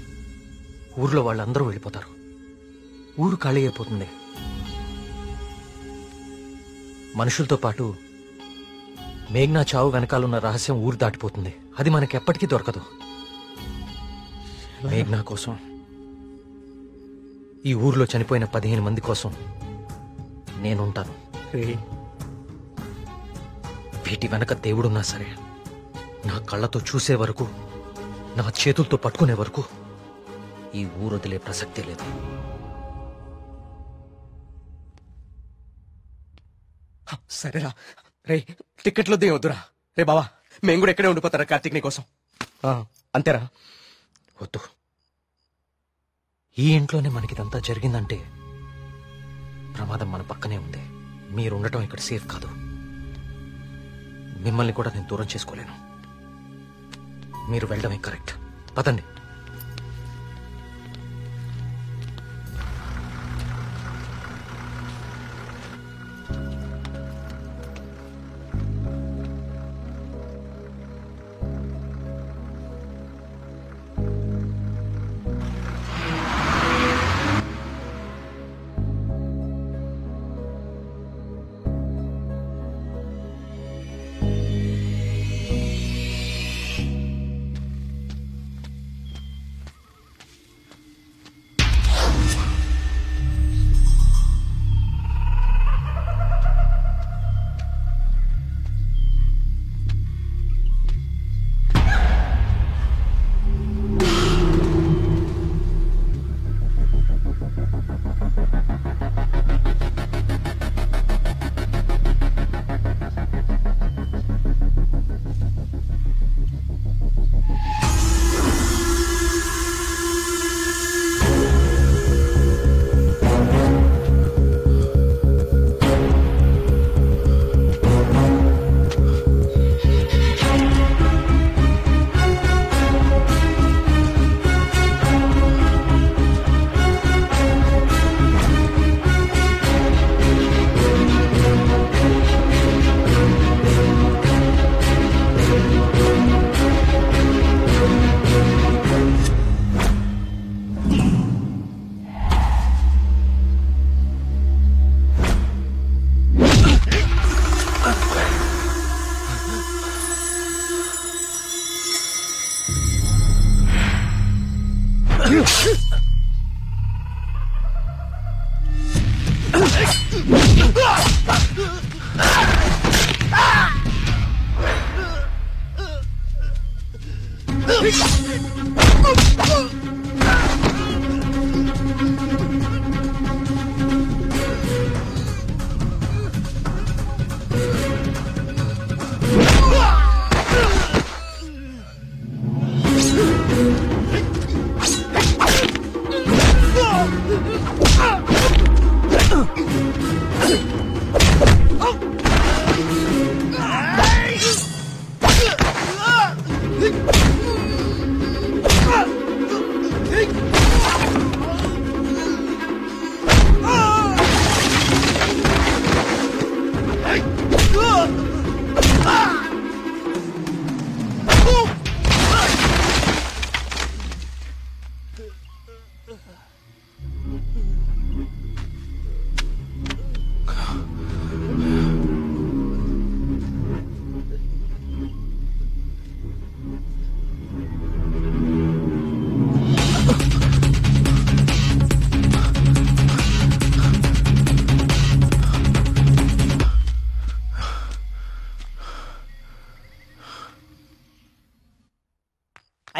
ఊర్లో వాళ్ళందరూ వెళ్ళిపోతారు. ఊరు ఖాళీ అయిపోతుంది. మనుషులతో పాటు మేఘ్నా చావు వెనకాలన్న రహస్యం ఊరు దాటిపోతుంది. అది మనకెప్పటికీ దొరకదు. మేఘ్నా కోసం, ఈ ఊర్లో చనిపోయిన 15 మంది కోసం నేనుంటాను. వీటి వెనక దేవుడున్నా సరే, నా కళ్ళతో చూసే వరకు, నా చేతులతో పట్టుకునే వరకు ఈ ఊరు వదిలే ప్రసక్తే లేదు. సరేరా, రే టికెట్లు వద్దురా. రే బావా, మేము కూడా ఎక్కడే ఉండిపోతారా కార్తీక్ నీ కోసం? అంతేరా? వద్దు. ఈ ఇంట్లోనే మనకిదంతా జరిగిందంటే ప్రమాదం మన పక్కనే ఉంది. మీరుండటం ఇక్కడ సేఫ్ కాదు. మిమ్మల్ని కూడా నేను దూరం చేసుకోలేను. మీరు వెళ్ళడమే కరెక్ట్. పదండి.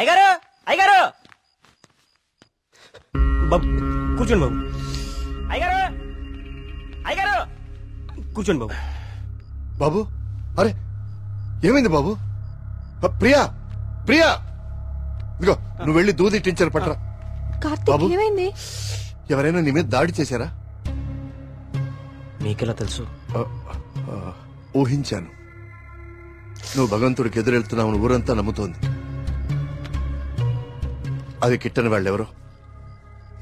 అయ్యగారు అయ్యగారు బాబు కూర్చోండి బాబు. అయ్యగారు అయ్యగారు కూర్చోండి బాబు. బాబు అరే ఏమైంది బాబు? ప్రియా ప్రియా ఇదిగో నువ్వు వెళ్ళి దూది టించర్ పట్టరా. కార్తీక్ ఏమైంది? ఎవరైనా నీ మీద దాడి చేశారా? మీకెలా తెలుసు? ఊహించాను. నువ్వు భగవంతుడికి ఎదురెళ్తున్నావు ఊరంతా నమ్ముతోంది. అది కిట్టని వాళ్ళెవరో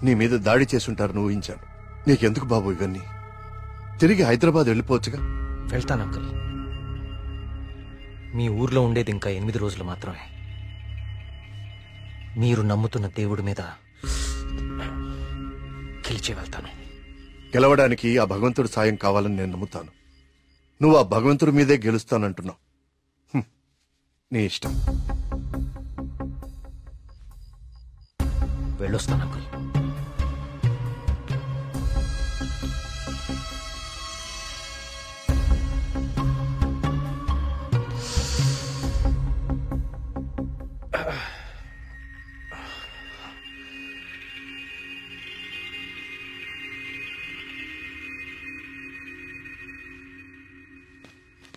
నీ మీద దాడి చేసుంటారని ఊహించాను. నీకెందుకు బాబు ఇవన్నీ? తిరిగి హైదరాబాద్ వెళ్ళిపోవచ్చుగా. వెళ్తాను అంకుల్. మీ ఊర్లో ఉండేది ఇంకా 8 రోజులు మాత్రమే. మీరు నమ్ముతున్న దేవుడి మీద గెలిచి వెళ్తాను. గెలవడానికి ఆ భగవంతుడి సాయం కావాలని నేను నమ్ముతాను. నువ్వు ఆ భగవంతుడి మీదే గెలుస్తానంటున్నావు. నీ ఇష్టం. వెళ్ళొస్తాను అంకుల్.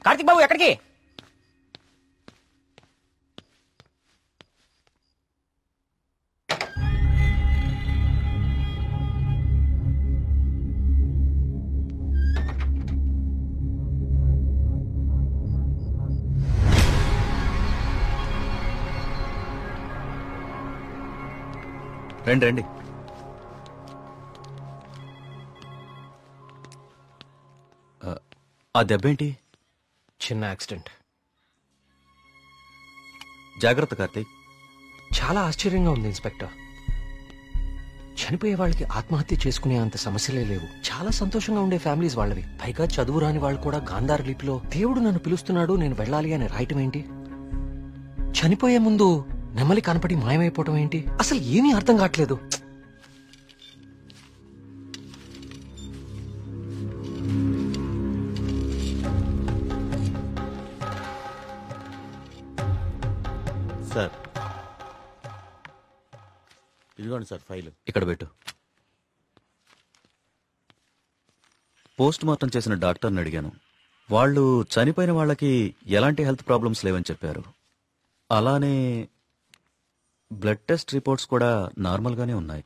కార్తీక్ బాబు ఎక్కడికి? రండి రండి. ఆ దెబ్బేంటి? చిన్న యాక్సిడెంట్. జాగ్రత్త కార్తీక్. చాలా ఆశ్చర్యంగా ఉంది ఇన్స్పెక్టర్. చనిపోయే వాళ్ళకి ఆత్మహత్య చేసుకునే అంత సమస్యలే లేవు. చాలా సంతోషంగా ఉండే ఫ్యామిలీస్ వాళ్ళవి. పైగా చదువు రాని వాళ్ళు కూడా గాంధార లిపిలో దేవుడు నన్ను పిలుస్తున్నాడు నేను వెళ్ళాలి అని రాయటం ఏంటి? చనిపోయే ముందు నెమలి కనపడి మాయమైపోవటం ఏంటి? అసలు ఏమీ అర్థం కావట్లేదు. సార్ ఇదిగోండి సార్ ఫైల్. ఇక్కడ పెట్టు. పోస్ట్ మార్టం చేసిన డాక్టర్ని అడిగాను. వాళ్ళు చనిపోయిన వాళ్ళకి ఎలాంటి హెల్త్ ప్రాబ్లమ్స్ లేవని చెప్పారు. అలానే బ్లడ్ టెస్ట్ రిపోర్ట్స్ కూడా నార్మల్గానే ఉన్నాయి.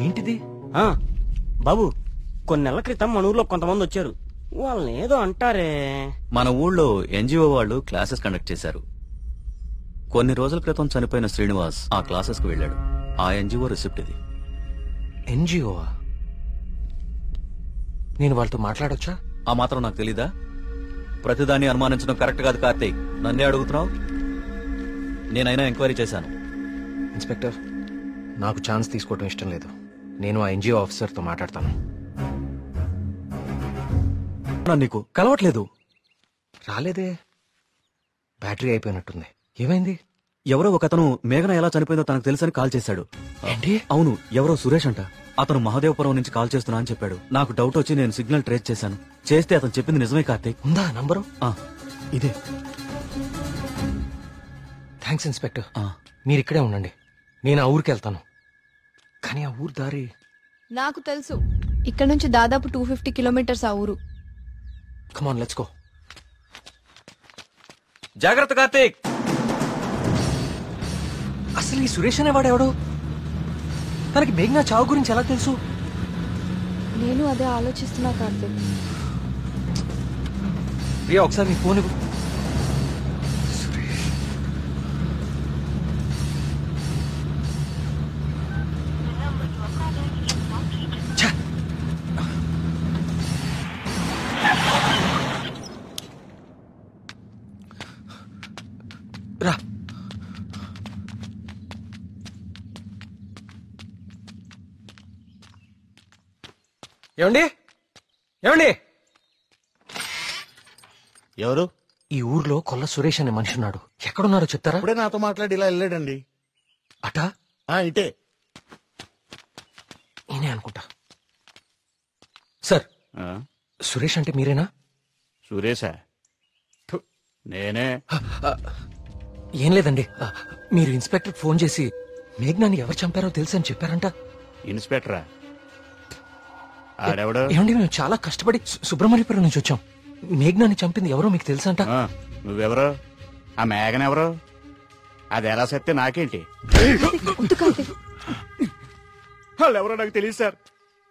ఏంటిది? బాబు కొన్ని నెలల క్రితం మన ఊర్లో కొంతమంది వచ్చారు. వాళ్ళని ఏదో అంటారే. మన ఊళ్ళో ఎన్జిఓ వాళ్ళు క్లాసెస్ కండక్ట్ చేశారు. కొన్ని రోజుల క్రితం చనిపోయిన శ్రీనివాస్ ఆ క్లాసెస్ కు వెళ్ళాడు. ఆ ఎన్జిఓ రిసిప్ట్ ఇది. ఎన్జిఓవా? నేను వాళ్ళతో మాట్లాడొచ్చా? ఆ మాత్రం నాకు తెలీదా? ప్రతిదాన్ని అనుమానించడం కరెక్ట్ కాదు కార్తీక్. నన్నే అడుగుతున్నావు. నేనైనా ఎంక్వైరీ చేశాను. ఇన్స్పెక్టర్, నాకు ఛాన్స్ తీసుకోవటం ఇష్టం లేదు. నేను ఆ ఎన్జిఓ ఆఫీసర్తో మాట్లాడతాను. నీకు కలవట్లేదు? రాలేదే. బ్యాటరీ అయిపోయినట్టుంది. ఏమైంది? ఎవరో ఒకతను మేఘన ఎలా చనిపోయిందో తనకు తెలుసని కాల్ చేశాడు. ఏంటి? అవును, ఎవరో సురేష్ అంట. అతను మహాదేవపురం నుంచి కాల్ చేస్తున్నా అని చెప్పాడు. నాకు డౌట్ వచ్చి నేను సిగ్నల్ ట్రేస్ చేశాను. చేస్తే అతను చెప్పింది నిజమే కార్తీక్. ఉందా నంబరు? ఇదే. Thanks inspector. మీరు ఇక్కడే ఉండండి, నేను ఆ ఊరికి వెళ్తాను. కానీ ఆ ఊరు దారి నాకు తెలుసు. ఇక్కడ నుంచి దాదాపు 250 కిలోమీటర్స్ ఆ ఊరు. Come on let's go. జాగ్రత్త కార్తీక్. అసలు ఈ సురేష్ అనేవాడెవడు? తనకి మేఘనా చావు గురించి ఎలా తెలుసు? నేను అదే ఆలోచిస్తున్నా కార్తీక్. ప్రియా ఒకసారి నీ ఫోన్ ఇవ్వు. రా. ఏమండి? ఏమండి? ఎవరు? ఈ ఊర్లో కొల్ల సురేష్ అనే మనిషి ఉన్నాడు. ఎక్కడున్నారో చెప్తారా? ఇప్పుడే నాతో మాట్లాడి ఇలా వెళ్ళాడండి. అటా ఇటే నేనే అనుకుంటా. సార్, సురేష్ అంటే మీరేనా? సురేషా? నేనే. ఏం లేదండి, మీరు ఇన్స్పెక్టర్ ఫోన్ చేసి మేఘ్నాన్ని ఎవరు చంపారో తెలుసని చెప్పారంట. ఇన్స్పెక్టరా? ఆడెవడు? ఏమండి, మేము చాలా కష్టపడి సుబ్రహ్మణ్యపురం నుంచి వచ్చాం. మేఘ్నాన్ని చంపింది ఎవరో మీకు తెలుసంట. నువ్వెవరు? ఆ మేఘనెవరు? అది ఎలా చెప్తే నాకేంటి? వాళ్ళు ఎవరో నాకు తెలియదు సార్.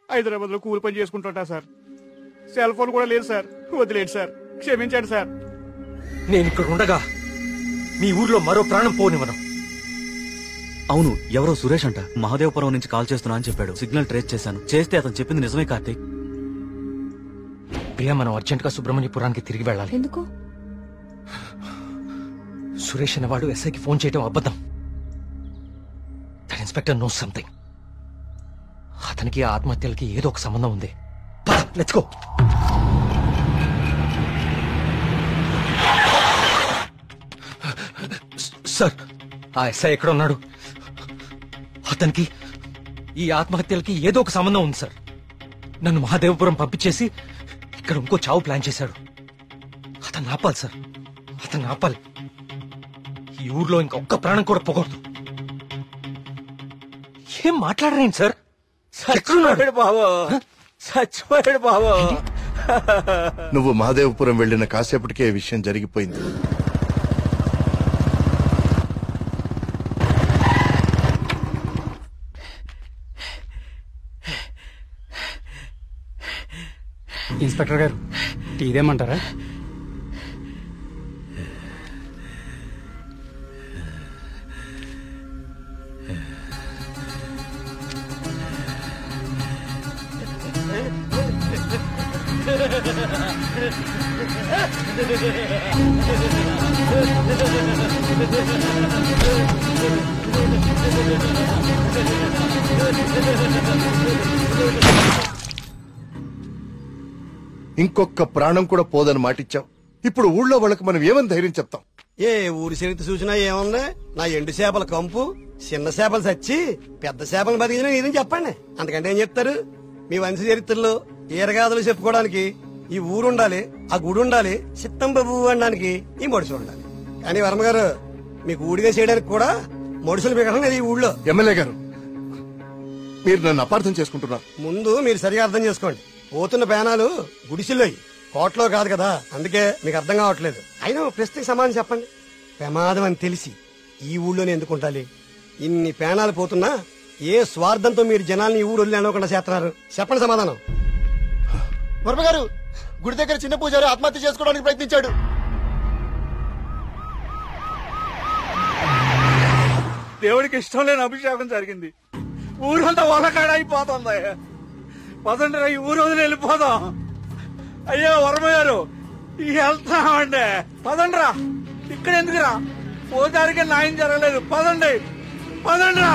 హైదరాబాద్ లో కూలి పని చేసుకుంటుంటా సార్. సెల్ ఫోన్ కూడా లేదు సార్. వదిలేండి సార్, క్షమించండి సార్. నేను ఇక్కడ ఉండగా మీ ఊర్లో మరో ప్రాణం పోనివ్వను. అవును, ఎవరో సురేష్ అంట మహాదేవపురం నుంచి కాల్ చేస్తున్నా అని చెప్పాడు. సిగ్నల్ ట్రేస్ చేశాను. చేస్తే అతను చెప్పింది నిజమే కార్తీక్. ప్రియా, మనం అర్జెంట్ గా సుబ్రహ్మణ్యపురానికి తిరిగి వెళ్ళాలి. ఎందుకు? సురేష్ అనేవాడు ఎస్ఐకి ఫోన్ చేయడం అబద్ధం. That inspector knows something. అతనికి ఆ ఆత్మహత్యలకి ఏదో ఒక సంబంధం ఉంది. Let's go. సార్, ఆ ఎస్ఐ ఎక్కడ ఉన్నాడు? అతనికి ఈ ఆత్మహత్యలకి ఏదో ఒక సంబంధం ఉంది సార్. నన్ను మహాదేవపురం పంపించేసి ఇక్కడ ఇంకో చావు ప్లాన్ చేశాడు. అతన్ని ఆపాలి సార్, అతన్ని ఆపాలి. ఈ ఊర్లో ఇంకొక్క ప్రాణం కూడా పోకూడదు. ఏం మాట్లాడరేంటి సార్? చచ్చిపోయాడు బాబు, చచ్చిపోయాడు బాబు. నువ్వు మహాదేవపురం వెళ్లిన కాసేపటికే విషయం జరిగిపోయింది. ఇన్స్పెక్టర్ గారు, టీ దేమంటారా? ఇంకొక ప్రాణం కూడా పోదని మాటిచ్చావు. ఇప్పుడు ఊళ్ళో వాళ్ళకి మనం ఏమని ధైర్యం చెప్తాం? ఏ ఊరి చరిత్ర చూసినా ఏముంది? నా ఎండు చేపల కంపు, చిన్న చేపలు చచ్చి పెద్ద చేపలు బతికిన ఇదని చెప్పండి. అంతకంటే ఏం చెప్తారు? మీ వంశ చరిత్రలో ఈరగాథలు చెప్పుకోవడానికి ఈ ఊరు ఉండాలి, ఆ గుడి ఉండాలి, చిత్తం బాబు అనడానికి ఈ మడుసులు ఉండాలి. కానీ వర్మ గారు, మీకు ఊడిగా చేయడానికి కూడా మడుసులు మిగడం లేదు ఈ ఊళ్ళో. ఎమ్మెల్యే గారు, మీరు నన్ను అపార్థం చేసుకుంటున్నారు. ముందు మీరు సరిగా అర్థం చేసుకోండి. పోతున్న పేనాలు గుడిసిల్లోయి, కోట్లో కాదు కదా. అందుకే మీకు అర్థం కావట్లేదు. అయినా ప్రశ్నకి సమాధానం చెప్పండి. ప్రమాదం అని తెలిసి ఈ ఊళ్ళోనే ఎందుకు ఉండాలి? ఇన్ని పేనాలు పోతున్నా ఏ స్వార్థంతో మీరు జనాల్ని ఈ ఊరు వదిలి అనుకుండా చేస్తున్నారు? చెప్పండి సమాధానం. వర్మ గారు, గుడి దగ్గర చిన్న పూజారి ఆత్మహత్య చేసుకోవడానికి ప్రయత్నించాడు. దేవుడికి ఇష్టం లేని అభిషేకం జరిగింది. ఊరంతా వలకాడ అయిపోతుంది. పదండి రా, ఈ ఊరు వదిలి వెళ్ళిపోదాం. అయ్యో వర్మ గారు, వెళ్తామండి. పదండి రా, ఇక్కడ ఎందుకురా? పూజారికి న్యాయం జరగలేదు. పదండి, పదండి రా.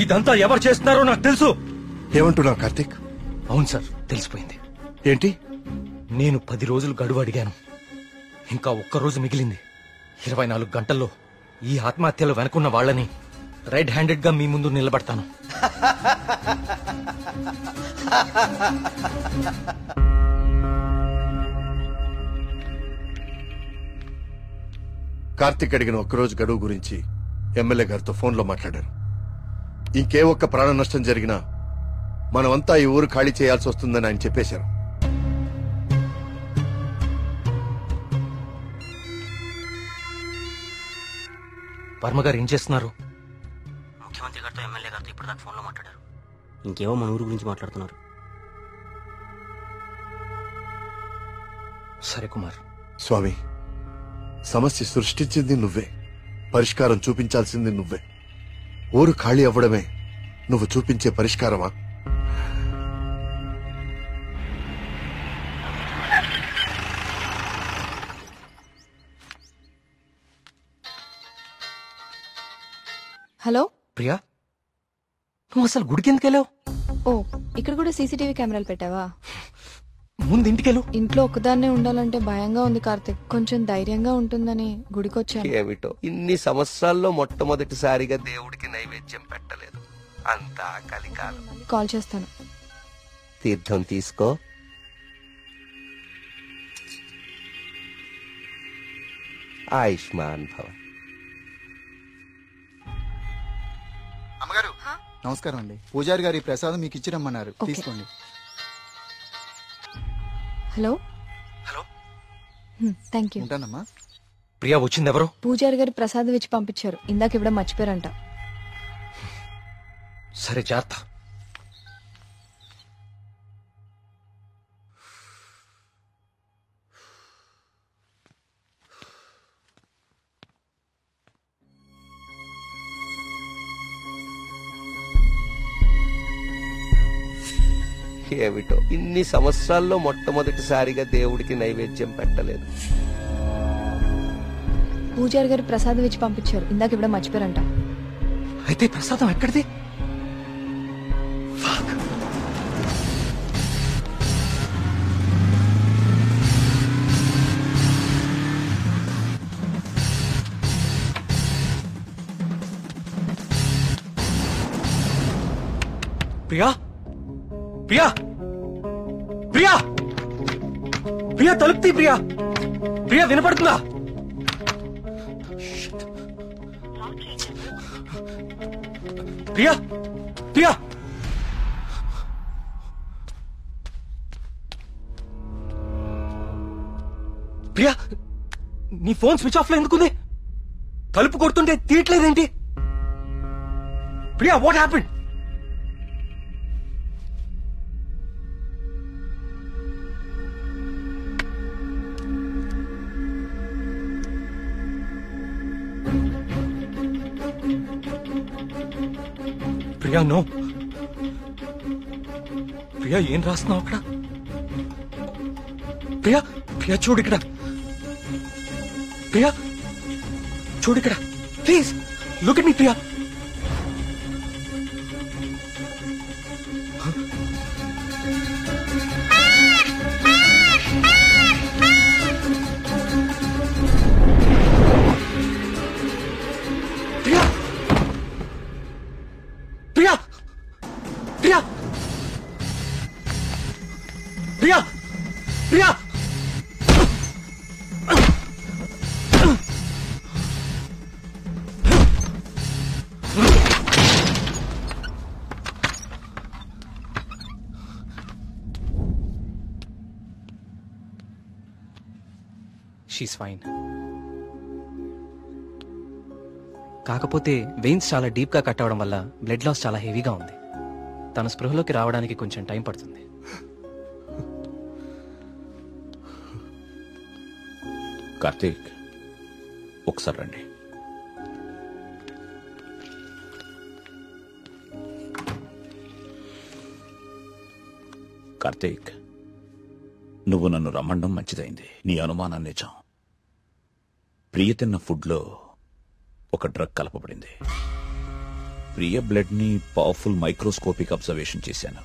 ఇదంతా ఎవరు చేస్తున్నారో నాకు తెలుసు. ఏమంటున్నావు కార్తీక్? అవును సార్, తెలిసిపోయింది. ఏంటి? నేను 10 రోజులు గడువు అడిగాను. ఇంకా ఒక్క రోజు మిగిలింది. 24 గంటల్లో ఈ ఆత్మహత్యలు వెనుకున్న వాళ్ళని రైట్ హ్యాండెడ్ గా మీ ముందు నిలబడతాను. కార్తీక్ అడిగిన ఒక్కరోజు గడువు గురించి ఎమ్మెల్యే గారితో ఫోన్లో మాట్లాడారు. ఇంకే ఒక్క ప్రాణ నష్టం జరిగినా మనమంతా ఈ ఊరు ఖాళీ చేయాల్సి వస్తుందని ఆయన చెప్పేశారు. వర్మ గారు ఏం చేస్తున్నారు? ముఖ్యమంత్రి గారితో ఎమ్మెల్యే గారితో ఇప్పుడు దాకా ఫోన్లో మాట్లాడారు. ఇంకేవో మన ఊరు గురించి మాట్లాడుతున్నారు. సరే కుమార్. స్వామి, సమస్య సృష్టించింది నువ్వే, పరిష్కారం చూపించాల్సింది నువ్వే. ఊరు ఖాళీ అవ్వడమే నువ్వు చూపించే పరిష్కారమా? హలో ప్రియా, నువ్వు అసలు గుడికి ఎందుకు వెళ్ళావు? ఓ, ఇక్కడ కూడా సీసీటీవీ కెమెరాలు పెట్టావా? ముందు ఇంటికెళ్ళు. ఇంట్లో ఒక్కదాన్నే ఉండాలంటే భయంగా ఉంది కార్తిక్. కొంచెం ధైర్యంగా ఉంటుందని గుడికొచ్చాను. ఏమిటో ఇన్ని సంవత్సరాల్లో మొట్టమొదటిసారిగా దేవుడికి నైవేద్యం పెట్టలేదు. అంతా కలికాలం. కాల్ చేస్తాను. తీర్థం తీసుకో. ఆయుష్మాన్ భవ. అమ్మగారు నమస్కారం అండి. పూజారి గారి ప్రసాదం మీకు ఇచ్చి రమ్మన్నారు, తీసుకోండి. హలో. Thank you. ఉంటానమ్మా. ప్రియా వచ్చింది ఎవరు? పూజారి గారు ప్రసాదం ఇచ్చి పంపించారు. ఇందాక ఇవ్వడం మర్చిపోయారంట. సరే జాగ్రత్త. ఏమిటో ఇన్ని సంవత్సరాల్లో మొట్టమొదటిసారిగా దేవుడికి నైవేద్యం పెట్టలేదు. పూజారి గారు ప్రసాదం ఇచ్చి పంపించారు. ఇందాక ఇవ్వడం మర్చిపోయారంట. అయితే ప్రసాదం ఎక్కడిది? ప్రియా ప్రియా ప్రియా ప్రియా తలుపుతీ. ప్రియా ప్రియా వినపడుతుందా? ప్రియా ప్రియా ప్రియా నీ ఫోన్ స్విచ్ ఆఫ్ లో ఎందుకుంది? తలుపు కొడుతుంటే తీయట్లేదేంటి? Priya what happened? Priya no. Priya ఏం రాస్తున్నావు అక్కడ? ప్రియా ప్రియా చూడు ఇక్కడ. ప్రియా చూడు ఇక్కడ. Please look at me Priya. Priya Priya she's fine. కాకపోతే వెయిన్స్ చాలా డీప్ గా కట్ అవడం వల్ల బ్లడ్ లాస్ చాలా హెవీగా ఉంది. తన స్పృహలోకి రావడానికి కొంచెం టైం పడుతుంది. కార్తీక్ ఒకసారి రండి. కార్తీక్ నువ్వు నన్ను రమ్మడం మంచిదైంది. నీ అనుమానం నిజం. ప్రియ తిన్న ఫుడ్లో ఒక డ్రగ్ కలపబడింది. ప్రియ బ్లడ్ ని పవర్ఫుల్ మైక్రోస్కోపిక్ అబ్జర్వేషన్ చేశాను.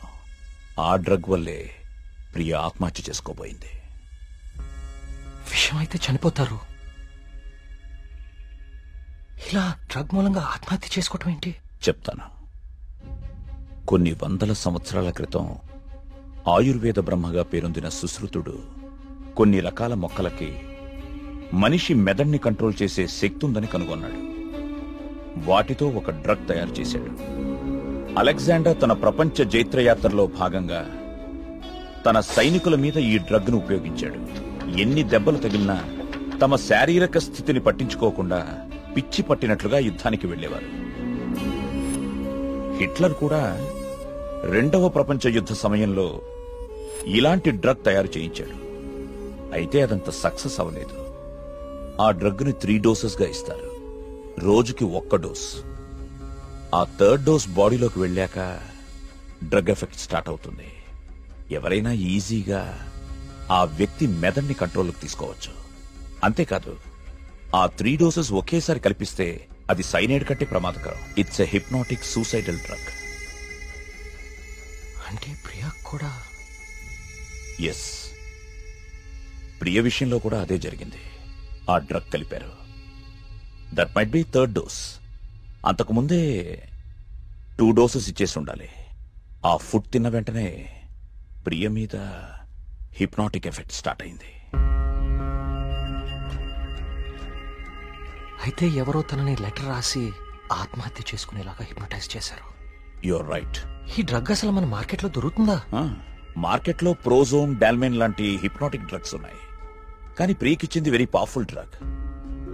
ఆ డ్రగ్ వల్లే ప్రియ ఆత్మహత్య చేసుకోబోయింది. విషయం అయితే చనిపోతారు. ఇలా డ్రగ్ మూలంగా ఆత్మహత్య చేసుకోవటం ఏంటి? చెప్తాను. కొన్ని వందల సంవత్సరాల క్రితం ఆయుర్వేద బ్రహ్మగా పేరొందిన సుశ్రుతుడు కొన్ని రకాల మొక్కలకి మనిషి మెదడుని కంట్రోల్ చేసే శక్తి ఉందని కనుగొన్నాడు. వాటితో ఒక డ్రగ్ తయారు చేశాడు. అలెగ్జాండర్ తన ప్రపంచ జైత్రయాత్రలో భాగంగా తన సైనికుల మీద ఈ డ్రగ్ ను ఉపయోగించాడు. ఎన్ని దెబ్బలు తగిలినా తమ శారీరక స్థితిని పట్టించుకోకుండా పిచ్చి పట్టినట్లుగా యుద్ధానికి వెళ్లేవారు. హిట్లర్ కూడా రెండవ ప్రపంచ యుద్ధ సమయంలో ఇలాంటి డ్రగ్ తయారు చేయించాడు. అయితే అదంత సక్సెస్ అవ్వలేదు. ఆ డ్రగ్ ని 3 డోసెస్ గా ఇస్తారు. రోజుకి 1 డోస్. ఆ 3rd డోస్ బాడీలోకి వెళ్ళాక డ్రగ్ ఎఫెక్ట్ స్టార్ట్ అవుతుంది. ఎవరైనా ఈజీగా ఆ వ్యక్తి మెదడుని కంట్రోల్లోకి తీసుకోవచ్చు. అంతేకాదు, ఆ 3 డోసెస్ ఒకేసారి కల్పిస్తే అది సైనైడ్ కంటే ప్రమాదకరం. It's a hypnotic suicidal drug. అంటే ప్రియా కూడా? ఎస్. ప్రియ విషయంలో కూడా అదే జరిగింది. ఆ డ్రగ్ కలిపారు. That might be third dose. అంతకుముందే 2 డోసెస్ ఇచ్చేసి ఉండాలి. ఆ ఫుడ్ తిన్న వెంటనే ప్రియ మీద హిప్నాటిక్ ఎఫెక్ట్ స్టార్ట్ అయింది. అయితే ఎవరో తనని లెటర్ రాసి ఆత్మహత్య చేసుకునేలాగా హిప్నటైజ్ చేశారు. You're right. ఈ డ్రగ్ అసలు మన మార్కెట్లో దొరుకుతుందా? మార్కెట్లో ప్రోజోన్, డాల్మెన్ లాంటి హిప్నాటిక్ డ్రగ్స్ ఉన్నాయి. కానీ ప్రియకిచ్చింది వెరీ పవర్ఫుల్ డ్రగ్.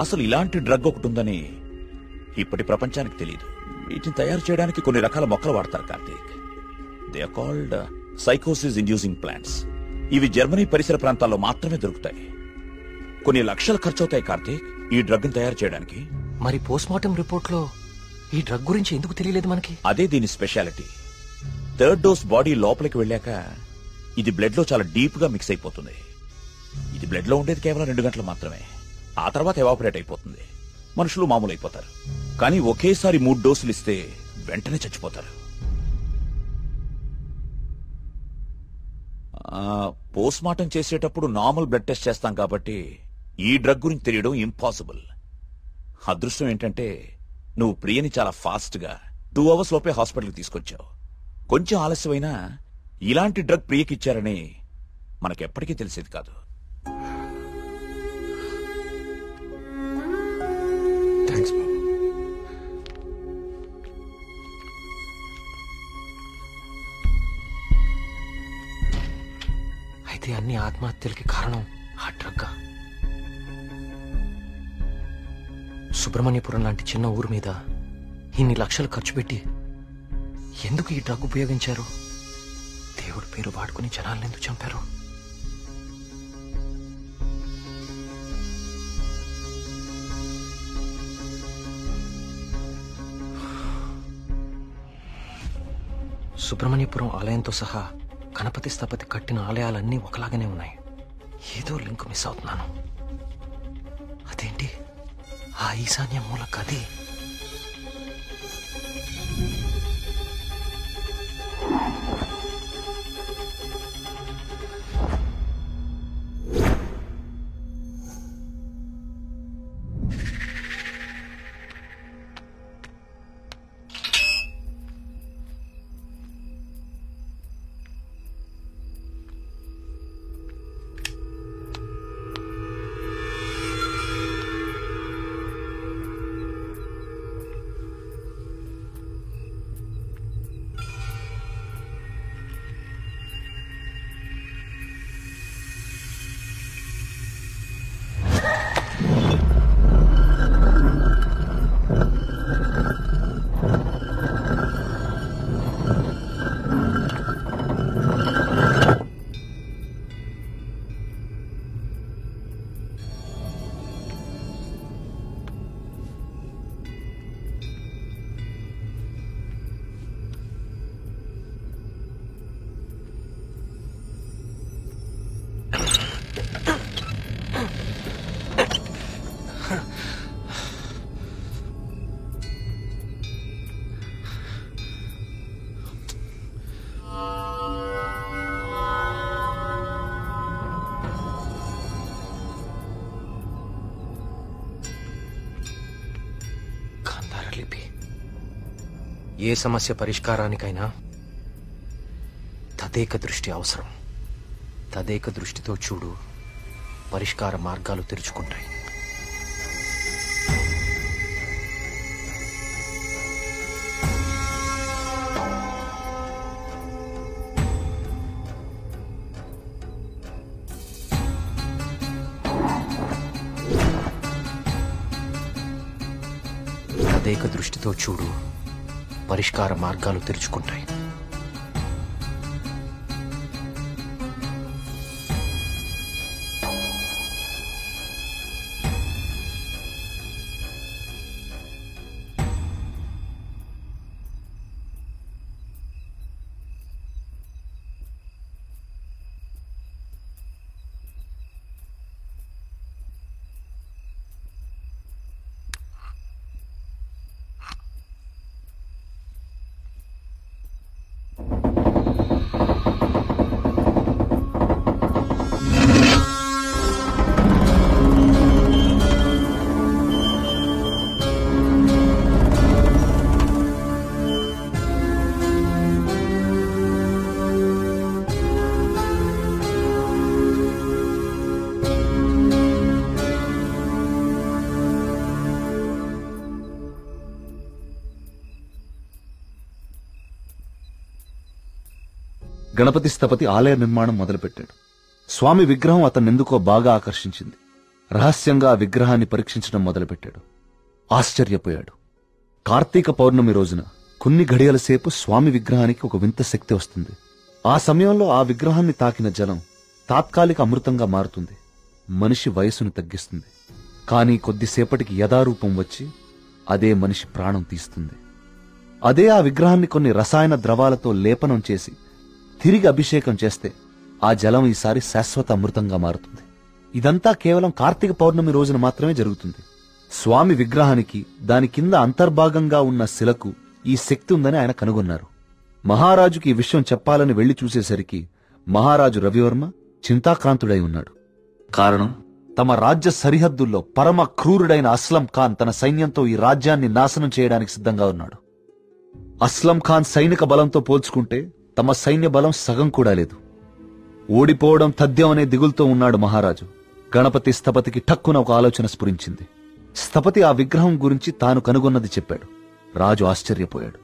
అసలు ఇలాంటి డ్రగ్ ఒకటి ఉందని ఇప్పటి ప్రపంచానికి తెలియదు. వీటిని తయారు చేయడానికి కొన్ని రకాల మొక్కలు వాడతారు కార్తీక్. దే ఆర్ కాల్డ్ సైకోసిస్ ఇండ్యూసింగ్ ప్లాంట్స్. ఇవి జర్మనీ పరిసర ప్రాంతాల్లో మాత్రమే దొరుకుతాయి. కొన్ని లక్షలు ఖర్చవుతాయి కార్తీక్ ఈ డ్రగ్ ని తయారు చేయడానికి. మరి పోస్ట్ మార్టం రిపోర్ట్ లో ఈ డ్రగ్ గురించి ఎందుకు తెలియలేదు మనకి? అదే దీని స్పెషాలిటీ. థర్డ్ డోస్ బాడీ లోపలికి వెళ్ళాక ఇది బ్లడ్ లో చాలా డీప్ గా మిక్స్ అయిపోతుంది. ఇది బ్లడ్ లో ఉండేది కేవలం 2 గంటలు మాత్రమే. ఆ తర్వాత ఎవాపరేట్ అయిపోతుంది. మనుషులు మామూలు అయిపోతారు. కానీ ఒకేసారి 3 డోసులు ఇస్తే వెంటనే చచ్చిపోతారు. పోస్ట్ మార్టం చేసేటప్పుడు నార్మల్ బ్లడ్ టెస్ట్ చేస్తాం కాబట్టి ఈ డ్రగ్ గురించి తెలియడం ఇంపాసిబుల్. అదృష్టం ఏంటంటే నువ్వు ప్రియని చాలా ఫాస్ట్ గా 2 అవర్స్ లోపే హాస్పిటల్కి తీసుకొచ్చావు. కొంచెం ఆలస్యమైనా ఇలాంటి డ్రగ్ ప్రియకిచ్చారని మనకెప్పటికీ తెలిసేది కాదు. థ్యాంక్స్ బాబు. అయితే అన్ని ఆత్మహత్యలకి కారణం ఆ డ్రగ్. సుబ్రహ్మణ్యపురం లాంటి చిన్న ఊరు మీద ఇన్ని లక్షలు ఖర్చు పెట్టి ఎందుకు ఈ డ్రగ్ ఉపయోగించారు? దేవుడి పేరు వాడుకుని జనాలను ఎందుకు చంపారు? సుబ్రహ్మణ్యపురం ఆలయంతో సహా గణపతి స్థపతి కట్టిన ఆలయాలన్నీ ఒకలాగానే ఉన్నాయి. ఏదో లింక్ మిస్ అవుతున్నాను. అదేంటి ఆ ఈశాన్య మూల గది? ఏ సమస్య పరిష్కారానికైనా తదేక దృష్టి అవసరం. తదేక దృష్టితో చూడు, పరిష్కార మార్గాలు తెరుచుకుంటాయి. తదేక దృష్టితో చూడు, పరిష్కార మార్గాలు తెరుచుకుంటాయి. గణపతి స్థపతి ఆలయ నిర్మాణం మొదలుపెట్టాడు. స్వామి విగ్రహం అతన్నెందుకో బాగా ఆకర్షించింది. రహస్యంగా ఆ విగ్రహాన్ని పరీక్షించడం మొదలుపెట్టాడు. ఆశ్చర్యపోయాడు. కార్తీక పౌర్ణమి రోజున కొన్ని ఘడియల సేపు స్వామి విగ్రహానికి ఒక వింత శక్తి వస్తుంది. ఆ సమయంలో ఆ విగ్రహాన్ని తాకిన జలం తాత్కాలిక అమృతంగా మారుతుంది. మనిషి వయసును తగ్గిస్తుంది. కానీ కొద్దిసేపటికి యథారూపం వచ్చి అదే మనిషి ప్రాణం తీస్తుంది. అదే ఆ విగ్రహాన్ని కొన్ని రసాయన ద్రవాలతో లేపనం చేసి తిరిగి అభిషేకం చేస్తే ఆ జలం ఈసారి శాశ్వత అమృతంగా మారుతుంది. ఇదంతా కేవలం కార్తీక పౌర్ణమి రోజున మాత్రమే జరుగుతుంది. స్వామి విగ్రహానికి దాని కింద అంతర్భాగంగా ఉన్న శిలకు ఈ శక్తి ఉందని ఆయన కనుగొన్నారు. మహారాజుకి ఈ విషయం చెప్పాలని వెళ్లి చూసేసరికి మహారాజు రవివర్మ చింతాక్రాంతుడై ఉన్నాడు. కారణం, తమ రాజ్య సరిహద్దుల్లో పరమ క్రూరుడైన అస్లం ఖాన్ తన సైన్యంతో ఈ రాజ్యాన్ని నాశనం చేయడానికి సిద్ధంగా ఉన్నాడు. అస్లం ఖాన్ సైనిక బలంతో పోల్చుకుంటే తమ సైన్య బలం సగం కూడా లేదు. ఓడిపోవడం తథ్యం అనే దిగులుతో ఉన్నాడు మహారాజు. గణపతి స్థపతికి ఠక్కున ఒక ఆలోచన స్ఫురించింది. స్థపతి ఆ విగ్రహం గురించి తాను కనుగొన్నది చెప్పాడు. రాజు ఆశ్చర్యపోయాడు.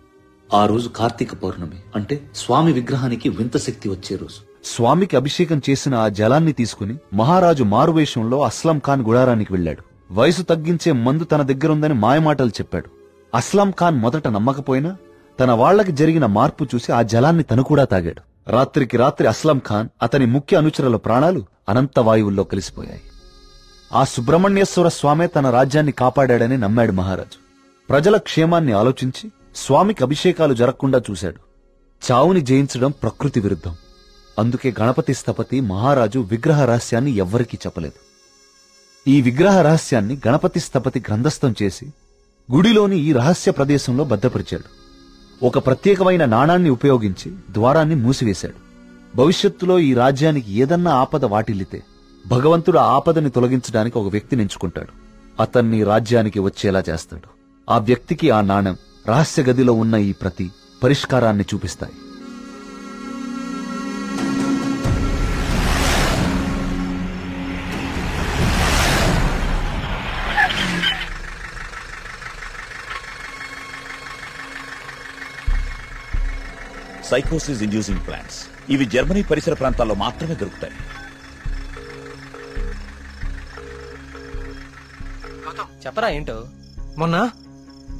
ఆ రోజు కార్తీక పౌర్ణమి, అంటే స్వామి విగ్రహానికి వింత శక్తి వచ్చే రోజు. స్వామికి అభిషేకం చేసిన ఆ జలాన్ని తీసుకుని మహారాజు మారువేషంలో అస్లం ఖాన్ గుడారానికి వెళ్లాడు. వయసు తగ్గించే మందు తన దగ్గరుందని మాయమాటలు చెప్పాడు. అస్లం ఖాన్ మొదట నమ్మకపోయినా తన వాళ్లకి జరిగిన మార్పు చూసి ఆ జలాన్ని తను కూడా తాగాడు. రాత్రికి రాత్రి అస్లం ఖాన్, అతని ముఖ్య అనుచరుల ప్రాణాలు అనంత వాయువుల్లో కలిసిపోయాయి. ఆ సుబ్రహ్మణ్యేశ్వర స్వామే తన రాజ్యాన్ని కాపాడాడని నమ్మాడు మహారాజు. ప్రజల క్షేమాన్ని ఆలోచించి స్వామికి అభిషేకాలు జరగకుండా చూశాడు. చావుని జయించడం ప్రకృతి విరుద్ధం. అందుకే గణపతి స్థపతి మహారాజు విగ్రహ రహస్యాన్ని ఎవ్వరికీ చెప్పలేదు. ఈ విగ్రహ రహస్యాన్ని గణపతి స్థపతి గ్రంథస్థం చేసి గుడిలోని ఈ రహస్య ప్రదేశంలో భద్రపరిచాడు. ఒక ప్రత్యేకమైన నాణాన్ని ఉపయోగించి ద్వారాన్ని మూసివేశాడు. భవిష్యత్తులో ఈ రాజ్యానికి ఏదన్నా ఆపద వాటిల్లితే భగవంతుడు ఆ ఆపదని తొలగించడానికి ఒక వ్యక్తిని ఎంచుకుంటాడు. అతన్ని రాజ్యానికి వచ్చేలా చేస్తాడు. ఆ వ్యక్తికి ఆ నాణెం, రహస్య గదిలో ఉన్న ఈ ప్రతి పరిష్కారాన్ని చూపిస్తాయి. సైకోసిస్ ఇండ్యూసింగ్ ప్లాంట్స్ ఇవి జర్మనీ పరిసర ప్రాంతాల్లో మాత్రమే దొరుకుతాయి. చెప్పరా ఏంటో. మొన్న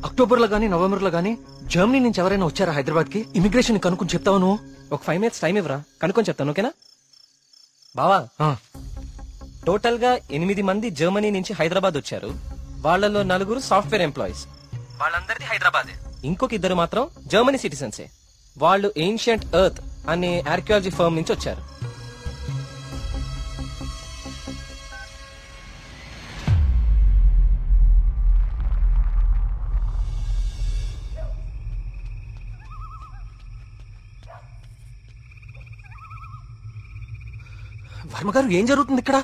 అక్టోబర్లో గానీ నవంబర్లో గానీ జర్మనీ నుంచి ఎవరైనా వచ్చారా హైదరాబాద్ కి? ఇమిగ్రేషన్ కనుక్కొని చెప్తావు నువ్వు. ఒక 5 minutes టైం ఇవ్వరా, కనుక్కొని చెప్తాను. ఓకేనా బావా? టోటల్ గా 8 మంది జర్మనీ నుంచి హైదరాబాద్ వచ్చారు. వాళ్ళలో 4 సాఫ్ట్వేర్ ఎంప్లాయీస్. వాళ్ళందరిది హైదరాబాద్. ఇంకొక 2 మాత్రం జర్మనీ సిటిజన్సే. వాళ్ళు ఏన్షియంట్ ఎర్త్ అనే ఆర్కియాలజీ ఫర్మ్ నుంచి వచ్చారు. వర్మగారు, ఏం జరుగుతుంది ఇక్కడ?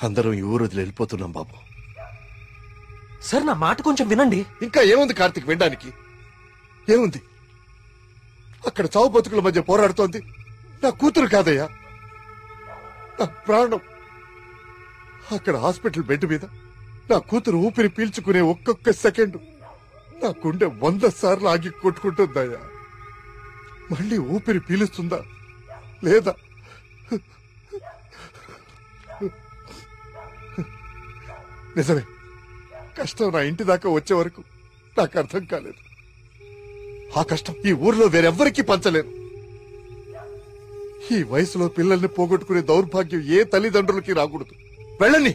అందరం ఈ ఊరు వదిలి వెళ్ళిపోతున్నాం బాబు. సార్, నా మాట కొంచెం వినండి. ఇంకా ఏముంది కార్తీక్ వినడానికి? ఏముంది? అక్కడ చావు బతుకుల మధ్య పోరాడుతోంది నా కూతురు కాదయ్యా, నా ప్రాణం. అక్కడ హాస్పిటల్ బెడ్ మీద నా కూతురు ఊపిరి పీల్చుకునే ఒక్కొక్క సెకండ్ నా గుండె 100 సార్లు ఆగి కొట్టుకుంటుందయ్యా. మళ్ళీ ఊపిరి పీలుస్తుందా లేదా? నిజమే, కష్టం నా ఇంటి దాకా వచ్చే వరకు నాకు అర్థం కాలేదు. ఆ కష్టం ఈ ఊర్లో వేరెవ్వరికీ పంచలేను. ఈ వయసులో పిల్లల్ని పోగొట్టుకునే దౌర్భాగ్యం ఏ తల్లిదండ్రులకి రాకూడదు. వెళ్ళని,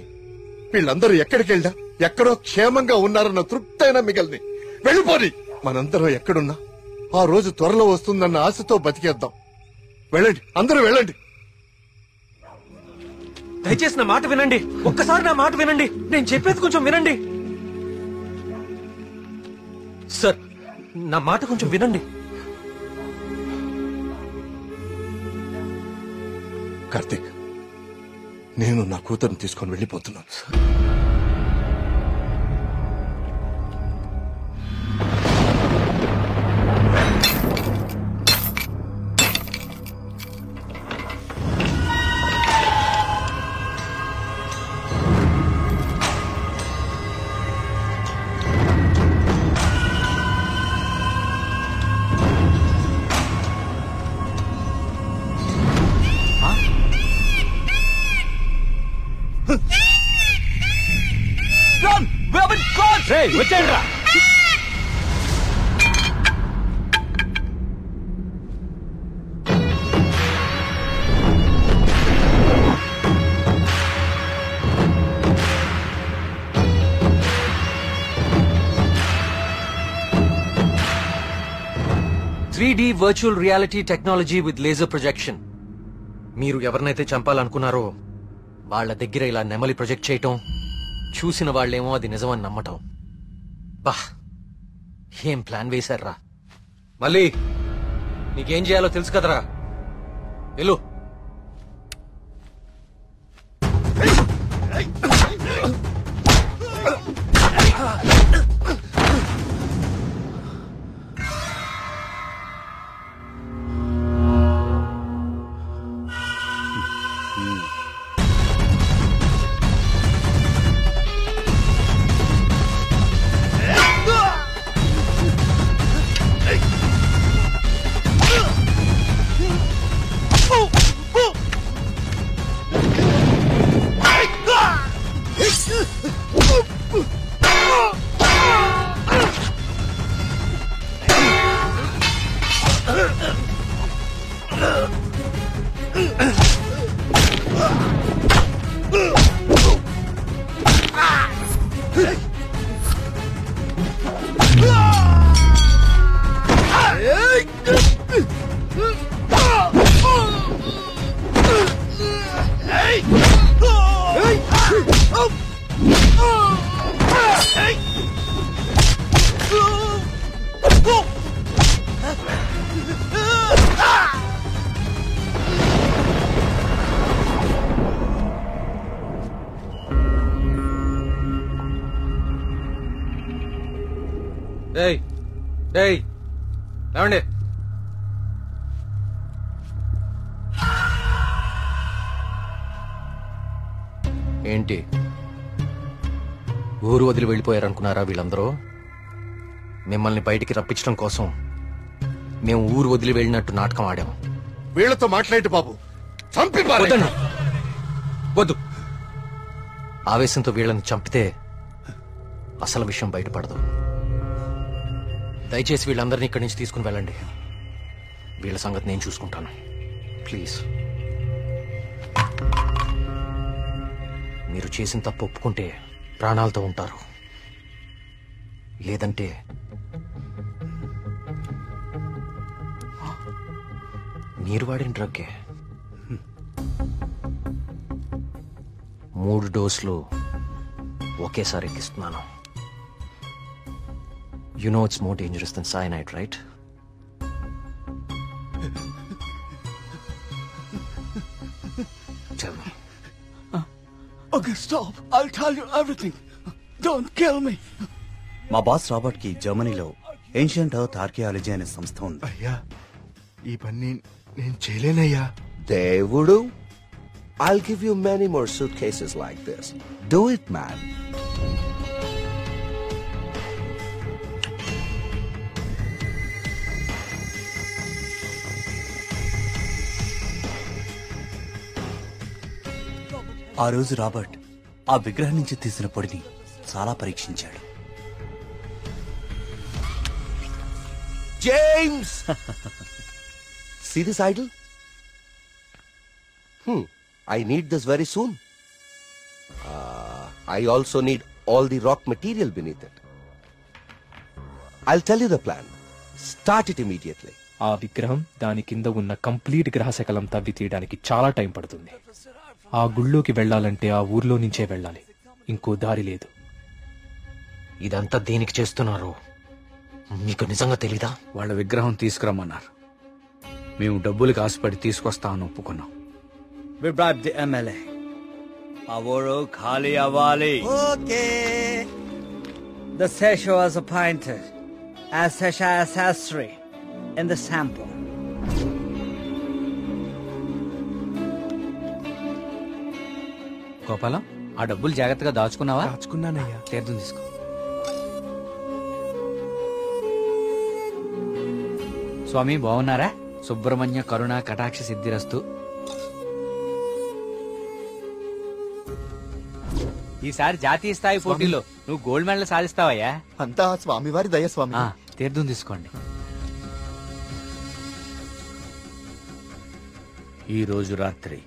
వీళ్ళందరూ ఎక్కడికి వెళ్ళా ఎక్కడో క్షేమంగా ఉన్నారన్న తృప్తైనా మిగల్ని. వెళ్ళిపోని. మనందరం ఎక్కడున్నా ఆ రోజు త్వరలో వస్తుందన్న ఆశతో బతికేద్దాం. వెళ్ళండి, అందరూ వెళ్ళండి. దయచేసి నా మాట వినండి. ఒక్కసారి నా మాట వినండి. నేను చెప్పేది కొంచెం వినండి. సార్, నా మాట కొంచెం వినండి. కార్తీక్, నేను నా కూతురుని తీసుకొని వెళ్ళిపోతున్నాను. వచ్చేయండి రా. Virtual reality technology with laser projection. మీరు ఎవరినైతే చంపాలనుకున్నారో వాళ్ళ దగ్గర ఇలా నెమలి ప్రొజెక్ట్ చేయటం, చూసిన వాళ్ళేమో అది నిజమని నమ్మటం. బా, ఏం ప్లాన్ వేశారా? మళ్ళీ నీకేం చేయాలో తెలుసు కదరా, వెళ్ళు. ఏమండి, ఏంటి ఊరు వదిలి వెళ్ళిపోయారనుకున్నారా వీళ్ళందరూ? మిమ్మల్ని బయటికి రప్పించడం కోసం మేము ఊరు వదిలి వెళ్ళినట్టు నాటకం ఆడాము. వీళ్లతో మాట్లాడి బాబు, చంపి పారేయండి. వద్దు, ఆవేశంతో వీళ్ళని చంపితే అసలు విషయం బయటపడదు. దయచేసి వీళ్ళందరినీ ఇక్కడి నుంచి తీసుకుని వెళ్ళండి. వీళ్ళ సంగతి నేను చూసుకుంటాను, ప్లీజ్. మీరు చేసిన తప్పు ఒప్పుకుంటే ప్రాణాలతో ఉంటారు, లేదంటే మీరు వాడిన డ్రగ్గే 3 డోసులు ఒకేసారి ఎక్కిస్తున్నాను. You know it's more dangerous than cyanide, right? Tell me. Okay, stop. I'll tell you everything. Don't kill me. మా బాస్ రాబర్ట్ కి జర్మనీలో ఏన్షియంట్ ఎర్త్ ఆర్కియాలజీ అనే సంస్థ ఉంది. అయ్యా, ఈ పని నేను చేయలేనయ్యా. దేవుడు, I'll give you many more suitcases like this. Do it, man. ఆ రోజు రాబర్ట్ ఆ విగ్రహం నుంచి తీసిన పొడిని చాలా పరీక్షించాడు. James! See this idol? I need this very soon. I also need all the rock material beneath it. I'll tell you the plan. Start it immediately. ఆ విగ్రహం దాని కింద ఉన్న కంప్లీట్ గ్రహశకలం తవ్వి తీయడానికి చాలా టైం పడుతుంది. ఆ గుళ్ళోకి వెళ్లాలంటే ఆ ఊర్లో నుంచే వెళ్ళాలి, ఇంకో దారి లేదు. ఇదంతా దేనికి చేస్తున్నారు మీకు నిజంగా తెలీదా? వాళ్ళ విగ్రహం తీసుకురమ్మన్నారు, మేము డబ్బులకి ఆశపడి తీసుకొస్తామని ఒప్పుకున్నాం. We bribed the MLA. ఆ ఊరు ఖాళీ అవ్వాలి. Okay. The Sesha was appointed as Sesha Sastry in the sample. Gopalam, ఆ డబ్బులు జాగ్రత్తగా దాచుకున్నావా? దాచుకున్నానయ్యా. తీర్థం తీసుకో. స్వామి బాగున్నారా? సుబ్రహ్మణ్య కరుణ కటాక్ష సిద్ధిరస్తు. ఈసారి జాతీయ స్థాయి పోటీలో నువ్వు గోల్డ్ మెడల్ సాధిస్తావయ్యా. అంతా స్వామివారి దయ స్వామి. తీర్థం తీసుకోండి. ఈ రోజు రాత్రి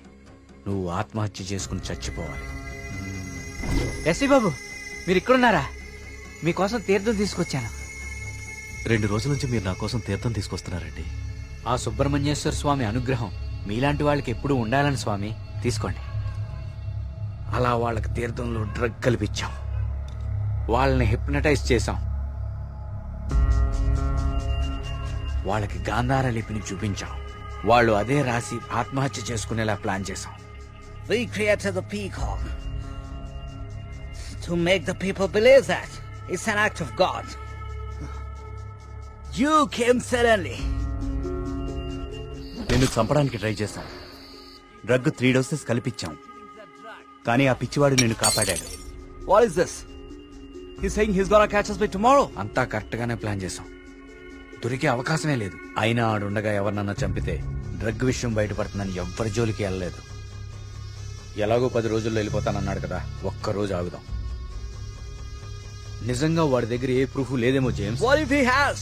నువ్వు ఆత్మహత్య చేసుకుని చచ్చిపోవాలి. ఎస్సీ బాబు, మీరు ఇక్కడున్నారా? మీకోసం తీర్థం తీసుకొచ్చాను. 2 రోజుల నుంచి మీరు నా కోసం తీర్థం తీసుకొస్తున్నారండి. ఆ సుబ్రహ్మణ్యేశ్వర స్వామి అనుగ్రహం మీలాంటి వాళ్ళకి ఎప్పుడూ ఉండాలని స్వామి. తీసుకోండి. అలా వాళ్ళకి తీర్థంలో డ్రగ్ కల్పించాం, వాళ్ళని హిప్నటైజ్ చేశాం, వాళ్ళకి గాంధార లిపిని చూపించాం. వాళ్ళు అదే రాసి ఆత్మహత్య చేసుకునేలా ప్లాన్ చేశాం. We created the peacock to make the people believe that it's an act of God. You came suddenly. నేను చంపడానికి ట్రై చేశాం. డ్రగ్ 3 డోసెస్ కల్పించాం, కానీ ఆ పిచ్చివాడు నేను కాపాడాడు. What is this? He's saying he's gonna catch us by tomorrow. అంతా correct గానే ప్లాన్ చేశాం. దొరికే అవకాశమే లేదు. అయినా ఆడుండగా ఎవరినన్నా చంపితే డ్రగ్ విషయం బయటపడుతుందని ఎవ్వరి జోలికి వెళ్ళలేదు. ఎలాగో 10 రోజుల్లో వెళ్ళిపోతానన్నాడు కదా, ఒక్క రోజు ఆగుదాం. నిజంగా వాడి దగ్గర ఏ ప్రూఫ్ లేదేమో James. What if he has?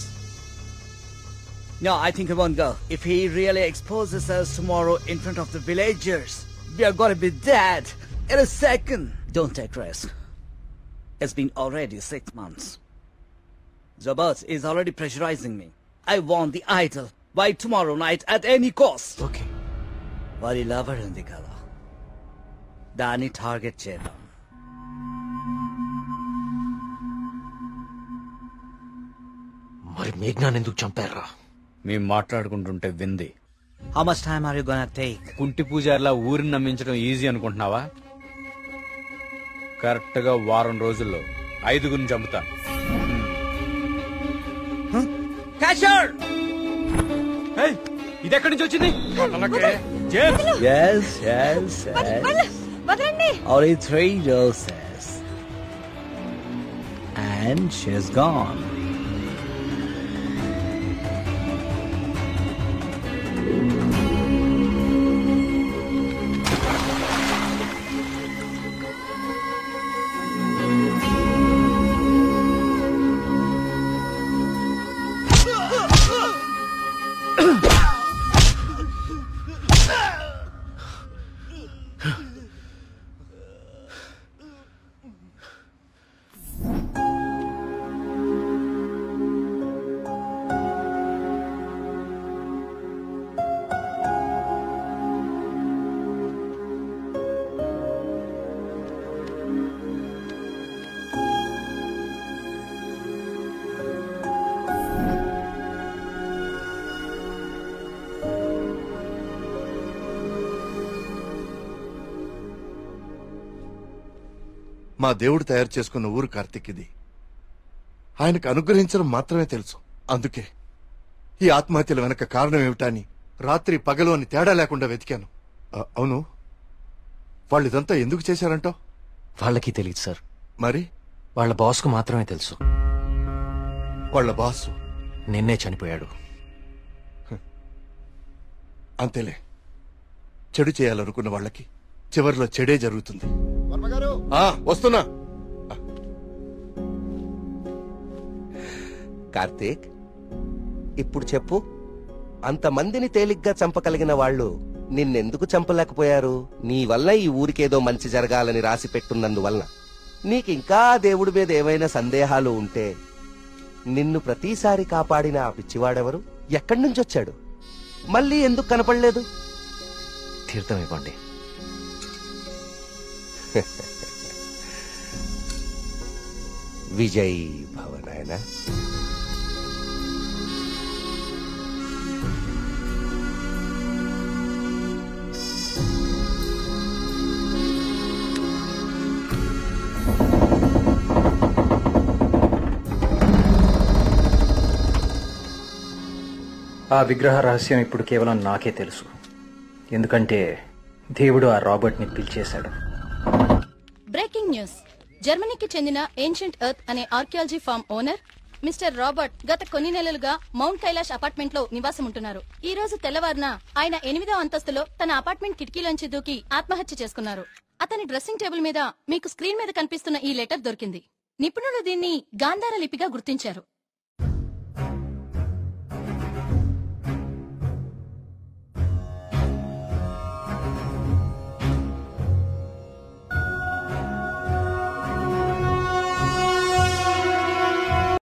No, I think he won't go. If he really exposes us tomorrow in front of the villagers, we are gonna be dead in a second. Don't take risk. It's been already 6 months. Zabas is already pressurizing me. I want the idol by tomorrow night at any cost. Okay. Vari lover undi kada. Dani target chedam. మరి మేఘ్నాన్ని ఎందుకు చంపారా? మేము మాట్లాడుకుంటుంటే వింది. How much time are you gonna take? కుంటి పూజారిలా ఊరిని నమ్మించడం easy అనుకుంటున్నావా? Correct గా 1 వారం రోజుల్లో 5గురిని చంపుతా. Catcher! ఇది ఎక్కడి నుంచి వచ్చింది? Yes. Only 3 doses. And she's gone. మా దేవుడు తయారు చేసుకున్న ఊరు కార్తీక్ ఇది. ఆయనకు అనుగ్రహించడం మాత్రమే తెలుసు. అందుకే ఈ ఆత్మహత్యల వెనక కారణం ఏమిటా అని రాత్రి పగలు అని తేడా లేకుండా వెతికాను. అవును, వాళ్ళు ఇదంతా ఎందుకు చేశారంటావు? వాళ్ళకి తెలియదు సార్. మరి వాళ్ళ బాస్కు మాత్రమే తెలుసు. వాళ్ళ బాసు నిన్నే చనిపోయాడు. అంతేలే, చెడు చేయాలనుకున్న వాళ్ళకి చివరిలో చెడే జరుగుతుంది. వస్తున్నా. కార్తీక్, ఇప్పుడు చెప్పు, అంతమందిని తేలిగ్గా చంపగలిగిన వాళ్ళు నిన్నెందుకు చంపలేకపోయారు? నీ వల్ల ఈ ఊరికేదో మంచి జరగాలని రాసి పెట్టున్నందువల్ల. నీకింకా దేవుడి మీద ఏమైనా సందేహాలు ఉంటే నిన్ను ప్రతిసారి కాపాడిన ఆ పిచ్చివాడెవరు? ఎక్కడి నుంచి వచ్చాడు? మళ్ళీ ఎందుకు కనపడలేదు? తీర్థం ఇవ్వండి. విజయ్ భవనాయన. ఆ విగ్రహ రహస్యం ఇప్పుడు కేవలం నాకే తెలుసు. ఎందుకంటే దేవుడు ఆ రాబర్ట్ ని పిలిచేశాడు. Breaking news. జర్మనీకి చెందిన ఏన్షియంట్ ఎర్త్ అనే archaeology farm owner mister Robert గత కొన్ని నెలలుగా మౌంట్ కైలాష్ అపార్ట్మెంట్ లో నివాసం ఉంటున్నారు. ఈ రోజు తెల్లవారున ఆయన 8వ అంతస్తులో తన అపార్ట్మెంట్ కిటికీలోంచి దూకి ఆత్మహత్య చేసుకున్నారు. అతని డ్రెస్సింగ్ టేబుల్ మీద మీకు స్క్రీన్ మీద కనిపిస్తున్న ఈ లెటర్ దొరికింది. నిపుణులు దీన్ని గాంధార లిపిగా గుర్తించారు.